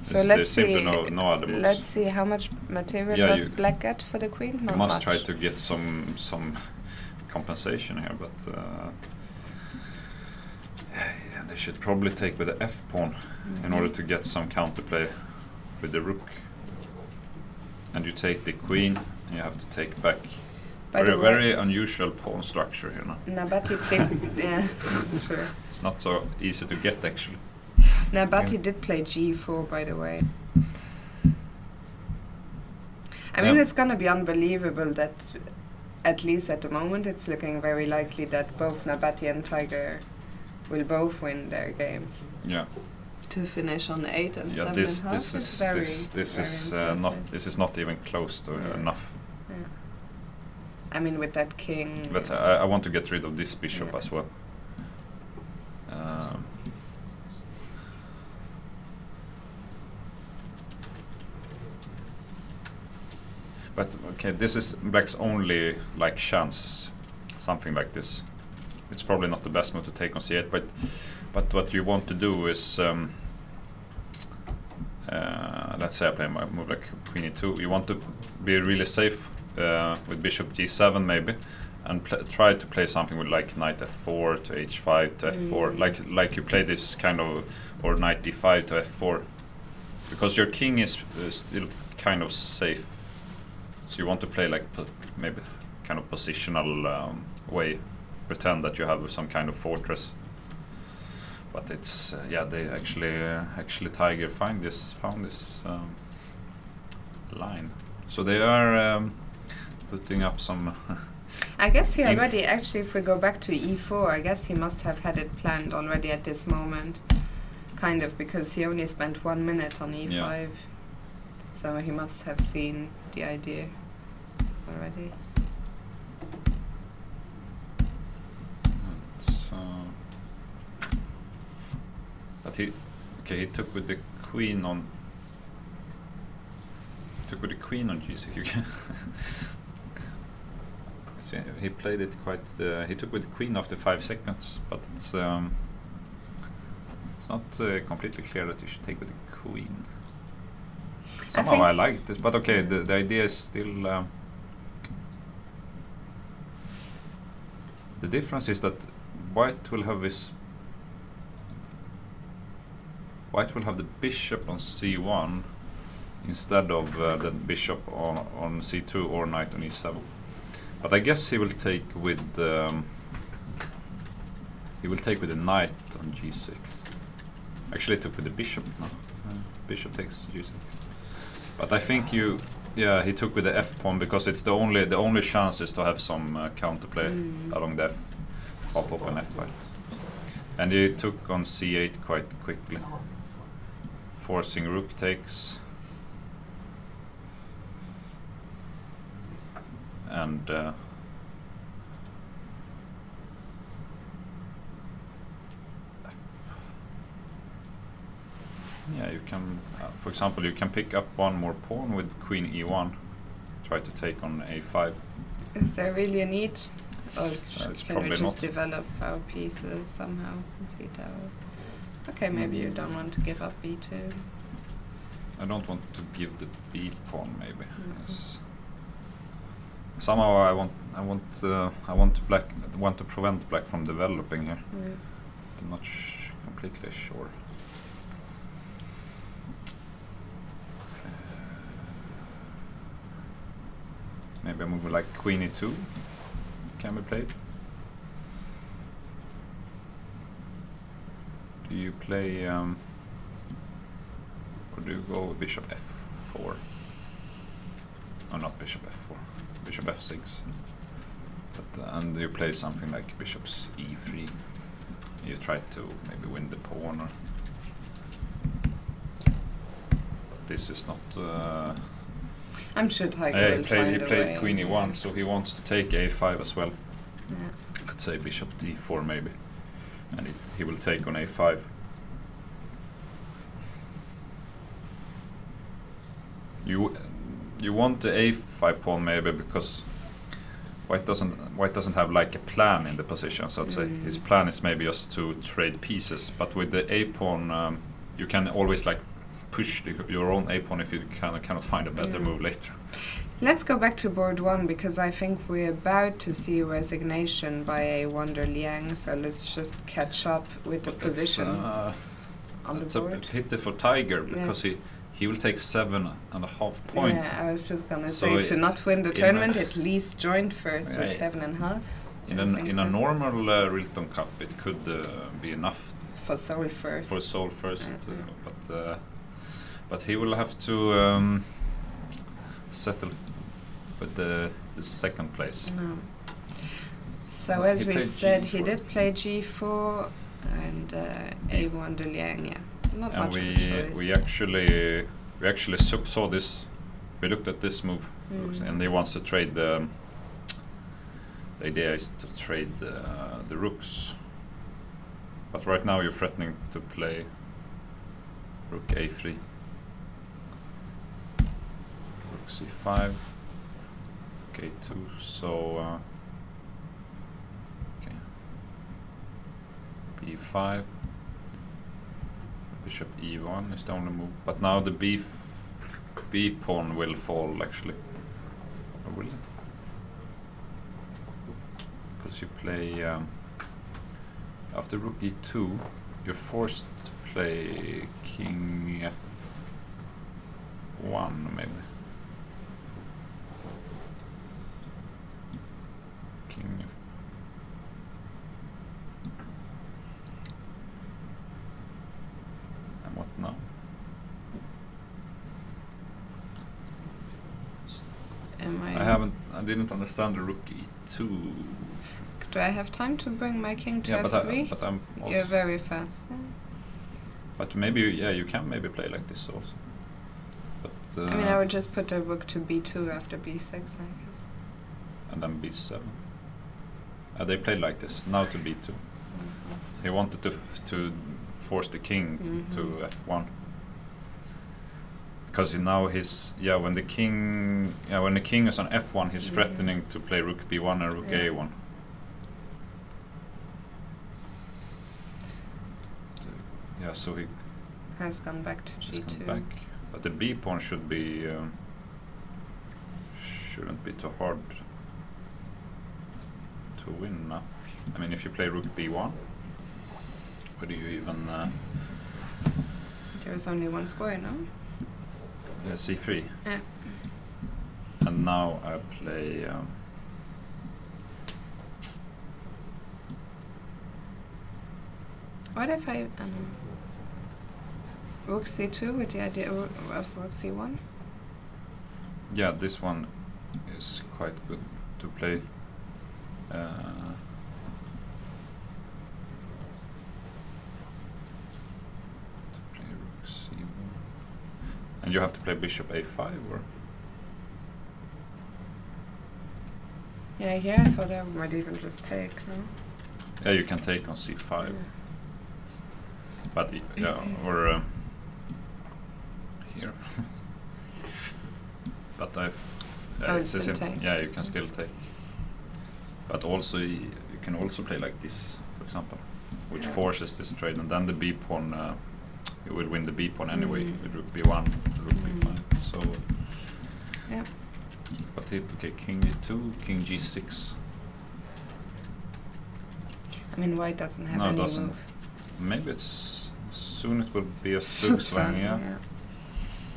So let's see. No other moves. Let's see how much material does Black get for the queen. You must try to get some compensation here, but They should probably take with the f pawn in order to get some counterplay with the rook. And you take the queen, and you have to take back. Very unusual pawn structure here now. Nabati played. Yeah, that's true. It's not so easy to get actually. Nabati did play g4, by the way. I mean, it's gonna be unbelievable that, at least at the moment, it's looking very likely that both Nabati and Tiger will both win their games. Yeah. To finish on 8 and 7 this and a half is is very, this is not even close to enough. Yeah. I mean, with that king. But I want to get rid of this bishop as well. But okay, this is black's only like chance, something like this. It's probably not the best move to take on c8, but what you want to do is, let's say I play my move like queen e2. You want to be really safe with bishop g7 maybe, and try to play something with like knight f4 to h5 to f4, like you play this kind of, or knight d5 to f4, because your king is still kind of safe. So you want to play like maybe kind of positional way, pretend that you have some kind of fortress. But it's they actually Tiger found this line. So they are putting up some. I guess he already actually, if we go back to e4, I guess he must have had it planned already at this moment, kind of, because he only spent 1 minute on e5. Yeah. So he must have seen the idea already. But he took with the queen on. Took with the queen on g6. You can so he played it quite. He took with the queen after 5 seconds, but it's not completely clear that you should take with the queen. Somehow I like this, but okay, the idea is still. The difference is that white will have the bishop on c1 instead of the bishop on c2 or knight on e7. But I guess he will take with the knight on g6. Actually, he took with the bishop now. Bishop takes g6. But I think he took with the f pawn because it's the only chance is to have some counterplay along the half open f5. And he took on c8 quite quickly, forcing rook takes. And you can, for example, you can pick up one more pawn with queen e1, try to take on a5. Is there really a need, or can we just not. develop our pieces somehow? Complete our. Okay, maybe you don't want to give up b2. I don't want to give the b pawn, maybe. Yes. Somehow I want to prevent black from developing here. I'm not completely sure. Maybe a move like queen e2 can be played. Do you play or do you go with bishop f4? Oh, not bishop f4. Bishop f6, but and you play something like bishop's e3. You try to maybe win the pawn, or but this is not. I'm sure Tiger will find a way. He played queen e1, so he wants to take a5 as well. Yeah. Let's say bishop d4 maybe, and he will take on a5. You want the a5 pawn maybe because white doesn't have like a plan in the position, so to say. His plan is maybe just to trade pieces, but with the a pawn you can always like push your own a pawn if you cannot find a better move later. Let's go back to board 1 because I think we're about to see resignation by a Wonder Liang, so let's just catch up with the position on the board. It's a pity for Tiger because he will take 7.5 points. Yeah, I was just gonna say to not win the tournament, at least join first with 7.5. In a normal Rilton Cup, it could be enough for Seoul first. For Seoul first, but he will have to settle with the second place. No. So as we said, he did play G4 and a Wonder Liang. Yeah, not and much of a choice. we actually saw this. We looked at this move, and he wants to trade the. The idea is to trade the rooks, but right now you're threatening to play rook a3, rook c5, k2. So okay, b5, bishop e1 is the only move. But now the b pawn will fall actually, or will it? Because you play after rook e2, you're forced to play king f1 maybe. King f. And what now? I didn't understand the rook e2. Do I have time to bring my king to f3? But I'm also You're very fast. But maybe, you can maybe play like this also. But I mean, I would just put the rook to b2 after b6, I guess. And then b7. They played like this, now to b2. He wanted to force the king to f1. Because now when the king is on f1, he's threatening to play rook b1 and rook a1. Yeah, so he has gone back to g2. But the b pawn should be shouldn't be too hard to win now. I mean, if you play rook b1, where do you even? There is only one square, no? c3. Yeah. And now I play. What if I rook c2 with the idea of rook c1? Yeah, this one is quite good to play. To play rook c1, and you have to play bishop a5, or? Yeah, here I thought I might even just take. No. Yeah, you can take on c5. Yeah. But or here. But it's the same. Yeah, you can still take. But also you can also play like this, for example, which forces this trade, and then the b pawn. You will win the b pawn anyway with rook b1, rook b5. So. Yeah. But okay, king e2, king g6. I mean, white doesn't have any move. Maybe soon it will be a Stugsvang, yeah.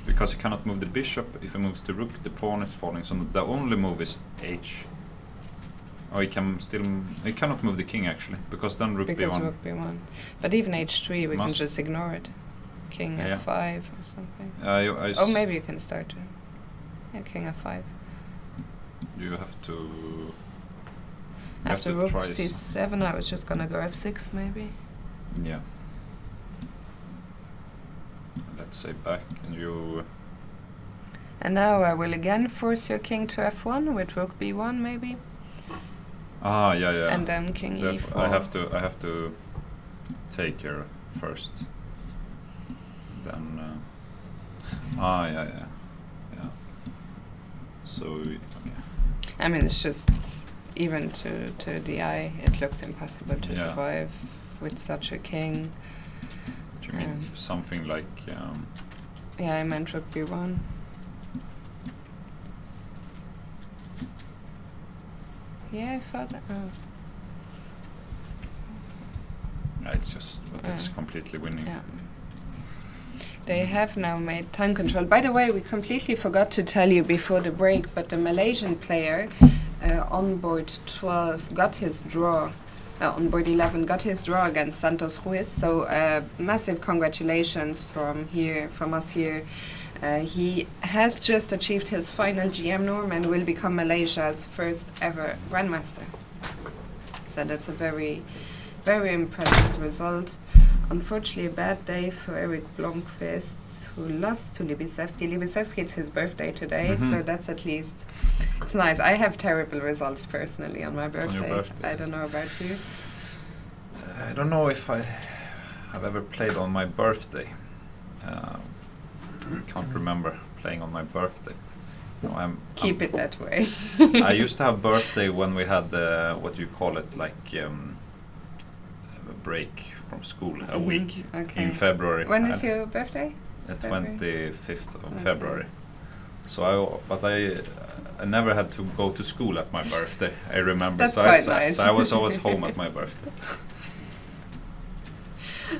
Because you cannot move the bishop. If he moves the rook, the pawn is falling. So the only move is h. Or he cannot move the king actually, because then rook b1. Rook b1. But even h3, we can just ignore it. King f5 or something. Oh, maybe you can start to. Yeah, king f5. You have to. After rook c7, I was just gonna go f6 maybe. Yeah. Let's say back, and you. And now I will again force your king to f1 with rook b1 maybe. Ah, yeah. And then king e4. I have to take here first. Then. Yeah. So okay. I mean, it's just even to the eye, it looks impossible to survive with such a king. Do you mean something like? Yeah, I meant rook b1. Yeah, I thought. It's just, but it's completely winning. Yeah. They have now made time control. By the way, we completely forgot to tell you before the break, but the Malaysian player on board 12 got his draw. On board 11 got his draw against Santos Ruiz. So massive congratulations from us here. He has just achieved his final GM norm and will become Malaysia's first ever Grandmaster. So that's a very, very impressive result. Unfortunately, a bad day for Erik Blomqvist, who lost to Libisevsky. Libisevsky, it's his birthday today, so that's at least, it's nice. I have terrible results personally on my birthday. On your birthday, I don't know about you. I don't know if I have ever played on my birthday. I can't remember playing on my birthday. No, Keep it that way. I used to have birthday when we had what do you call it, like a break from school, a week in February. When is your birthday? The 25th of February. So I never had to go to school at my birthday. I remember. That's quite nice. So I was always home at my birthday.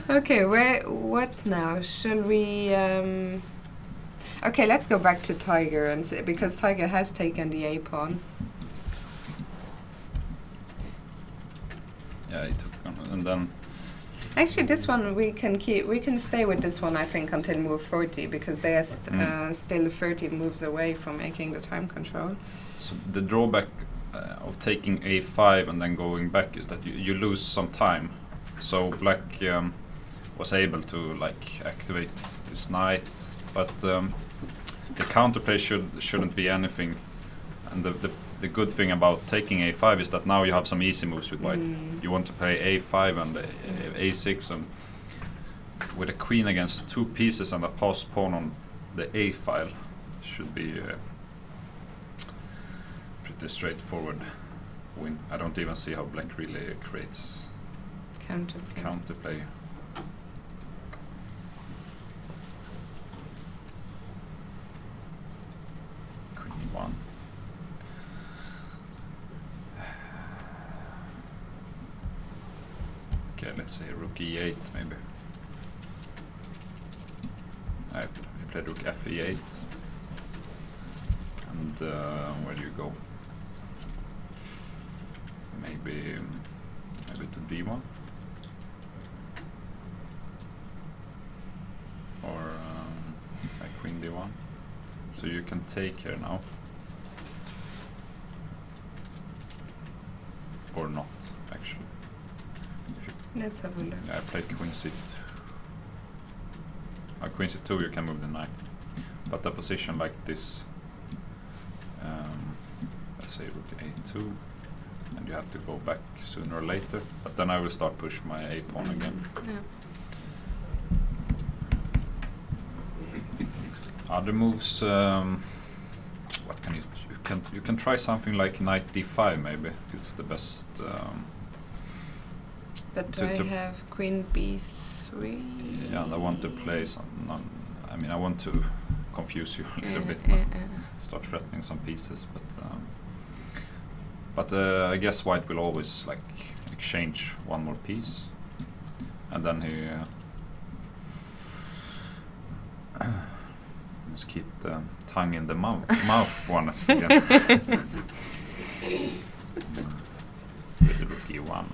Okay, what now? Shall we? Okay, let's go back to Tiger and see, because Tiger has taken the A pawn. Yeah, he took on, and then. Actually, this one we can keep. We can stay with this one, I think, until move 40, because they are still 30 moves away from making the time control. So the drawback of taking A5 and then going back is that you lose some time. So Black was able to like activate this knight, but the counterplay shouldn't be anything. And the good thing about taking A5 is that now you have some easy moves with white. You want to play A5 and A6, and with a queen against two pieces and a passed pawn on the A file should be pretty straightforward win. I don't even see how Black really creates counterplay. Queen 1. Okay, let's say rook e8 maybe. I played rook fe8. And where do you go? Maybe to d1. Or like queen d1. So you can take here now. Or not, actually. Let's have a look. Yeah, I played queen c2. Queen c2 you can move the knight. But a position like this, let's say rook a2, and you have to go back sooner or later. But then I will start pushing my a pawn again. Yeah. Other moves, what can you can try something like knight d5 maybe. It's the best. But I have queen b3. Yeah, and I want to play some. I mean, I want to confuse you a little bit. Start threatening some pieces, but I guess white will always like exchange one more piece, and then he must keep the tongue in the mouth once again. With the rook e1.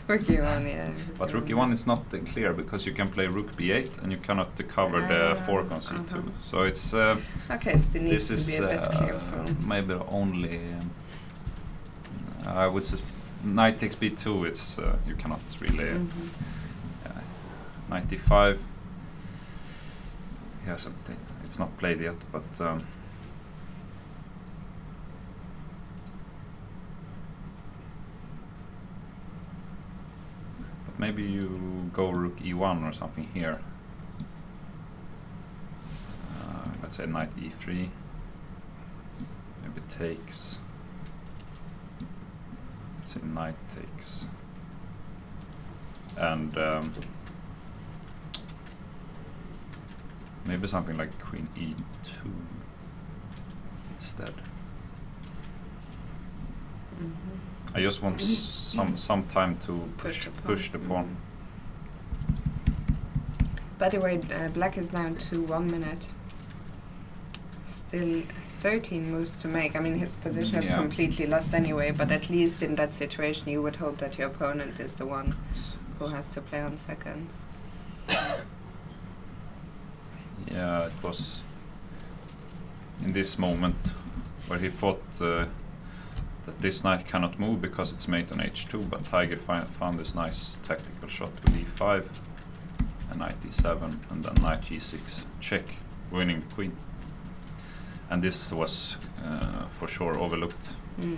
Rook e1, yeah. But rook e1 is not clear because you can play rook b8 and you cannot cover the fork on c2. So it's okay, still needs to be a bit careful. Maybe only I would say knight takes b2. It's you cannot really knight d5. He hasn't played. It's not played yet, but. Maybe you go rook e1 or something here. Let's say knight e3. Maybe takes. Let's say knight takes. And maybe something like queen e2 instead. I just want some time to push the pawn. By the way, black is down to 1 minute. Still 13 moves to make. I mean, his position is completely lost anyway, but at least in that situation you would hope that your opponent is the one who has to play on seconds. Yeah, it was in this moment where he thought that this knight cannot move because it's mate on h2, but Tiger found this nice tactical shot with e5 and knight e7 and then knight g6 check, winning the queen. And this was for sure overlooked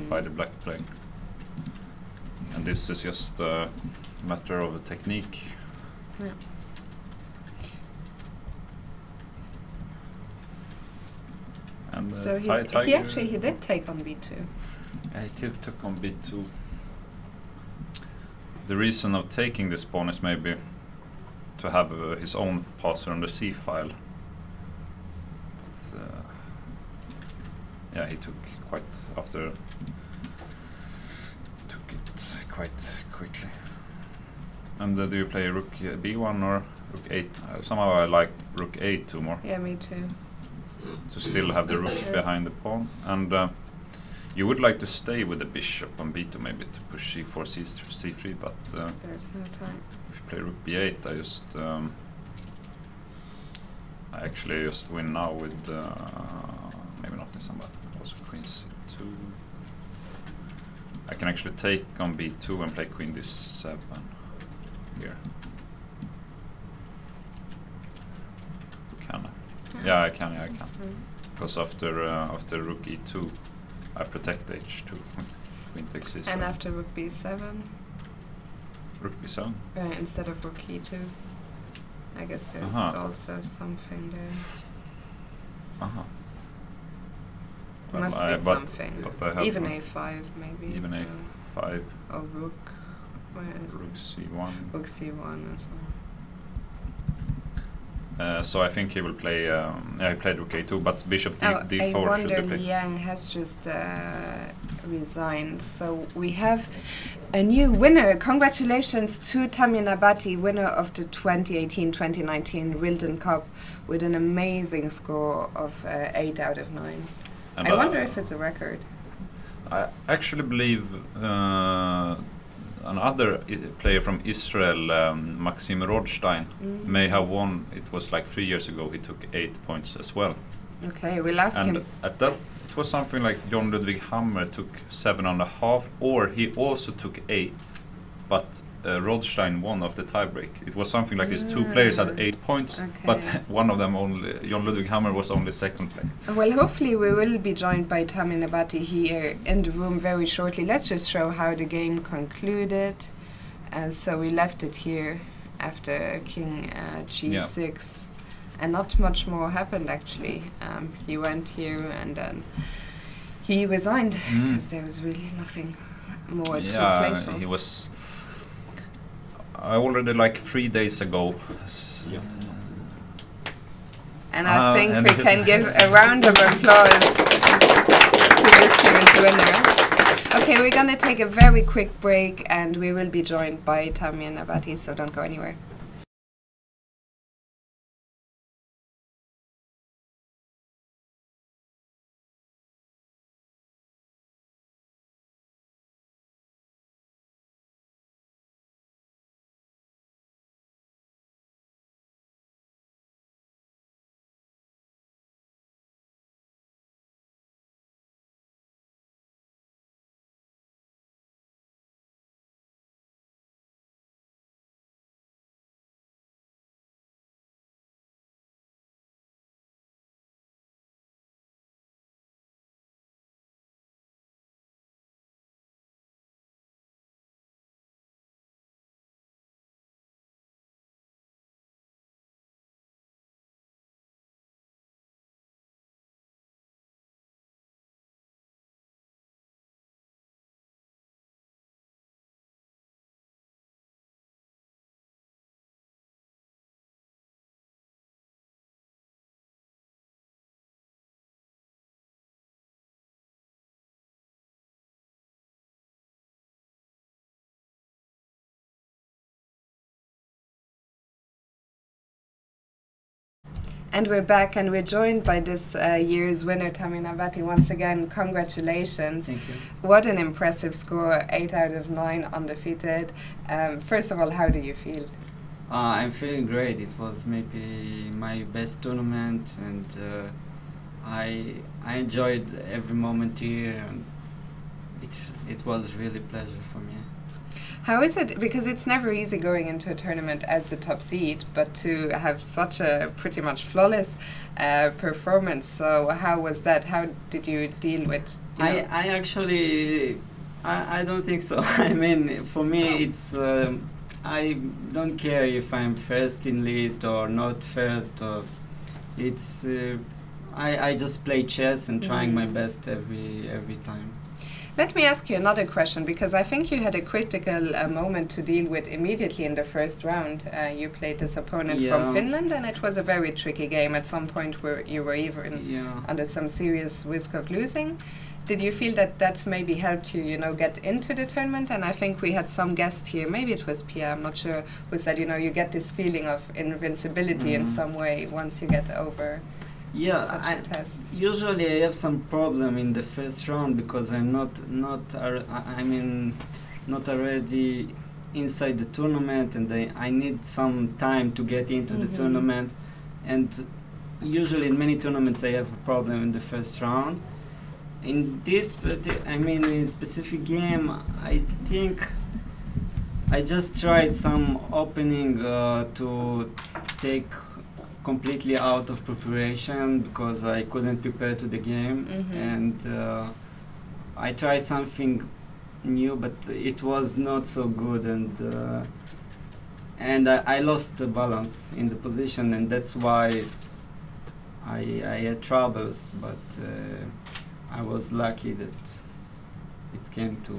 by the black player. And this is just a matter of a technique. Yeah. And so he did take on b2. Yeah, he took on b2. The reason of taking this pawn is maybe to have his own passer on the c file. But yeah, he took it quite quickly. And do you play rook b1 or rook 8? Somehow I like rook a2 more. Yeah, me too. To still have the rook behind the pawn, and you would like to stay with the bishop on b2 maybe to push c4, c3, but there's no time. If you play rook b8, I actually just win now with maybe not this one, but also queen c2. I can actually take on b2 and play queen d7 here. Can I? Yeah, I can. Because after rook e2, I protect h2. Queen takes c7. And after rook b7? Rook b7? Instead of rook e2. I guess there's also something there. Well, must be something. But even a5 maybe. Even a5. Or rook. Where is rook c1. Rook c1 as well. So I think he will play. He played rook a2, but bishop d4 I wonder should be played. Liang has just resigned. So we have a new winner. Congratulations to Tammy Nabati, winner of the 2018-2019 Rilton Cup, with an amazing score of 8 out of 9. And I wonder if it's a record. I actually believe another player from Israel, Maxim Rodstein, may have won. It was like 3 years ago. He took 8 points as well. Okay, we'll ask him. And at that, it was something like John Ludwig Hammer took 7.5, or he also took 8, but Rodstein won of the tiebreak. It was something like these two players had 8 points, but one of them only, John Ludwig Hammer, was only second place. Well, hopefully we will be joined by Tammy Nabati here in the room very shortly. Let's just show how the game concluded. And so we left it here after king g6. And not much more happened actually. He went here and then he resigned because there was really nothing more to play for. He was. I already like 3 days ago. And I think we can give a round of applause to this year's winner. Okay, we're gonna take a very quick break and we will be joined by Tammy and Nabati, so don't go anywhere. And we're back, and we're joined by this year's winner, Tamina Bhatti. Once again, congratulations. Thank you. What an impressive score, 8 out of 9 undefeated. First of all, how do you feel? I'm feeling great. It was maybe my best tournament, and I enjoyed every moment here. And it was really a pleasure for me. How is it? Because it's never easy going into a tournament as the top seed, but to have such a pretty much flawless performance. So how was that? How did you deal with? I actually, I don't think so. I mean, for me, it's I don't care if I'm first in list or not first. Or it's I just play chess and trying my best every time. Let me ask you another question, because I think you had a critical moment to deal with immediately in the first round. You played this opponent from Finland, and it was a very tricky game at some point where you were even under some serious risk of losing. Did you feel that that maybe helped you, you know, get into the tournament? And I think we had some guest here, maybe it was Pia, I'm not sure, who said, you know, you get this feeling of invincibility in some way once you get over. Yeah, usually I have some problem in the first round because I'm not already inside the tournament, and I need some time to get into the tournament. And usually in many tournaments I have a problem in the first round. Indeed, but I mean in specific game, I think I just tried some opening to take completely out of preparation because I couldn't prepare to the game, and I tried something new, but it was not so good, and I lost the balance in the position, and that's why I had troubles. But I was lucky that it came to.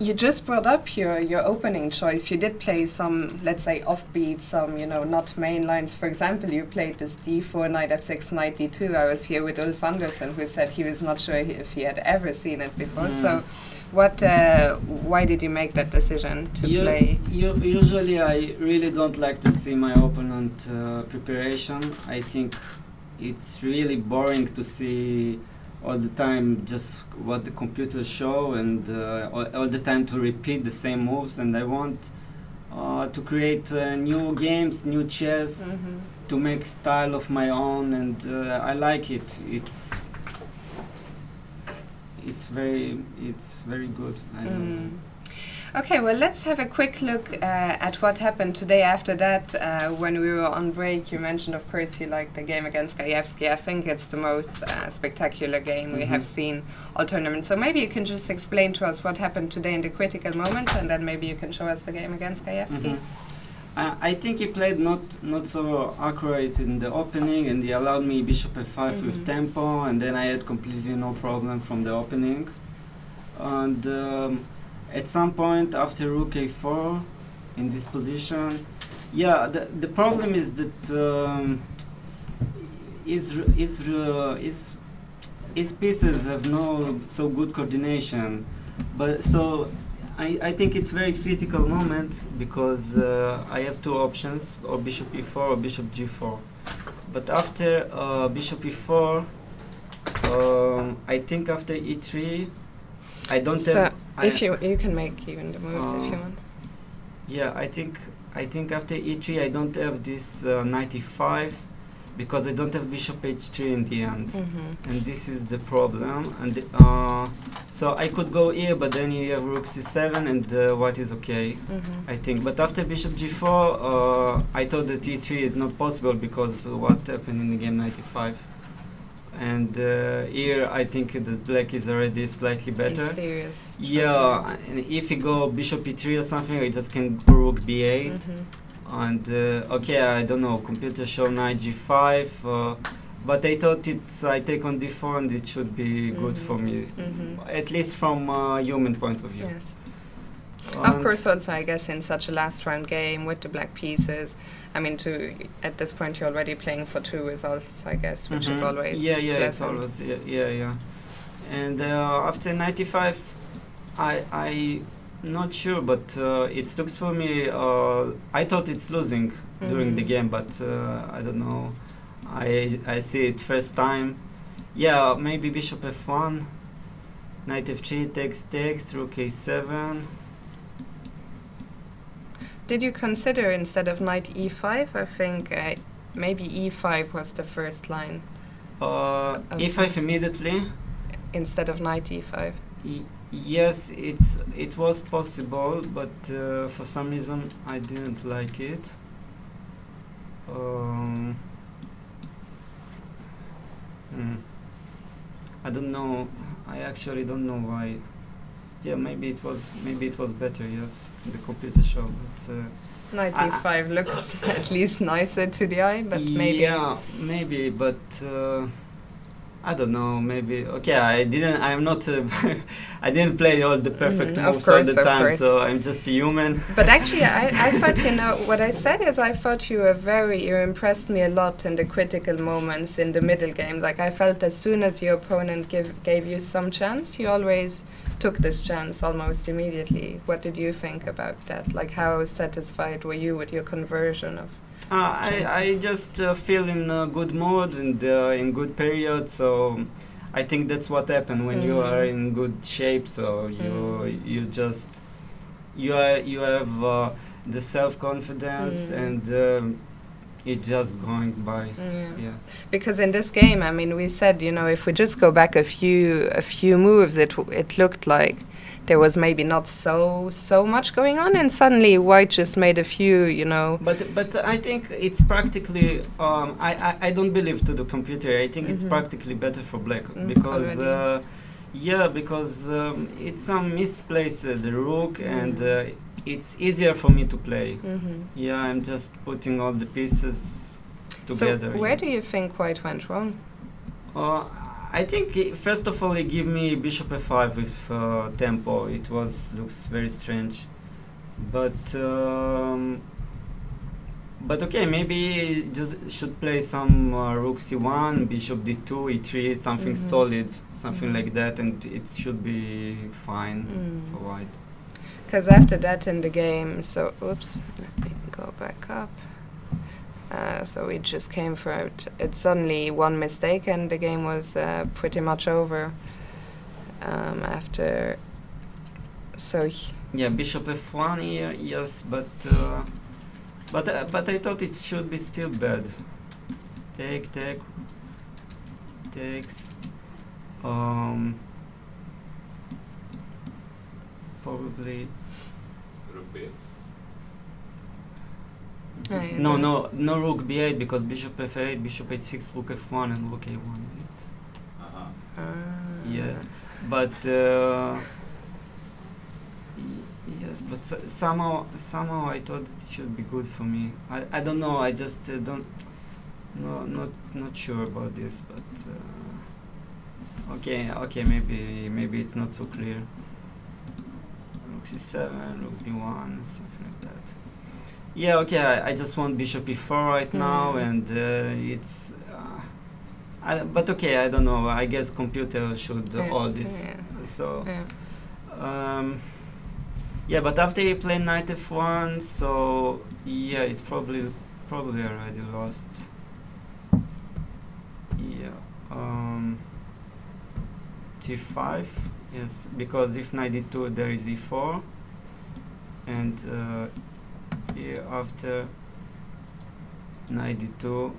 You just brought up your opening choice. You did play some, let's say, offbeat, some, you know, not main lines. For example, you played this d4, knight f6, knight d2. I was here with Ulf Andersen, who said he was not sure if he had ever seen it before. So, why did you make that decision to play? Usually, I really don't like to see my opponent preparation. I think it's really boring to see all the time just what the computer show, and all the time to repeat the same moves. And I want to create new games, new chess, to make style of my own, and I like it. It's very good. I don't know. Okay, well, let's have a quick look at what happened today after that. When we were on break, you mentioned, of course, you liked the game against Gajewski. I think it's the most spectacular game we have seen all tournaments. So maybe you can just explain to us what happened today in the critical moments, and then maybe you can show us the game against Gajewski. I think he played not so accurate in the opening, and he allowed me bishop f5 with tempo, and then I had completely no problem from the opening. And at some point after rook a4 in this position, the problem is that his pieces have no so good coordination. But so I think it's very critical moment because I have two options, or bishop e4 or bishop g4. But after bishop e4, I think after e3, I don't have. If you can make even the moves if you want. Yeah, I think after e3 I don't have this knight e5 because I don't have bishop h3 in the end, and this is the problem. And so I could go here, but then you have rook c7, and white is okay, I think. But after bishop g4, I thought that e3 is not possible because what happened in the game knight e5. And here I think that black is already slightly better. It's serious. Yeah, and if you go bishop e3 or something, I just can go rook b8. And okay, I don't know, computer show knight g5, but I thought I take on d4 and it should be good for me, at least from a human point of view. Yes. Of course, also, I guess, in such a last round game with the black pieces, I mean, at this point, you're already playing for 2 results, I guess, which is always it's always, And after 95, I not sure, but it looks for me. I thought it's losing during the game, but I don't know. I see it first time. Yeah, maybe bishop f1, knight f3, takes, rook a7. Did you consider instead of knight e5? I think maybe e5 was the first line. e5 immediately. Instead of knight e5. Yes, it was possible, but for some reason I didn't like it. I don't know. I actually don't know why. Yeah, maybe it was better. Yes, the computer show. But knight e5 looks at least nicer to the eye, but maybe. Yeah, maybe, but. I don't know, maybe. Okay, I'm not. I didn't play all the perfect moves all the time, so I'm just a human. But actually, I thought, what I said is I thought you impressed me a lot in the critical moments in the middle game. Like, I felt as soon as your opponent gave you some chance, you always took this chance almost immediately. What did you think about that? Like, how satisfied were you with your conversion of... I just feel in a good mood and in good period, so I think that's what happened when you are in good shape. So you have the self-confidence and it's just going by. Yeah. Because in this game, I mean, we said, if we just go back a few moves, it looked like there was maybe not so much going on, and suddenly white just made a few, But I think it's practically. I don't believe to the computer. I think it's practically better for black because. Because it's some misplaced the rook and it's easier for me to play. Yeah, I'm just putting all the pieces together. So where do you think white went wrong? I think first of all he gave me bishop f5 with tempo. It looks very strange, but okay, maybe just should play some rook c1, bishop d2, e3, something solid, something like that, and it should be fine for white. Because after that in the game, so oops, let me go back up. So we just came for it. It's suddenly one mistake and the game was pretty much over after. So yeah, bishop f1 here, yes, but I thought it should be still bad. Takes. Probably. No rook b8 because bishop f8, bishop h6, rook f1, and rook a1. Yes, but yes, but somehow I thought it should be good for me. I don't know. I just don't. No, not sure about this, but okay, maybe it's not so clear. Rook c7, rook b1, something like that. Yeah, okay, I just want bishop e4 right now, and it's... but okay, I don't know, I guess computer should all this. So, yeah, but after you play knight f1, so yeah, it's probably already lost. Yeah, g5, yes, because if knight d2 there is e4, and here after knight d2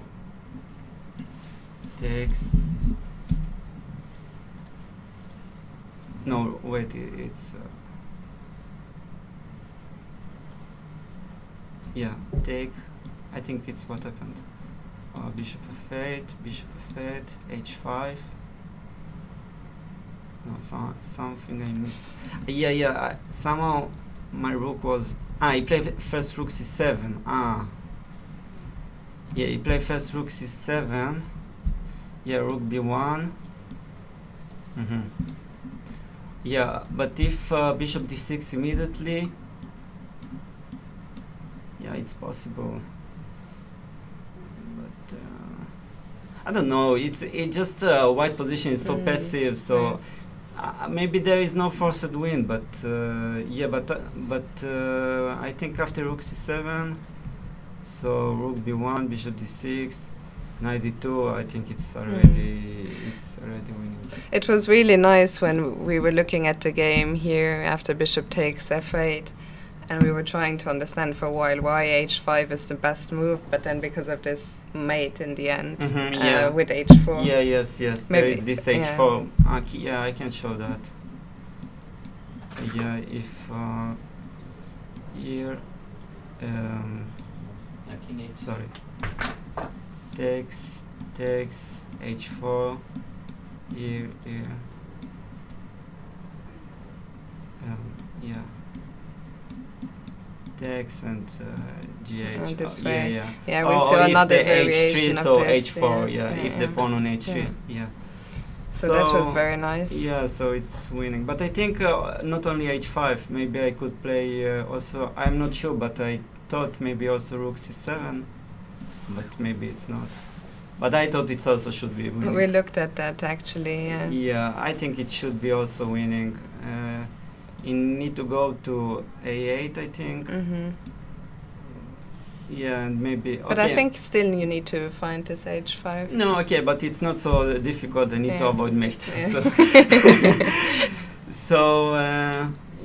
takes. No, wait, it's yeah, take. I think it's what happened. Bishop f8, h5. No, something I missed. Yeah. Somehow my rook was. He played first rook c7. Yeah, he played first rook c7. Yeah, rook b1. Yeah, but if bishop d6 immediately, yeah, it's possible. But I don't know. It's just white position is so passive. So maybe there is no forced win, but yeah, but I think after rook c7, so rook b1, bishop d6, knight d2. I think it's already winning. It was really nice when we were looking at the game here after bishop takes f8, and we were trying to understand for a while why h5 is the best move, but then because of this mate in the end with h4. Yeah, yes, maybe there is this h4. Yeah, I can show that. Yeah, if here, sorry, takes h4 here, yeah. Takes and gh. This way. Yeah, we saw another variation h3, of so this. h4. If the pawn on h3. So that was very nice. Yeah, so it's winning. But I think not only h5. Maybe I could play also. I'm not sure, but I thought maybe also rook c7. But maybe it's not. But I thought it also should be winning. We looked at that actually. Yeah, I think it should be also winning. You need to go to a8, I think. Yeah, and maybe. But I think still you need to find this h5. No, okay, but it's not so difficult. I need to avoid mate. So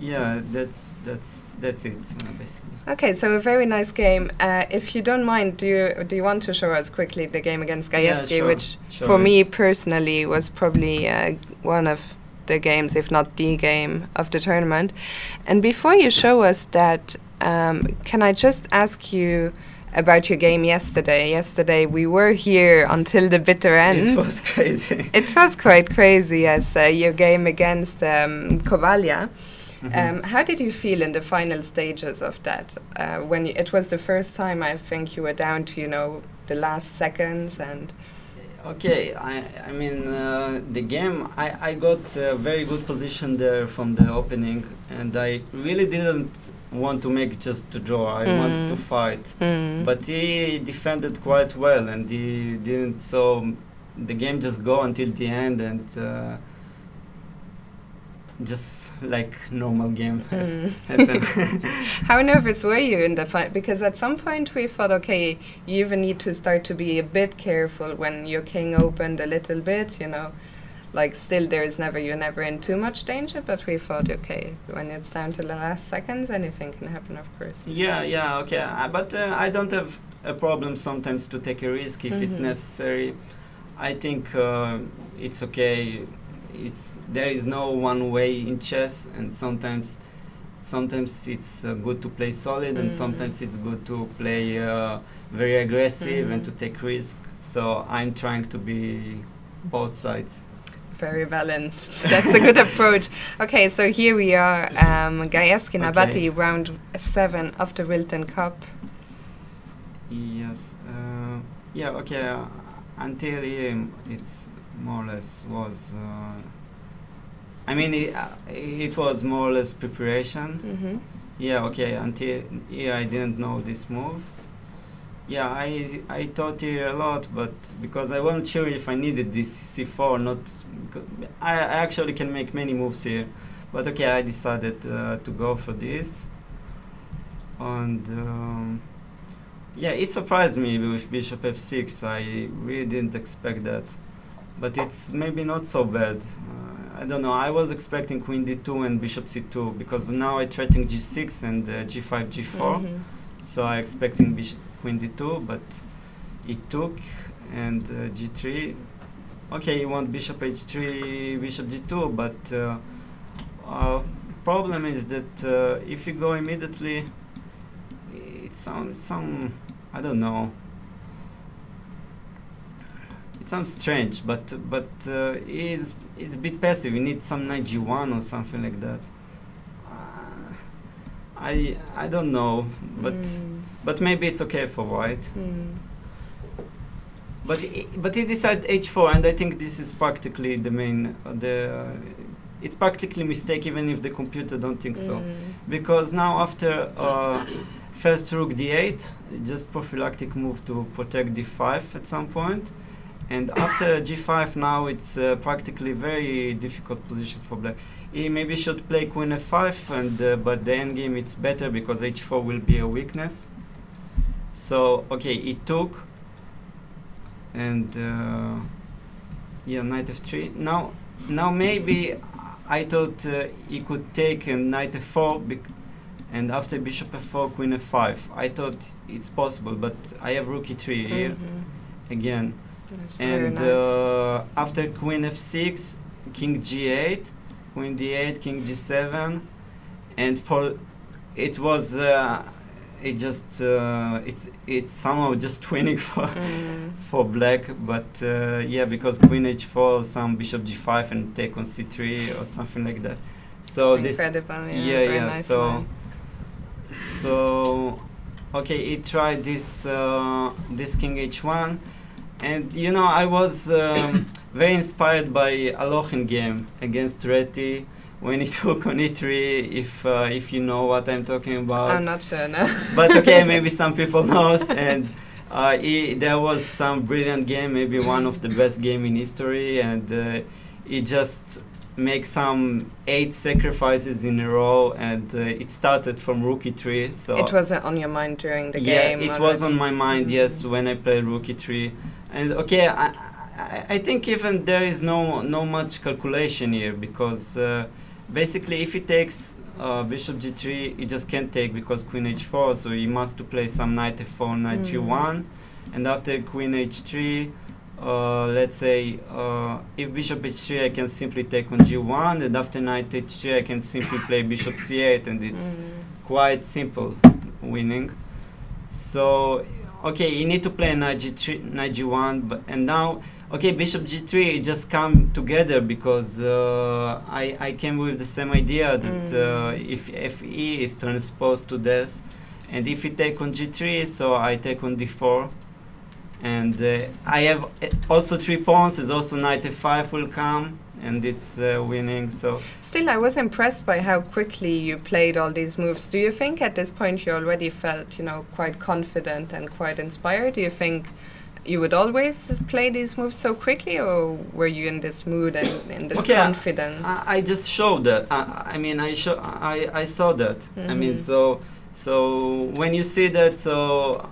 yeah, that's it basically. Okay, so a very nice game. If you don't mind, do you want to show us quickly the game against Gajewski, which for me personally was probably one of the games, if not the game of the tournament. And before you show us that, can I just ask you about your game yesterday? Yesterday we were here until the bitter end. It was crazy. It was quite crazy as your game against Kovalia. How did you feel in the final stages of that? When it was the first time, I think you were down to, the last seconds and... Okay, I mean, the game, I got a very good position there from the opening, and I really didn't want to make just to draw. I wanted to fight. But he defended quite well, and he didn't, so the game just go until the end, and just like normal game happened. How nervous were you in the fight? Because at some point we thought, okay, you even need to start to be a bit careful when your king opened a little bit, like still you're never in too much danger, but we thought, okay, when it's down to the last seconds, anything can happen, of course. Yeah, okay, but I don't have a problem sometimes to take a risk if it's necessary. I think it's okay. There is no one way in chess, and sometimes it's good to play solid, and sometimes it's good to play very aggressive and to take risk. So I'm trying to be both sides. Very balanced. That's a good approach. Okay, so here we are, Gajewski Nabati, round 7 of the Rilton Cup. Yes. Yeah. Okay. Until here, it's more or less was. I mean, it was more or less preparation. Yeah. Okay. Until here, I didn't know this move. Yeah, I thought here a lot, but because I wasn't sure if I needed this c4 or not. I actually can make many moves here, but okay, I decided to go for this. And yeah, it surprised me with bishop f6. I really didn't expect that, but it's maybe not so bad. I don't know. I was expecting queen d2 and bishop c2 because now I threatening g6 and g5, g4. So I expecting queen d2, but it took, and g3. Okay, you want bishop h3, bishop g2, but problem is that if you go immediately, it sounds I don't know. It sounds strange, but it's a bit passive. You need some knight g1 or something like that. I don't know, but maybe it's okay for white. But he decided h4, and I think this is practically the main it's practically mistake, even if the computer don't think so, because now after first rook d8, just prophylactic move to protect d5 at some point, And after g5 now it's practically very difficult position for black. He maybe should play queen f5, and but the endgame it's better because h4 will be a weakness. So okay, he took, and yeah, knight f3. Now maybe I thought he could take knight f4, and after bishop f4, queen f5. I thought it's possible, but I have rook e3 here again. That's And very nice. after queen f6, king g8, queen d8, king g7, and for it was it just it's somehow just winning for black, but yeah, because queen h4, some bishop g5, and take on c3 or something like that. So Incredible, this very nice so line. so okay, he tried this this king h1. And you know, I was very inspired by Alochin game against Reti when he took on e3. If you know what I'm talking about. I'm not sure, no. But okay, maybe some people knows. And there was some brilliant game, maybe one of the best game in history. And he just make some 8 sacrifices in a row, and it started from rook e3. So it was on your mind during the yeah, game. it already. was on my mind. Yes, when I played rook e3. And okay, I think even there is no much calculation here, because basically if he takes bishop g3, he just can't take because queen h4, so he must to play some knight f4, knight g1, and after queen h3, let's say if bishop h3, I can simply take on g1, and after knight h3, I can simply play bishop c8, and it's quite simple winning. So okay, you need to play knight g3, knight g1, and now, okay, bishop g3, it just come together because I came with the same idea that if fe is transposed to this, and if you take on g3, so I take on d4, and I have also 3 pawns, it's also knight f5 will come, and it's winning. So still, I was impressed by how quickly you played all these moves. Do you think at this point you already felt, you know, quite confident and quite inspired? Do you think you would always play these moves so quickly, or were you in this mood and in this confidence? I just showed that. I mean, I saw that. I mean, so when you see that, so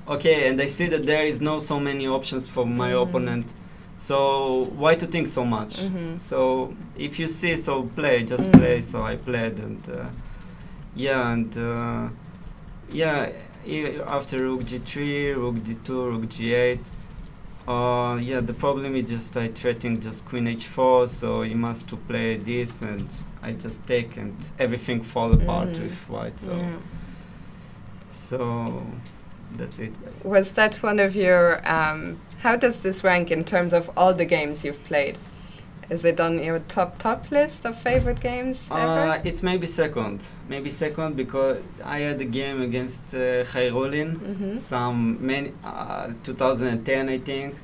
okay, and I see that there is no so many options for my opponent. So why to think so much? So if you see, so play, just play. So I played, and yeah, and yeah. After rook g3, rook d2, rook g8. Yeah, the problem is just I threatening just queen h4, so he must to play this, and I just take, and everything fall apart with white. So that's it. Basically. Was that one of your? How does this rank in terms of all the games you've played? Is it on your top list of favorite games ever? It's maybe second because I had a game against Khairulin, some 2010 I think,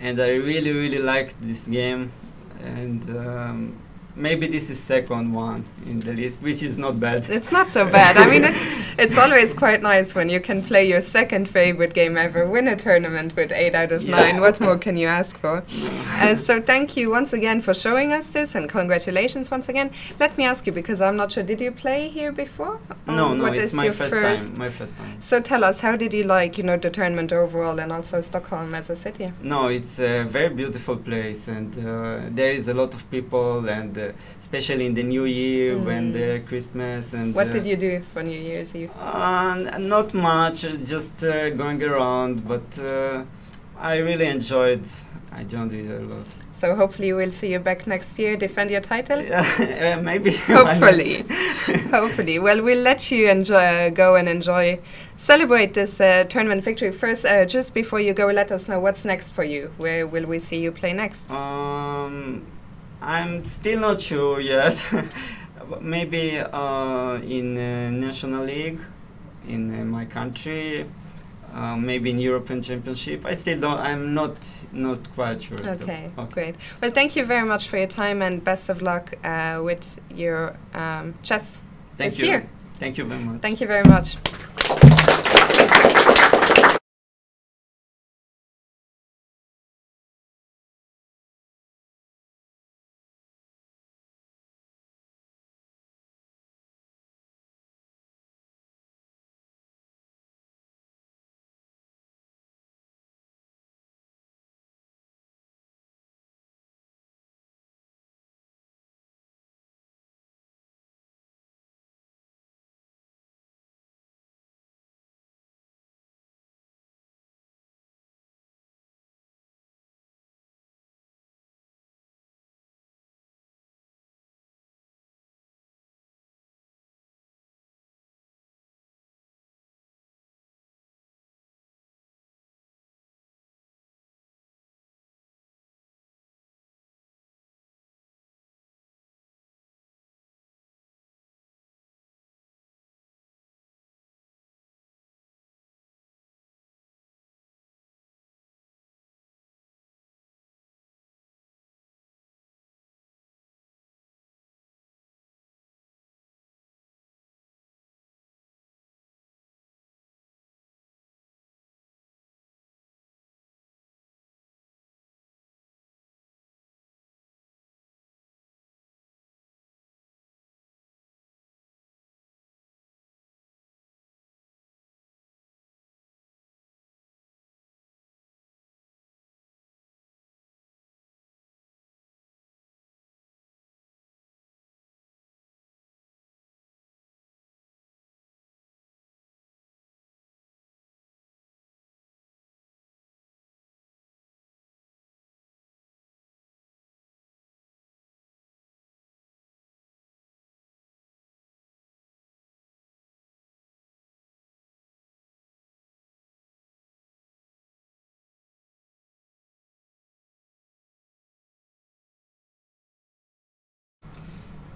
and I really liked this game, and maybe this is second one in the list, which is not bad. It's not so bad. I mean, it's always quite nice when you can play your second favorite game ever, win a tournament with 8 out of 9. What more can you ask for? So thank you once again for showing us this, and congratulations once again. Let me ask you, because I'm not sure, did you play here before? No, it's my first time. So tell us, how did you like, you know, the tournament overall, and also Stockholm as a city? No, it's a very beautiful place, and there is a lot of people, and especially in the New Year when the Christmas and. What did you do for New Year's Eve? Not much, just going around, but I really enjoyed it a lot. So hopefully we'll see you back next year, defend your title? Yeah, maybe. Hopefully. Hopefully. Well, we'll let you celebrate this tournament victory. First, just before you go, let us know what's next for you. Where will we see you play next? I'm still not sure yet. Maybe in National League in my country. Maybe in European Championship. I still don't. I'm not quite sure. Okay, great. Well, thank you very much for your time, and best of luck with your chess this year. Thank you very much. Thank you very much.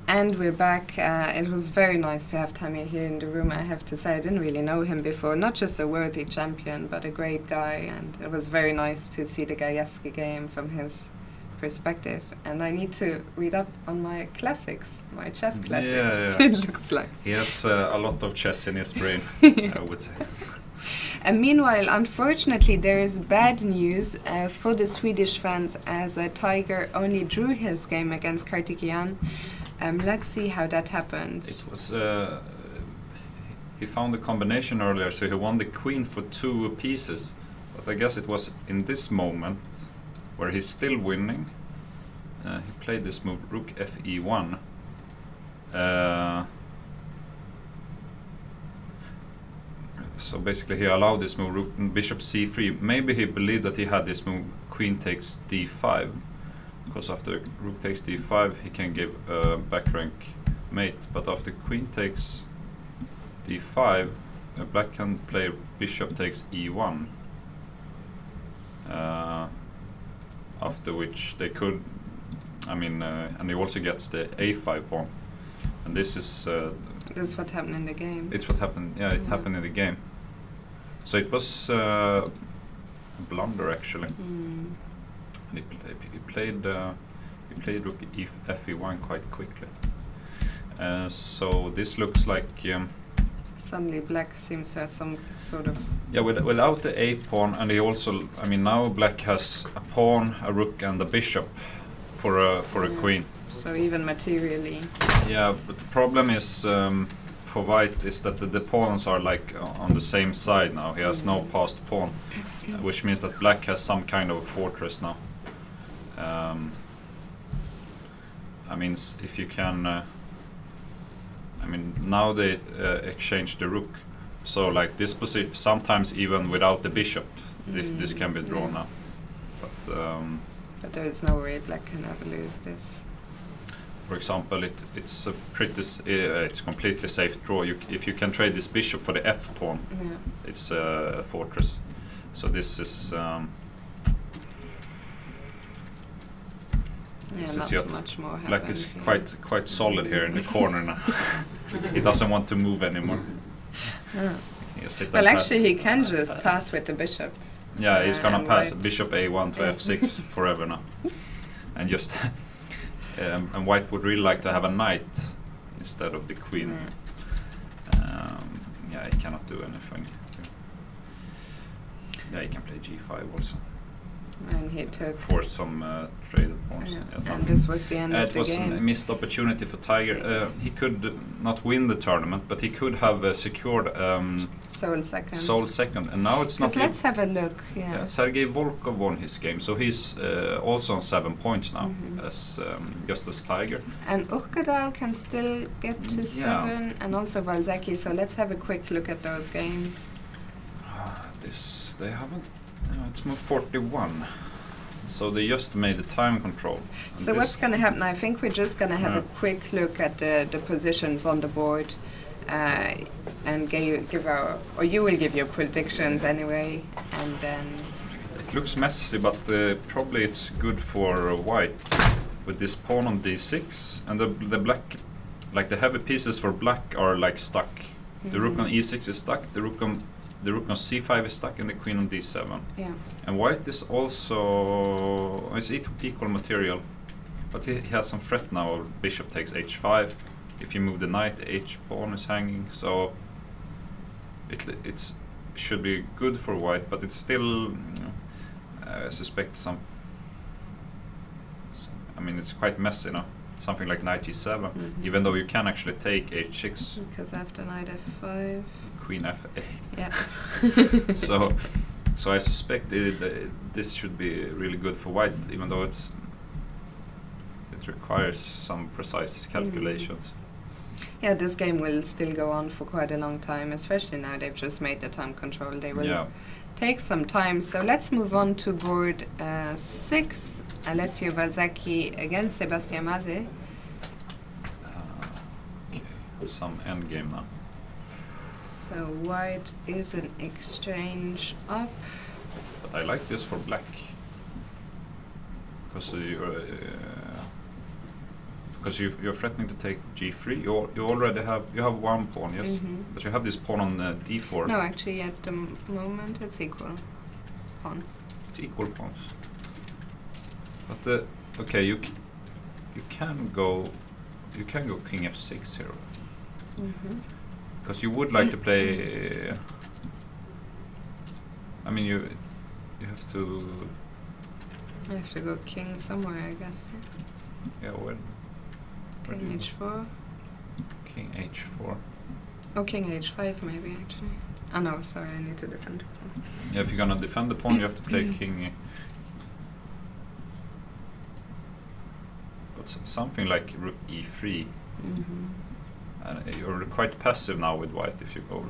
And we're back. It was very nice to have Tamir here in the room. I have to say, I didn't really know him before. Not just a worthy champion, but a great guy. And it was very nice to see the Gajewski game from his perspective. And I need to read up on my classics, my chess classics. Yeah. It looks like. He has a lot of chess in his brain, I would say. And meanwhile, unfortunately, there is bad news for the Swedish fans as Tiger only drew his game against Kartikeyan. Let's see how that happened. It was he found a combination earlier, so he won the queen for 2 pieces. But I guess it was in this moment where he's still winning. He played this move, rook fe1. So basically he allowed this move, rook and bishop c3. Maybe he believed that he had this move, queen takes d5. Because after rook takes d5 he can give a back rank mate, but after queen takes d5 black can play bishop takes e1, after which they could, and he also gets the a5 pawn, and this is what happened in the game. It's what happened, yeah, it happened in the game. So it was a blunder actually. And he played rook fe1 quite quickly. So this looks like suddenly black seems to have some sort of without the a pawn, and he also now black has a pawn, a rook, and a bishop for a queen. So even materially. Yeah, but the problem is for white is that the pawns are like on the same side now. He has no passed pawn, which means that black has some kind of fortress now. If you can, now they exchange the rook, so like this position, sometimes even without the bishop, this can be drawn now. But there is no way black can ever lose this. For example, it's a pretty it's completely safe draw. If you can trade this bishop for the f pawn, it's a fortress. So this is. Not too much more. Black is quite solid here in the corner now. He doesn't want to move anymore. Well, actually, he can just pass with the bishop. Yeah, he's gonna pass bishop a1 to f6 forever now, and just and white would really like to have a knight instead of the queen. Yeah, he cannot do anything. Yeah, he can play g5 also. And he took forced some traded pawns. And this was the end of the game. It was a missed opportunity for Tiger. He could not win the tournament, but he could have secured sole second. And now it's not. Let's have a look. Yeah. Sergei Volkov won his game, so he's also on 7 points now, as just as Tiger. And Urkadal can still get to 7, and also Valzacki. So let's have a quick look at those games. They haven't. It's move 41, so they just made the time control. So what's going to happen? I think we're just going to have a quick look at the positions on the board, and you will give your predictions anyway, and then. It looks messy, but probably it's good for white with this pawn on d6, and the black, like the heavy pieces for black are like stuck. The rook on e6 is stuck. The rook on c5 is stuck, and the queen on d7. Yeah. And white is also it's equal material, but he has some threat now. Bishop takes h5. If you move the knight, the h pawn is hanging. So it should be good for white, but it's still. I suspect some. It's quite messy now. Something like knight g7, even though you can actually take h6. Because after knight f5. Queen f8. Yeah. So I suspect this should be really good for white, even though it requires some precise calculations. Yeah, this game will still go on for quite a long time, especially now they've just made the time control. They will take some time. So let's move on to board 6. Alessio Valzacki against Sebastian Maze. Okay, some endgame now. So white is an exchange up. But I like this for black. Because because you're threatening to take g3. You already have one pawn, yes, but you have this pawn on d4. No, actually, at the moment it's equal pawns. It's equal pawns. But okay, you can go king f6 here, because you would like to play. I mean, you have to. I have to go king somewhere, I guess. Yeah, where King h4. King h4. Oh, king h5 maybe actually. Oh no, sorry, I need to defend. Yeah, if you're gonna defend the pawn, you have to play king. But something like rook e3. And you're quite passive now with white. If you go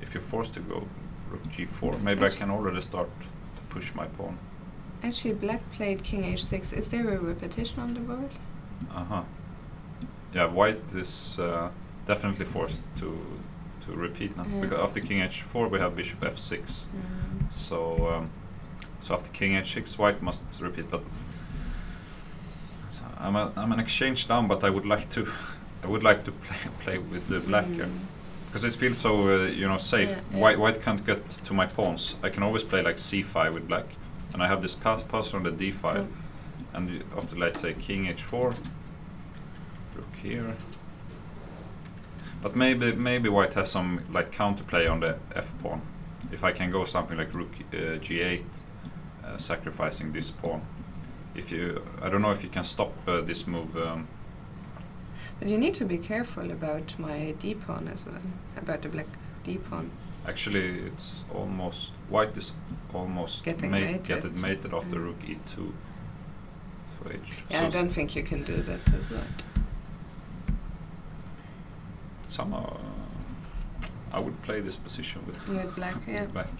if you're forced to go rook g4, maybe I can already start to push my pawn. Actually, black played king h6. Is there a repetition on the board? Yeah, white is definitely forced to repeat now, because after king h4 we have bishop f6. So after king h6 white must repeat. But so I'm an exchange down, but I would like to play with the black here, because it feels so safe. White can't get to my pawns. I can always play like c5 with black, and I have this pass on the d file, and after, let's say, king h4, rook here. But maybe white has some like counterplay on the f pawn. If I can go something like rook g8, sacrificing this pawn. I don't know if you can stop this move. But you need to be careful about my d pawn as well, about the black d pawn. Actually, it's almost white is almost getting mated after rook e2. So yeah, I don't think you can do this as well. Somehow, I would play this position with black, yeah. With black.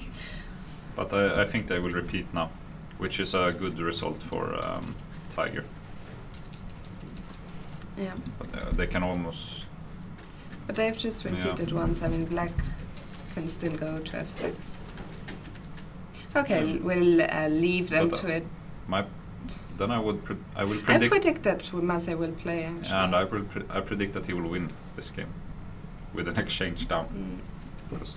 But I think they will repeat now, which is a good result for Tiger. Yeah. But they can almost. But they've just repeated once. I mean, black can still go to f6. Okay, we'll leave them to it. Then I will predict. I predict that Maze will play, actually. And I predict that he will win this game with an exchange down. Because,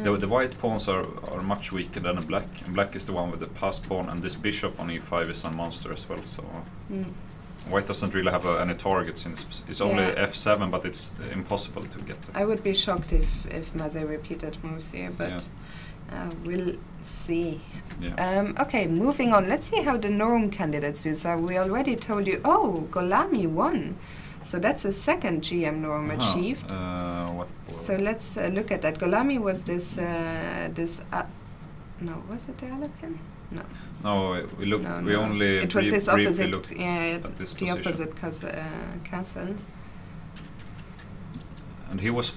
the white pawns are much weaker than the black, and black is the one with the passed pawn, and this bishop on e5 is a monster as well. So white doesn't really have any targets. It's only f7, but it's impossible to get to. I would be shocked if Maze repeated moves here, but we'll see. Yeah. Okay, moving on. Let's see how the norm candidates do. So we already told you, Golami won. So that's a second GM norm achieved. So let's look at that. Golami was this, no, was it the Alapin? No. No, we looked. No, we only. It was his opposite. At this the opposite castles. And he was.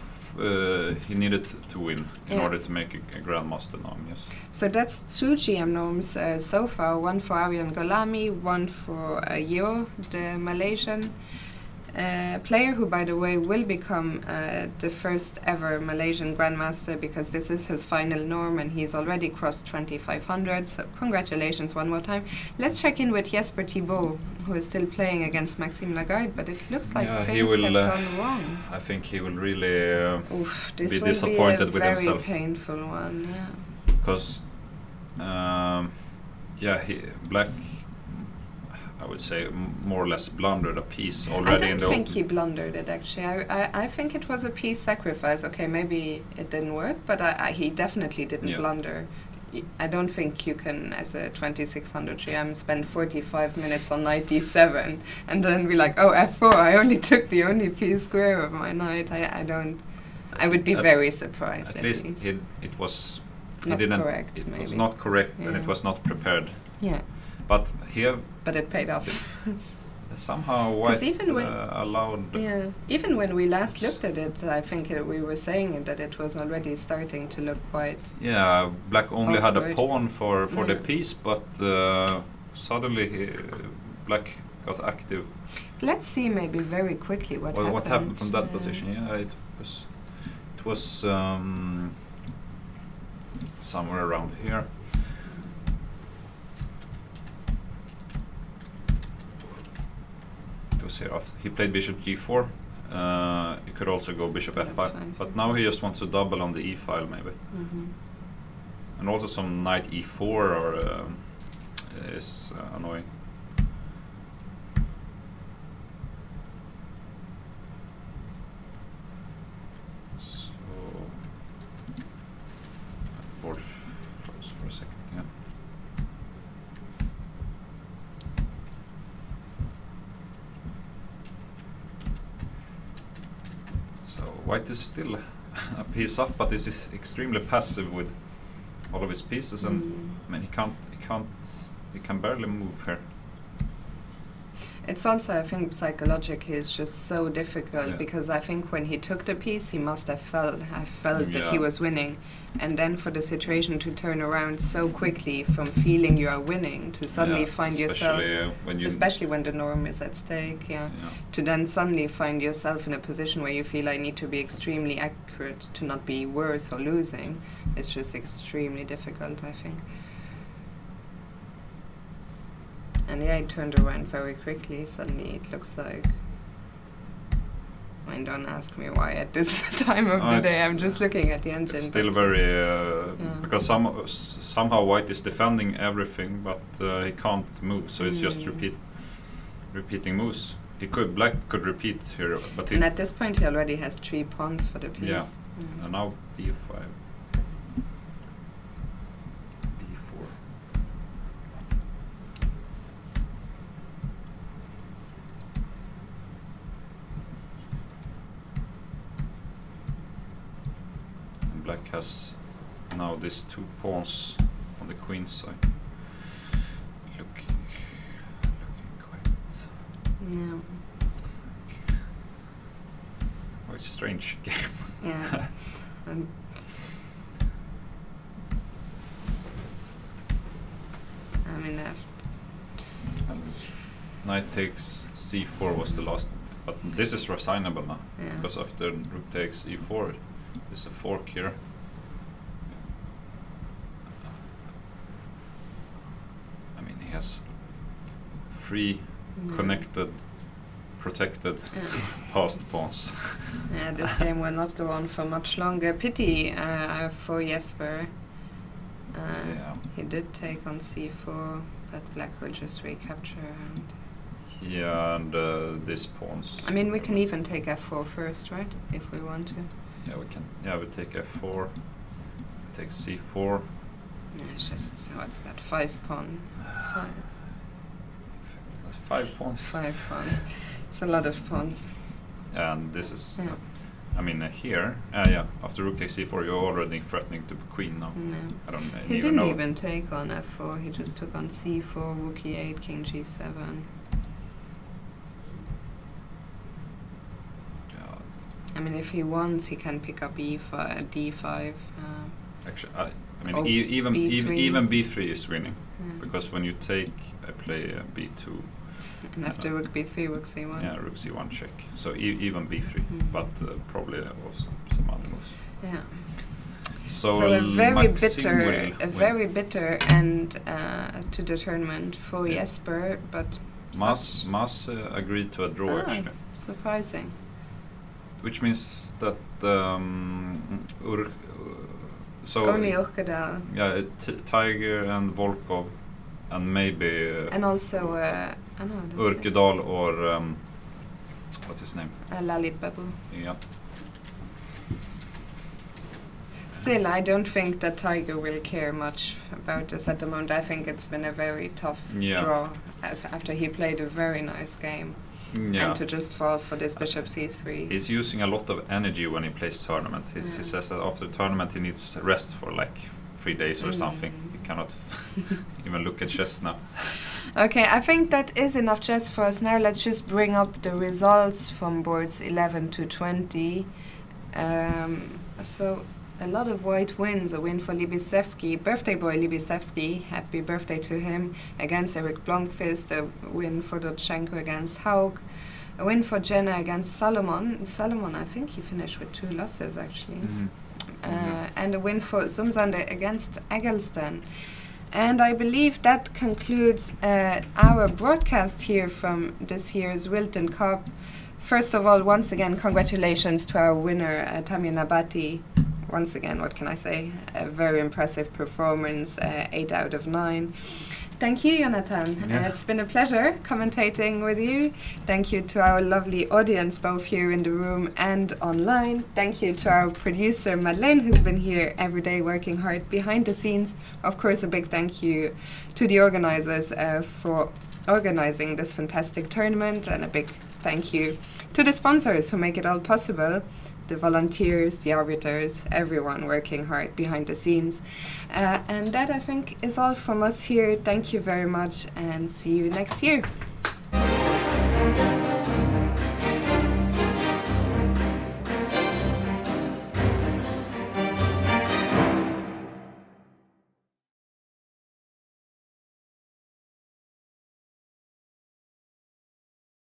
He needed to win in order to make a grandmaster norm. Yes. So that's two GM norms so far. One for Aryan Golami, one for Yo, the Malaysian player, who, by the way, will become the first ever Malaysian grandmaster, because this is his final norm and he's already crossed 2500. So congratulations one more time. Let's check in with Jesper Thibault, who is still playing against Maxime Lagarde, but it looks like things have gone wrong. I think he will really be disappointed with himself. This will be a very painful one, because black, I would say, more or less blundered a piece already. I don't think he blundered it, actually. I think it was a piece sacrifice. Okay, maybe it didn't work, but he definitely didn't blunder. I don't think you can, as a 2600 GM, spend 45 minutes on knight d7 and then be like, oh, f4, I only took the only piece square of my knight. I would be very surprised. At least it was not correct. It was not correct, and it was not prepared. Yeah. But here. But it paid off. Somehow white allowed. Yeah. Even when we last looked at it, I think we were saying that it was already starting to look quite. Yeah, black only had a pawn for the piece, but suddenly black got active. Let's see, maybe very quickly what happened. What happened from that position? Yeah, it was somewhere around here. here. He played bishop g4. He could also go bishop f5, but now he just wants to double on the e file maybe. And also some knight e4 is annoying. So board froze for a second. Yeah. So white is still a piece up, but this is extremely passive with all of his pieces, and I mean he can barely move here. It's also, I think, psychologically it's just so difficult, because I think when he took the piece, he must have felt that he was winning, and then for the situation to turn around so quickly from feeling you are winning to suddenly find yourself, especially when the norm is at stake, to then suddenly find yourself in a position where you feel I need to be extremely accurate to not be worse or losing. It's just extremely difficult, I think. And yeah, it turned around very quickly. Suddenly it looks like... I mean, don't ask me why at this time of the day. I'm just looking at the engine. It's still very... because somehow white is defending everything, but he can't move, so it's just repeating moves. Black could repeat here, but and at this point he already has 3 pawns for the piece. Yeah, and now b5. Black has now these 2 pawns on the queen side. Looking quite strange game. Yeah. I mean, knight takes c4 was the last, but this is resignable now, because after rook takes e4, there's a fork here. I mean, he has 3 connected, protected passed pawns. Yeah, this game will not go on for much longer. Pity for Jesper. He did take on c4, but black will just recapture. And this pawns. I mean, we can even take f4 first, right? If we want to. Yeah, we can. Yeah, we take f4, take c4. Yeah, it's just, so what's that, 5 pawn? 5 pawns. 5 pawns. It's a lot of pawns. And this is, I mean, here, after rook takes c4, you're already threatening to queen now. No. I don't he even didn't know. even take on f4, he just took on c4, rook e8, king g7. I mean, if he wants, he can pick up e5, d5. Actually, I mean, even b3 is winning, because when you take, I play b2. And after rook b3, rook c1. Yeah, rook c1 check. So even b3, but probably also some other moves. Yeah. So a very bitter end to the tournament for Jesper, but Mas agreed to a draw actually. Surprising. Which means that only Urkedal. Yeah, Tiger and Volkov, and maybe and also Urkedal or what's his name? Lalit Babu. Yeah. Still, I don't think that Tiger will care much about this at the moment. I think it's been a very tough draw, after he played a very nice game. And to just fall for this bishop c3. He's using a lot of energy when he plays tournament. He says that after tournament he needs rest for like 3 days or something. He cannot even look at chess now. Okay, I think that is enough chess for us now. Let's just bring up the results from boards 11 to 20. So a lot of white wins. A win for Libisevsky, birthday boy Libisevsky, happy birthday to him, against Eric Blomqvist. A win for Dotchenko against Haug. A win for Jenna against Salomon. Salomon, I think he finished with 2 losses actually. And a win for Sumsander against Eggleston. And I believe that concludes our broadcast here from this year's Rilton Cup. First of all, once again, congratulations to our winner, Tamia Nabati. Once again, what can I say? A very impressive performance, 8 out of 9. Thank you, Jonathan. Yeah. It's been a pleasure commentating with you. Thank you to our lovely audience, both here in the room and online. Thank you to our producer, Madeleine, who's been here every day working hard behind the scenes. Of course, a big thank you to the organizers for organizing this fantastic tournament, and a big thank you to the sponsors who make it all possible. The volunteers, the arbiters, everyone working hard behind the scenes. And that, I think, is all from us here. Thank you very much, and see you next year.